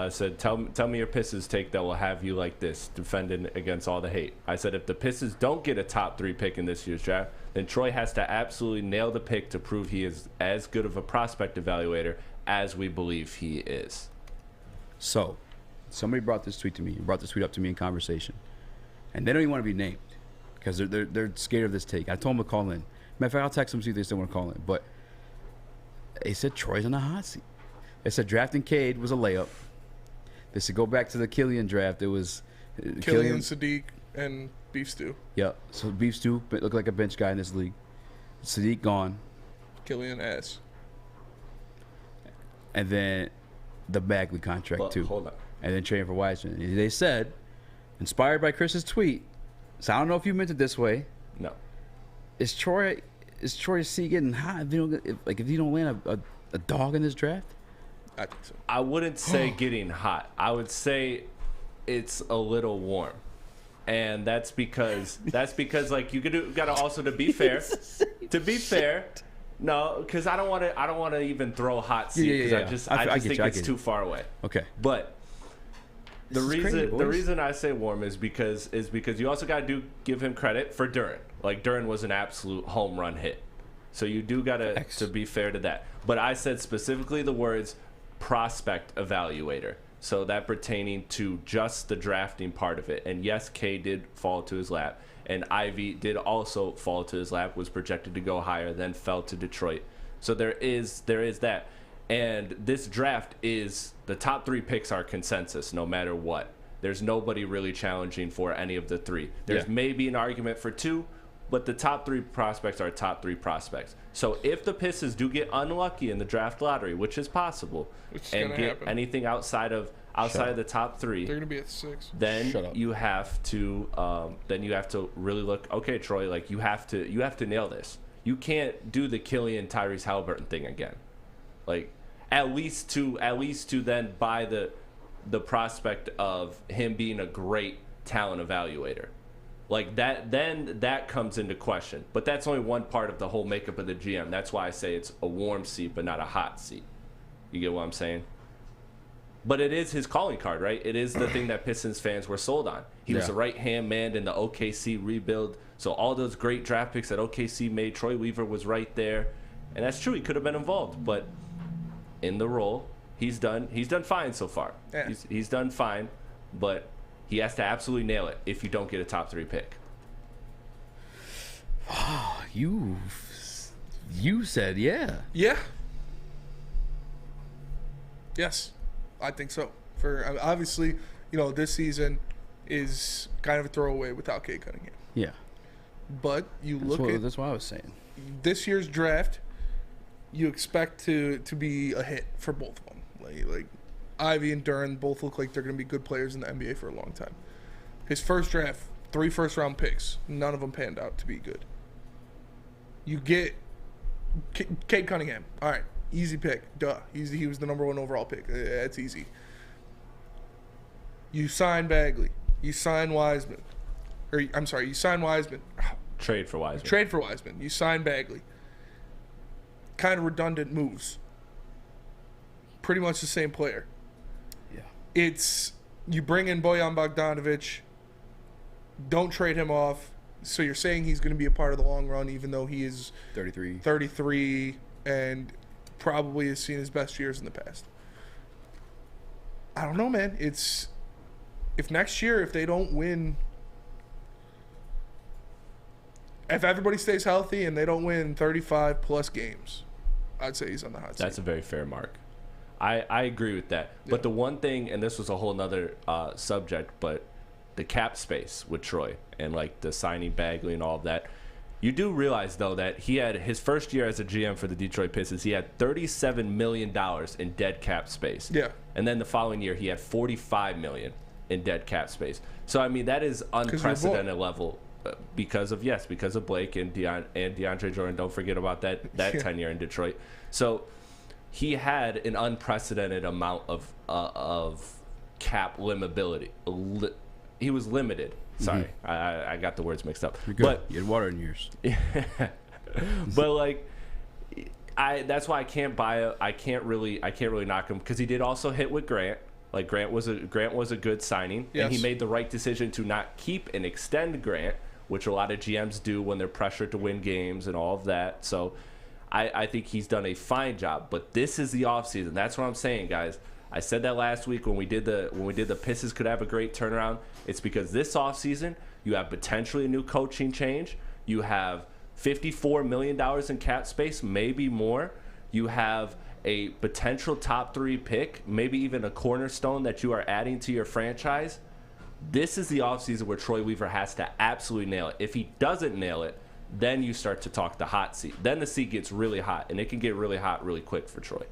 said, tell me your Pistons take that will have you like this, defending against all the hate. I said, if the Pistons don't get a top 3 pick in this year's draft, then Troy has to absolutely nail the pick to prove he is as good of a prospect evaluator as we believe he is. So, somebody brought this tweet up to me in conversation, and they don't even want to be named because they're scared of this take. I told them to call in. Matter of fact, I'll text them, see if they still want to call in. But they said Troy's on the hot seat. They said drafting Cade was a layup. They said go back to the Killian draft. It was Killian, Sadiq, and Beef Stew. Yeah, so Beef Stew looked like a bench guy in this league. Sadiq gone. Killian ass. And then the Bagley contract, too. Hold on. And then trading for Wiseman. They said, inspired by Chris's tweet, so I don't know if you meant it this way. No. Is Troy's seat getting high if you don't land a dog in this draft? I think so. I wouldn't say getting hot. I would say it's a little warm. And that's because like you got to also, to be fair, no, because I don't want to even throw hot seat because I just think it's too far away. Okay, but the reason I say warm is because you also got to give him credit for Duren. Like Duren was an absolute home run hit, so you do got to be fair to that. But I said specifically the words prospect evaluator. So that pertaining to just the drafting part of it. And yes, K did fall to his lap. And Ivy did also fall to his lap, was projected to go higher, then fell to Detroit. So there is that. And this draft is, the top 3 picks are consensus no matter what. There's nobody really challenging for any of the 3. There's maybe an argument for 2, but the top 3 prospects are top 3 prospects. So if the Pistons do get unlucky in the draft lottery, which is possible, and get anything outside of the top 3, they're gonna be at 6. Then you have to really look. Okay, Troy, like you have to nail this. You can't do the Killian Tyrese Halliburton thing again. Like at least to then buy the prospect of him being a great talent evaluator. Like then that comes into question. But that's only one part of the whole makeup of the GM. That's why I say it's a warm seat, but not a hot seat. You get what I'm saying? But it is his calling card, right? It is the thing that Pistons fans were sold on. He was the right-hand man in the OKC rebuild. So all those great draft picks that OKC made, Troy Weaver was right there. And that's true. He could have been involved. But in the role, he's done fine so far. Yeah. He's done fine. But he has to absolutely nail it if you don't get a top 3 pick. You said yeah. Yeah. Yes, I think so. For obviously, this season is kind of a throwaway without Cade Cunningham. Yeah. But that's what I was saying. This year's draft, you expect to be a hit for both of them. Like Ivy and Duren both look like they're going to be good players in the NBA for a long time. His first draft, 3 first-round picks. None of them panned out to be good. You get Cade Cunningham. All right, easy pick. Duh. He was the number 1 overall pick. That's easy. You sign Bagley. You sign Wiseman. You sign Wiseman. Trade for Wiseman. You sign Bagley. Kind of redundant moves. Pretty much the same player. Yeah. You bring in Bojan Bogdanovic. Don't trade him off. So you're saying he's going to be a part of the long run, even though he is 33 and probably has seen his best years in the past. I don't know, man. If next year, if they don't win, if everybody stays healthy and they don't win 35 plus games, I'd say he's on the hot seat. That's a very fair mark. I agree with that. Yeah. But the one thing, and this was a whole nother subject, but the cap space with Troy and like the signing Bagley and all of that, you do realize though that he had his first year as a GM for the Detroit Pistons, he had $37 million in dead cap space. Yeah. And then the following year he had $45 million in dead cap space. So I mean that is unprecedented level because of Blake and DeAndre Jordan. Don't forget about that tenure in Detroit. So he had an unprecedented amount of cap limitability. He was limited. Sorry, I got the words mixed up. You're good. But you had water in yours. But like, that's why I can't really knock him because he did also hit with Grant. Like Grant was a good signing, yes. And he made the right decision to not keep and extend Grant, which a lot of GMs do when they're pressured to win games and all of that. So I think he's done a fine job. But this is the offseason. That's what I'm saying, guys. I said that last week when we did the Pistons could have a great turnaround. It's because this offseason you have potentially a new coaching change. You have $54 million in cap space, maybe more. You have a potential top 3 pick, maybe even a cornerstone that you are adding to your franchise. This is the offseason where Troy Weaver has to absolutely nail it. If he doesn't nail it, then you start to talk the hot seat. Then the seat gets really hot, and it can get really hot really quick for Troy.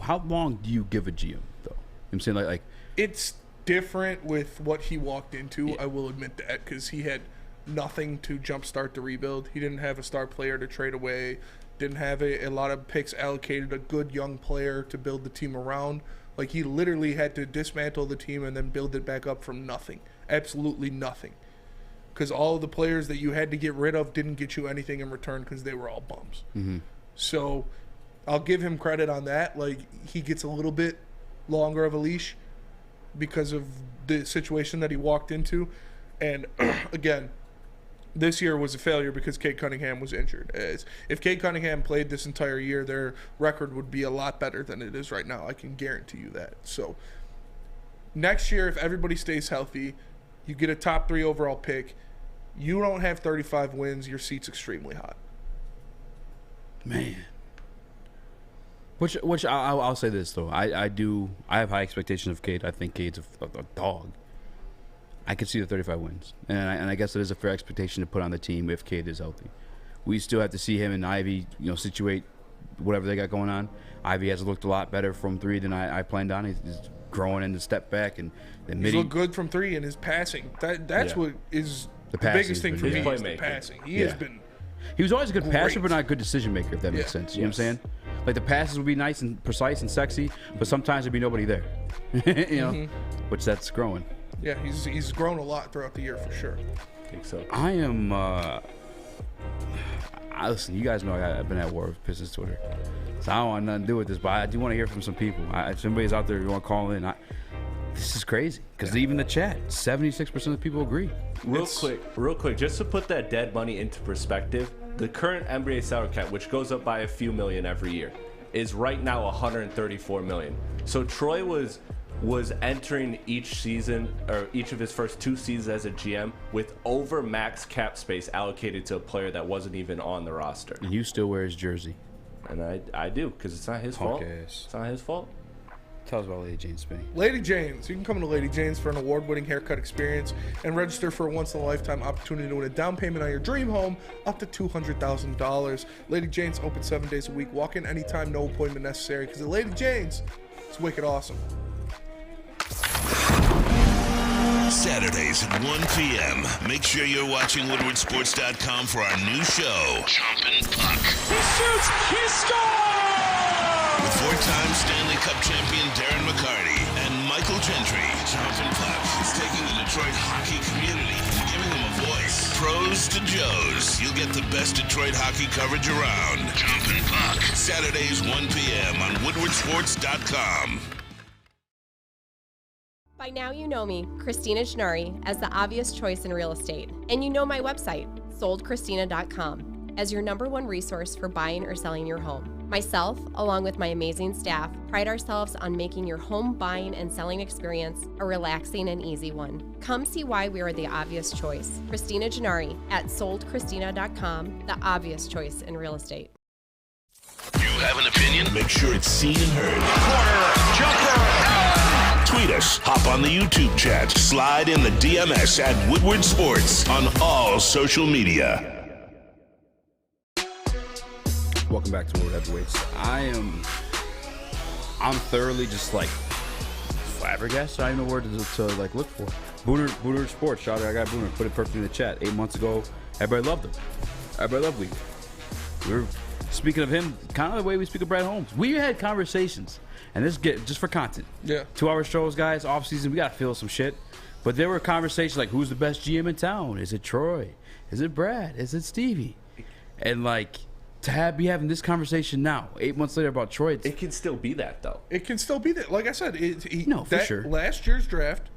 How long do you give a GM though? I'm saying like it's different with what he walked into. Yeah. I will admit that because he had nothing to jumpstart the rebuild. He didn't have a star player to trade away. didn't have a lot of picks allocated, a good young player to build the team around. Like, he literally had to dismantle the team and then build it back up from nothing. Absolutely nothing. Because all of the players that you had to get rid of didn't get you anything in return because they were all bums. Mm-hmm. So I'll give him credit on that. Like, he gets a little bit longer of a leash because of the situation that he walked into. And, again, this year was a failure because Cade Cunningham was injured. If Cade Cunningham played this entire year, their record would be a lot better than it is right now. I can guarantee you that. So next year, if everybody stays healthy, you get a top 3 overall pick. You don't have 35 wins. Your seat's extremely hot. Man. Which I'll say this, though. I have high expectations of Cade. I think Cade's a dog. I could see the 35 wins. And I guess it is a fair expectation to put on the team if Cade is healthy. We still have to see him and Ivy, situate whatever they got going on. Ivy has looked a lot better from 3 than I planned on. He's growing in the step back. And he's looked good from 3 in his passing. That's what is the biggest thing for me is the passing. He has been He was always a good passer, but not a good decision maker, if that makes sense. You know what I'm saying? Like, the passes would be nice and precise and sexy, but sometimes there'd be nobody there. Which that's growing. Yeah, he's grown a lot throughout the year for sure. I think so. I am. Listen, you guys know I've been at war with Pistons Twitter, so I don't want nothing to do with this. But I do want to hear from some people. If somebody's out there, you want to call in. This is crazy because even the chat, 76% of the people agree. Real quick, just to put that dead money into perspective, the current NBA salary cap, which goes up by a few million every year, is right now 134 million. So Troy was entering each season, or each of his first 2 seasons as a GM, with over max cap space allocated to a player that wasn't even on the roster. And you still wear his jersey. And I do, because it's not his fault. It's not his fault. Tell us about Lady Jane's Spinning. Lady Jane's. You can come to Lady Jane's for an award-winning haircut experience and register for a once-in-a-lifetime opportunity to win a down payment on your dream home up to $200,000. Lady Jane's open 7 days a week. Walk in anytime, no appointment necessary, because at Lady Jane's, it's wicked awesome. Saturdays at 1 p.m. Make sure you're watching WoodwardSports.com for our new show, Chompin' Puck. He shoots! He scores! With 4-time Stanley Cup champion Darren McCarty and Michael Gentry, Chompin' Puck is taking the Detroit hockey community and giving them a voice. Pros to Joes. You'll get the best Detroit hockey coverage around. Chompin' Puck. Saturdays 1 p.m. on WoodwardSports.com. By now you know me, Christina Gennari, as the obvious choice in real estate. And you know my website, soldchristina.com, as your #1 resource for buying or selling your home. Myself, along with my amazing staff, pride ourselves on making your home buying and selling experience a relaxing and easy one. Come see why we are the obvious choice. Christina Gennari at soldchristina.com, the obvious choice in real estate. You have an opinion? Make sure it's seen and heard. Corner, jumper, Tweet us, hop on the YouTube chat, slide in the DMS at Woodward Sports on all social media. Welcome back to World Heavyweights. I'm thoroughly just like flabbergasted. I don't know where to like look for. Booner Sports, shout out, I got Booner, put it perfectly in the chat. 8 months ago, everybody loved him. Everybody loved Weaver. We were speaking of him, kind of the way we speak of Brad Holmes. We had conversations, and this just for content. Yeah. 2-hour shows, guys. Off season, we gotta feel some shit. But there were conversations like, who's the best GM in town? Is it Troy? Is it Brad? Is it Stevie? And like to be having this conversation now, 8 months later about Troy. It can still be that though. It can still be that. Like I said, for sure. Last year's draft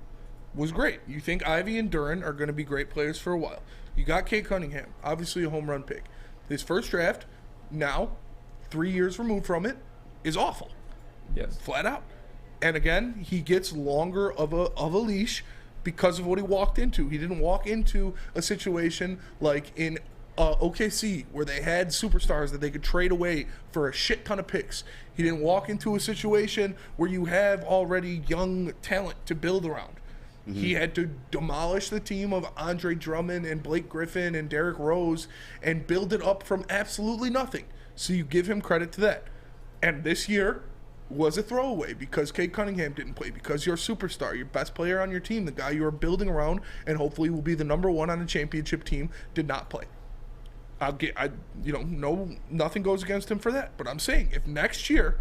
was great. You think Ivy and Duran are going to be great players for a while. You got Cade Cunningham, obviously a home run pick. His first draft, now 3 years removed from it, is awful. Yes. Flat out. And again, he gets longer of a leash because of what he walked into. He didn't walk into a situation like in OKC where they had superstars that they could trade away for a shit ton of picks. He didn't walk into a situation where you have already young talent to build around. Mm-hmm. He had to demolish the team of Andre Drummond and Blake Griffin and Derrick Rose and build it up from absolutely nothing. So you give him credit to that. And this year was a throwaway because Cade Cunningham didn't play, because your superstar, your best player on your team, the guy you are building around and hopefully will be the #1 on a championship team, did not play. Nothing goes against him for that. But I'm saying if next year,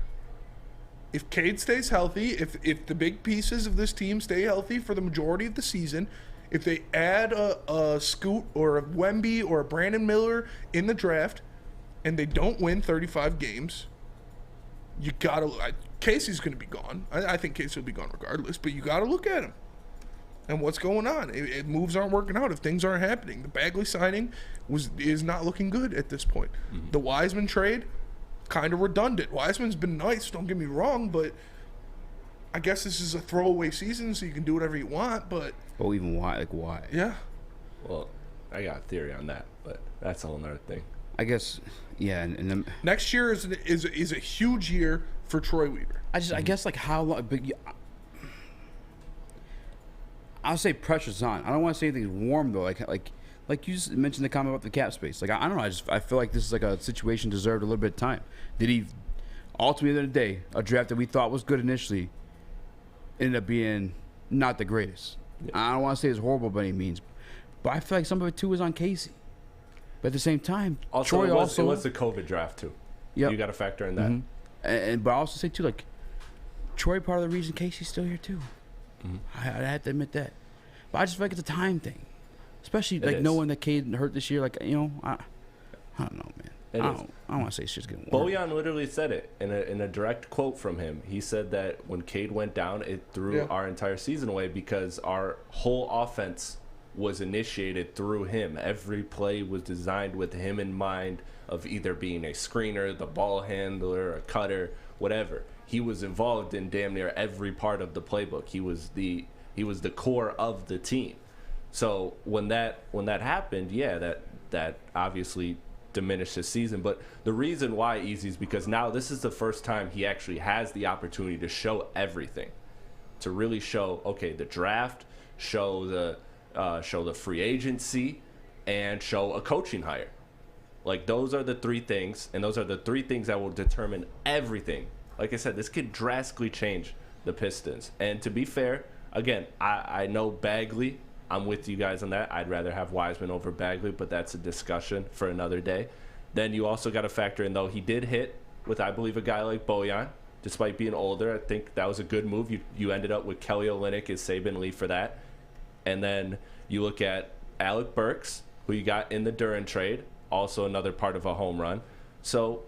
if Cade stays healthy, if the big pieces of this team stay healthy for the majority of the season, if they add a Scoot or a Wemby or a Brandon Miller in the draft, and they don't win 35 games, you gotta. Casey's going to be gone. I think Casey will be gone regardless, but you got to look at him and what's going on. If moves aren't working out, if things aren't happening, the Bagley signing is not looking good at this point. Mm-hmm. The Wiseman trade, kind of redundant. Wiseman's been nice, don't get me wrong, but I guess this is a throwaway season, so you can do whatever you want. But even why? Like why? Yeah. Well, I got a theory on that, but that's a whole nother thing. I guess, yeah. And then next year is a huge year for Troy Weaver. I guess like how long? But I'll say pressure's on. I don't want to say anything's warm though. Like you just mentioned the comment about the cap space. Like I don't know. I feel like this is like a situation deserved a little bit of time. Did he ultimately at the end of the day, a draft that we thought was good initially ended up being not the greatest. Yeah. I don't want to say it's horrible by any means, but I feel like some of it too is on Casey. But at the same time, also, Troy it was the COVID draft too. Yep. You got to factor in that. Mm-hmm. But I also say too, like Troy, part of the reason Casey's still here too. Mm-hmm. I have to admit that. But I just feel like it's a time thing, especially like knowing that Cade hurt this year. Like I don't know, man. I don't want to say it's just getting warm. Bojan literally said it in a direct quote from him. He said that when Cade went down, it threw our entire season away because our whole offense was initiated through him. Every play was designed with him in mind of either being a screener, the ball handler, a cutter, whatever. He was involved in damn near every part of the playbook. He was the core of the team. So when that happened, that obviously diminished his season. But the reason why Eazy is because now this is the first time he actually has the opportunity to show everything, to really show the draft, show the free agency, and show a coaching hire. Like those are the three things, and those are the three things that will determine everything. Like I said, this could drastically change the Pistons. And to be fair, again, I know Bagley. I'm with you guys on that. I'd rather have Wiseman over Bagley, but that's a discussion for another day. Then you also got to factor in, though, he did hit with, I believe, a guy like Bojan. Despite being older, I think that was a good move. You ended up with Kelly Olynyk as Saban Lee for that. And then you look at Alec Burks, who you got in the Duran trade, also another part of a home run. So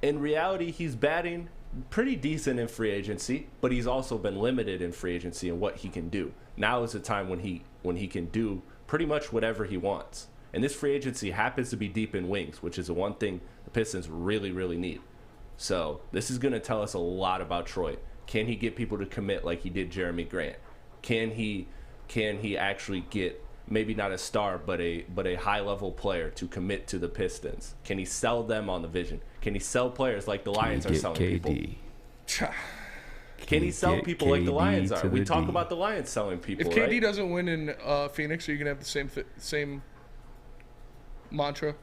in reality, he's batting pretty decent in free agency, but he's also been limited in free agency and what he can do. Now is the time when he can do pretty much whatever he wants. And this free agency happens to be deep in wings, which is the one thing the Pistons really, really need. So this is going to tell us a lot about Troy. Can he get people to commit like he did Jeremy Grant? Can he actually get maybe not a star, but a high-level player to commit to the Pistons? Can he sell them on the vision? Can he sell players like the Lions are selling people? Can he sell people like the Lions are? We talk about the Lions selling people, If KD doesn't win in Phoenix, are you going to have the same mantra?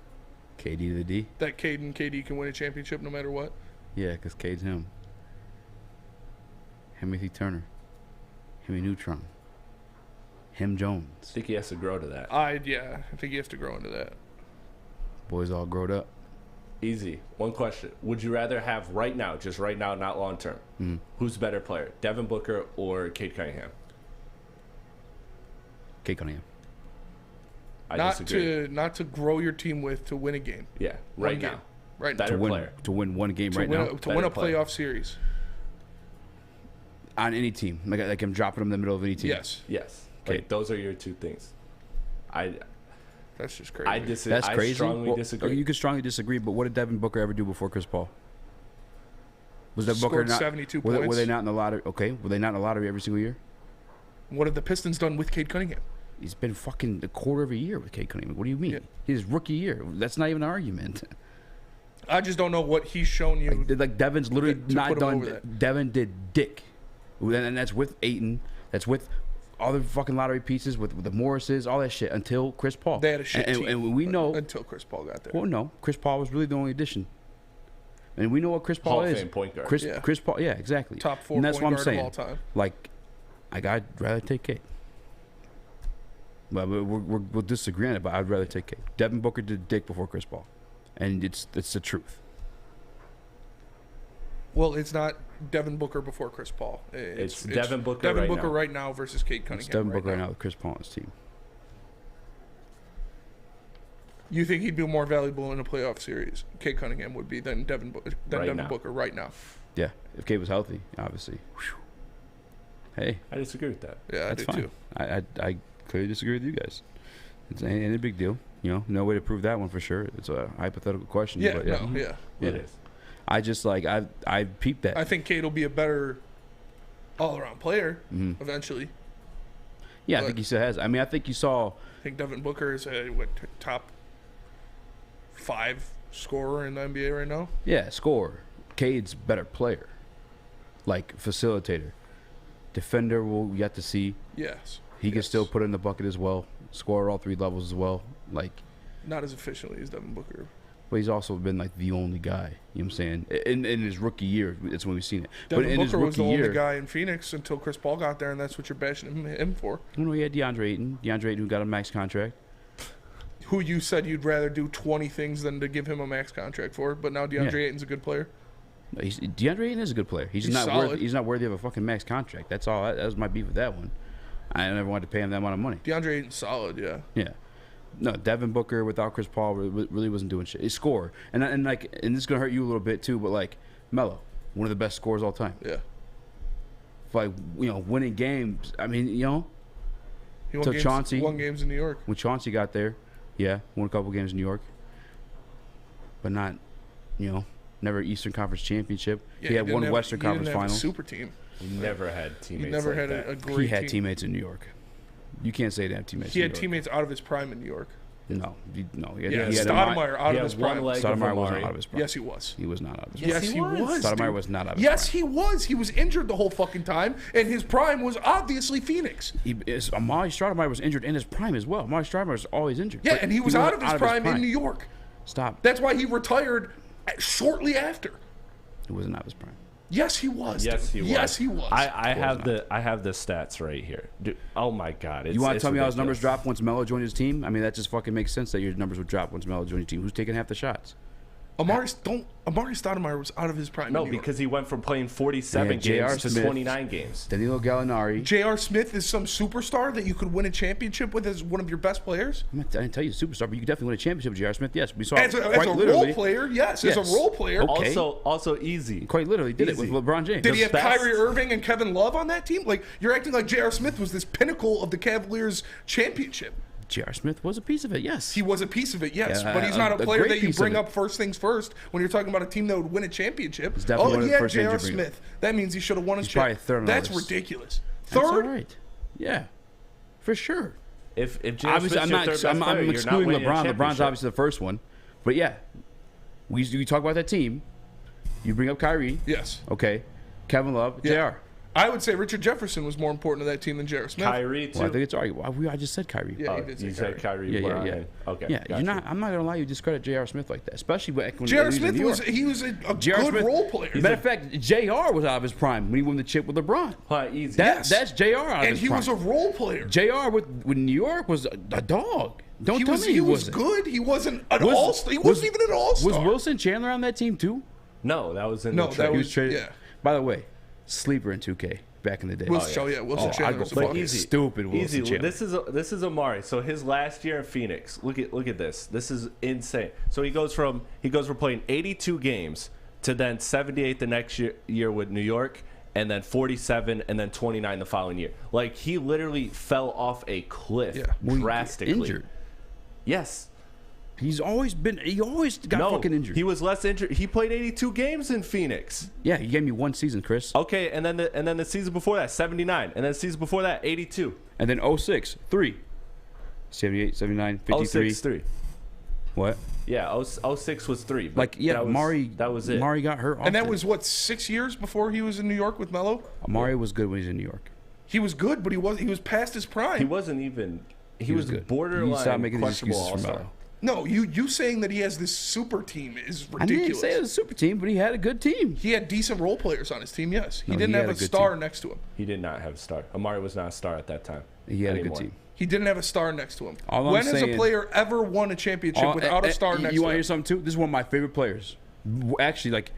KD to the D? That Cade and KD can win a championship no matter what? Yeah, because Cade's him. Timothy Turner. Himmy Neutron. Him Jones. I think he has to grow to that. I think he has to grow into that. Boys all growed up. Easy. One question. Would you rather have right now, just right now, not long term, who's the better player, Devin Booker or Cade Cunningham? Cade Cunningham. I disagree. Not to grow your team with, to win a game. Yeah, right now. Right better now. Player. To win one game right now. now. To win a playoff series. On any team. Like I'm dropping them in the middle of any team. Yes. Okay. Like, those are your two things. That's just crazy. That's crazy. I strongly disagree. You could strongly disagree, but what did Devin Booker ever do before Chris Paul? Was Devin Booker not 72 points? Were they not in the lottery? Okay, were they not in the lottery every single year? What have the Pistons done with Cade Cunningham? He's been fucking a quarter of a year with Cade Cunningham. What do you mean? His rookie year. That's not even an argument. I just don't know what he's shown you. Like Devin's literally not done. Devin did dick, and that's with Ayton. That's with all the fucking lottery pieces, with the Morrises, all that shit, until Chris Paul. They had a shit team. And we know until Chris Paul got there. Well, no, Chris Paul was really the only addition. And we know what Chris Paul Hall is. of Fame point guard. Chris Paul, yeah, exactly. Top 4 and that's point what I'm guard saying. of all time. Like, I'd rather take Cade. Well, we'll disagree on it, but I'd rather take Cade. Devin Booker did dick before Chris Paul, and it's the truth. Well, it's not Devin Booker before Chris Paul. It's Devin Booker. Devin Booker right now versus Cade Cunningham. It's Devin Booker right now with Chris Paul on his team. You think he'd be more valuable in a playoff series? Cade Cunningham would be than Devin Booker right now. Yeah, if Cade was healthy, obviously. Whew. Hey, I disagree with that. Yeah, that's I do fine. too. I clearly disagree with you guys. Ain't a big deal. No way to prove that one for sure. It's a hypothetical question. Yeah, but it is. I just I peeped that. I think Cade will be a better all-around player eventually. Yeah, I think he still has. I mean, I think you saw. I think Devin Booker is a top 5 scorer in the NBA right now. Yeah, scorer. Cade's better player, like facilitator, defender. We'll yet to see. Yes, he can still put in the bucket as well, score all 3 levels as well. Like, not as efficiently as Devin Booker. But he's also been like the only guy. You know what I'm saying? In his rookie year, that's when we've seen it. Devin but in Booker was the year, only guy in Phoenix until Chris Paul got there, and that's what you're bashing him for. You know, he had DeAndre Ayton. DeAndre Ayton who got a max contract. Who you said you'd rather do 20 things than to give him a max contract for, but now DeAndre Ayton's a good player. No, DeAndre Ayton is a good player. He's not solid. He's not worthy of a fucking max contract. That's all. That was my beef with that one. I never wanted to pay him that amount of money. DeAndre Ayton's solid, yeah. Yeah. No, Devin Booker without Chris Paul really wasn't doing shit. He scored, and this is gonna hurt you a little bit too. But like Melo, one of the best scorers all time. Yeah. Like winning games. I mean, he won Chauncey won games in New York. When Chauncey got there, yeah, won a couple games in New York, but not, never Eastern Conference championship. Yeah, he had one Western Conference final. Super team. He never had teammates. He never like had that. a great. He had team. teammates in New York. You can't say they have teammates. He had teammates out of his prime in New York. No. He had Stoudemire out of his prime. Stoudemire was not out of his prime. Yes, he was. He was not out of his prime. Yes, he was. Stoudemire was not out of his Yes, prime. he was. He was injured the whole fucking time, and his prime was obviously Phoenix. Amari Stoudemire was injured in his prime as well. Amari Stoudemire was always injured. Yeah, and he was out of his prime in New York. Stop. That's why he retired shortly after. He wasn't out of his prime. Yes, he was. Yes, he was. Yes, he was. I have the stats right here. Dude, oh my god! You want to tell me how his numbers dropped once Melo joined his team? I mean, that just fucking makes sense that your numbers would drop once Melo joined your team. Who's taking half the shots? Amari Stoudemire was out of his prime. No, because he went from playing 47 games to 29 games. Danilo Gallinari. J.R. Smith is some superstar that you could win a championship with as one of your best players. I didn't tell you superstar, but you could definitely win a championship with J.R. Smith. Yes, we saw as a role player. Yes, as a role player. Okay. Also Eazy. Quite literally did it with LeBron James. Did he have Kyrie Irving and Kevin Love on that team? Like, you're acting like J.R. Smith was this pinnacle of the Cavaliers championship. J.R. Smith was a piece of it, yes. He was a piece of it, yes. But he's not a player that you bring up first things first when you're talking about a team that would win a championship. Oh, yeah, J.R. Smith. That means he should have won a championship. That's ridiculous. Third? That's all right. Yeah, for sure. If J.R. Smith's your third best player, I'm excluding you're not LeBron. LeBron's obviously the first one. But yeah, we talk about that team. You bring up Kyrie. Yes. Okay. Kevin Love, J.R. I would say Richard Jefferson was more important to that team than J.R. Smith. Kyrie too. Well, I think it's arguable. I just said Kyrie. Yeah, you said Kyrie. Yeah. Okay. Yeah, I'm not gonna allow you to discredit J.R. Smith like that, especially when J.R. Smith was a good role player. Matter of fact, J.R. was out of his prime when he won the chip with LeBron. Easy. That's J.R. out of his prime. And he was a role player. J.R. with New York was a dog. Don't tell me he was good. He wasn't an all-star. He wasn't even an all-star. Was Wilson Chandler on that team too? No, that was in the trade. He was traded. Yeah. By the way, sleeper in 2K. Back in the day. Wilson Chandler was fucking stupid. Wilson Chandler. This is Amari. So his last year in Phoenix. Look at this. This is insane. So he goes from playing 82 games to then 78 the next year with New York, and then 47, and then 29 the following year. Like, he literally fell off a cliff drastically. Injured. Yes. He always got fucking injured. He was less injured. He played 82 games in Phoenix. Yeah, he gave me one season, Chris. Okay, and then the season before that, 79. And then the season before that, 82. And then 06, 3. 78, 79, 53. 06, 3. What? Yeah, 06 was 3. Amari, that was it. Amari got hurt often. And that was, 6 years before he was in New York with Melo? Amari was good when he was in New York. He was good, but he was past his prime. He wasn't even... He was good. borderline you stop making questionable these excuses for all-star. Melo. No, you saying that he has this super team is ridiculous. I didn't say it was a super team, but he had a good team. He had decent role players on his team, yes. He No, didn't he have had a a good star team. next to him. He did not have a star. Amari was not a star at that time. He had anymore. a good team. He didn't have a star next to him. All I'm When has a saying- player ever won a championship without a star next You to want to him? hear something too? This is one of my favorite players. Actually, like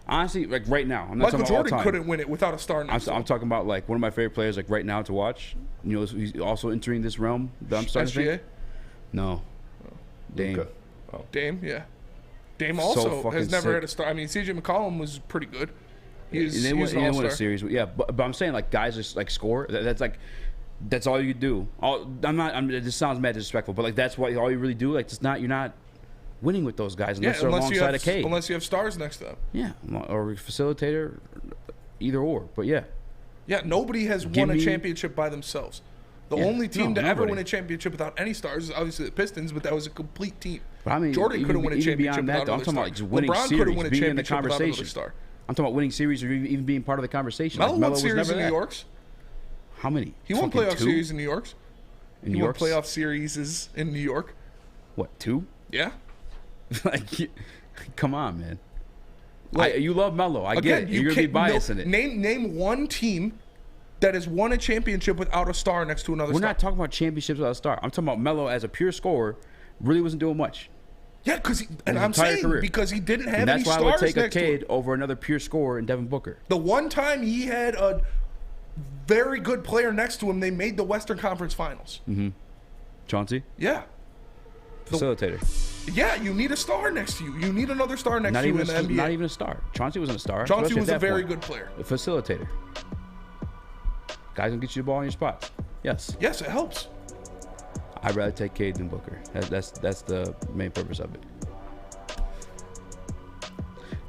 honestly, like right now. I'm not Michael talking about all Jordan time. couldn't win it without a star next to him. I'm talking about like one of my favorite players, like right now to watch. You know, he's also entering this realm that I'm starting to SGA? think. No, Dame. Luka. Dame, yeah. Dame So also fucking has never sick. had a star. I mean, CJ McCollum was pretty good. He was They an won all-star. a series, yeah. But I'm saying like guys just like score. That's all you do. It just sounds mad disrespectful, but like that's what all you really do. Like you're not winning with those guys unless they're alongside a K. Unless you have stars next to them. Yeah, or a facilitator, either or. But yeah. Yeah, nobody has won a championship by themselves. The only team to ever win a championship without any stars is obviously the Pistons, but that was a complete team. But I mean, Jordan couldn't win a championship beyond that, without though, I'm another talking star. about like just winning LeBron series, couldn't win a being in the championship without another conversation. star. I'm talking about winning series or even being part of the conversation. Melo Like, won was series never in New that. York's. How many? He won Fucking playoff two? series in New York's. In He New won York's? playoff series in New York. What, 2? Yeah. Like, come on, man. You love Melo. I get it. You're going to be biased in it. Name one team that has won a championship without a star next to another We're star. not talking about championships without a star. I'm talking about Melo as a pure scorer. Really wasn't doing much. Yeah, I'm because he didn't have and any that's why stars I would take a next to him. Cade over another pure scorer in Devin Booker. The one time he had a very good player next to him, they made the Western Conference Finals. Mm-hmm. Chauncey? Yeah. Facilitator. Yeah, you need a star next to you. You need another star next to you in the NBA. Not even a star. Chauncey wasn't a star. Chauncey especially was at a that very point. good player. A facilitator. Guys gonna get you the ball in your spots. Yes. Yes, it helps. I'd rather take Cade than Booker. That's the main purpose of it.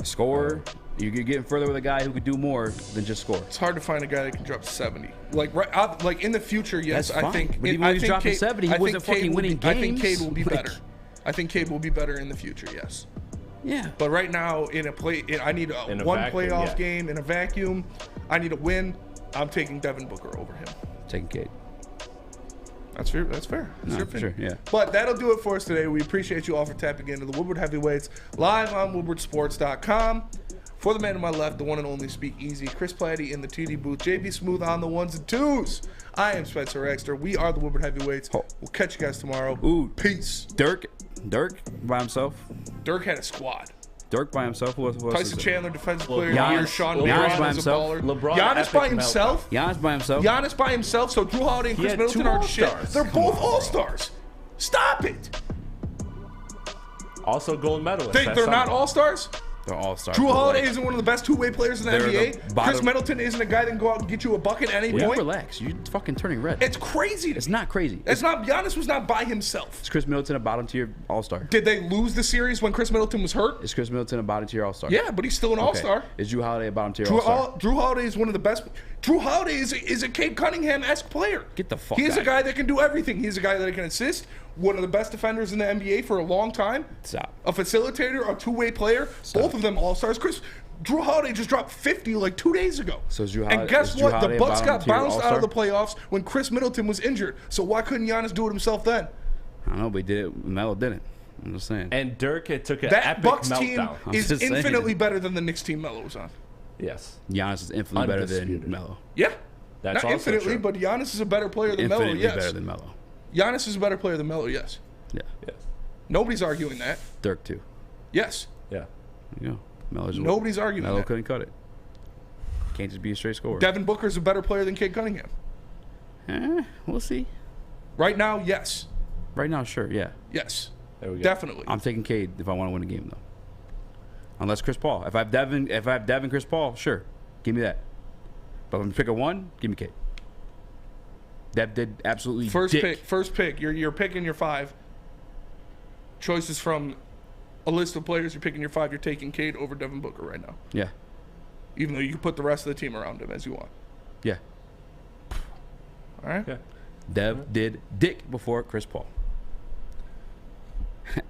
Scorer, you're getting further with a guy who could do more than just score. It's hard to find a guy that can drop 70. Like in the future, yes, That's I fine. think. But even when he's dropping 70, he wasn't fucking winning I think games. Cade will be Like- better. I think Cade will be better in the future. Yes. Yeah. But right now, I need In a one vacuum, playoff yeah. game in a vacuum. I need a win. I'm taking Devin Booker over him. Taking Cade. That's fair. That's fair. That's No, your for sure, opinion. yeah. But that'll do it for us today. We appreciate you all for tapping into the Woodward Heavyweights live on WoodwardSports.com. For the man to my left, the one and only Speak Easy, Chris Platty in the TD booth, JB Smooth on the ones and twos. I am Spencer Exter. We are the Woodward Heavyweights. We'll catch you guys tomorrow. Ooh, peace. Dirk by himself. Dirk had a squad. Dirk by himself. Who else Tyson is it? Chandler, defensive player of the year. Giannis. Sean Giannis Marion by is a himself. baller. LeBron, Giannis by epic himself. Giannis by himself. Giannis by himself. So Drew Holiday and He Chris had Middleton two aren't shit. All-Stars. They're Come both on, all-stars. Stop it. Also gold medalist. They're not all-stars? They're all stars. Drew Holiday isn't one of the best two-way players in the They're NBA. the bottom- Chris Middleton isn't a guy that can go out and get you a bucket at any Will you point. relax? You're fucking turning red. It's crazy. It's not crazy. It's not. Giannis was not by himself. Is Chris Middleton a bottom tier all-star? Did they lose the series when Chris Middleton was hurt? Is Chris Middleton a bottom tier all-star? Yeah, but he's still an all-star. Is Drew Holiday a bottom tier all-star? Drew Holiday is one of the best. Drew Holiday is a Cade Cunningham-esque player. Get the fuck He's out a of guy that can do everything. He's a guy that can assist. One of the best defenders in the NBA for a long time. Stop. A facilitator, a two-way player. Both of them all-stars. Drew Holiday just dropped 50 like 2 days ago. So is Drew And Holiday- guess is Drew what? The Holiday a Bucks bottom got tier bounced out all-star? of the playoffs when Chris Middleton was injured. So why couldn't Giannis do it himself then? I don't know, but he did it. Melo didn't. I'm just saying. And Dirk took an That epic Bucks meltdown. team I'm is just saying. infinitely better than the Knicks team Melo was on. Yes. Giannis is infinitely better than Undisputed. Melo. Yeah. That's Not also infinitely, true. but Giannis is a better player than Melo, Infinitely yes. better than Melo. Giannis is a better player than Melo, yes. Yeah. Yes. Nobody's arguing that. Dirk too. Yes. Yeah. You know, Melo's Nobody's arguing Melo that. couldn't cut it. Can't just be a straight scorer. Devin Booker's a better player than Cade Cunningham. We'll see. Right now, yes. Right now, sure, yeah. Yes. There we go. Definitely. I'm taking Cade if I want to win a game, though. Unless Chris Paul. If I have Devin, Chris Paul, sure, give me that. But if I'm picking one, give me Cade. Dev did absolutely First dick. pick. You're picking your 5. Choices from a list of players. You're picking your 5. You're taking Cade over Devin Booker right now. Yeah, Even though you can put the rest of the team around him as you want. yeah. All right? Yeah. Dev did dick before Chris Paul.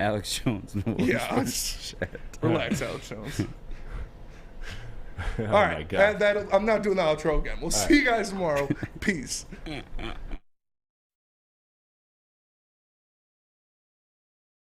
Alex Jones. Yeah. Shit. Relax, Alex Jones. Oh All my right. God. I'm not doing the outro again. We'll see you guys tomorrow. Peace.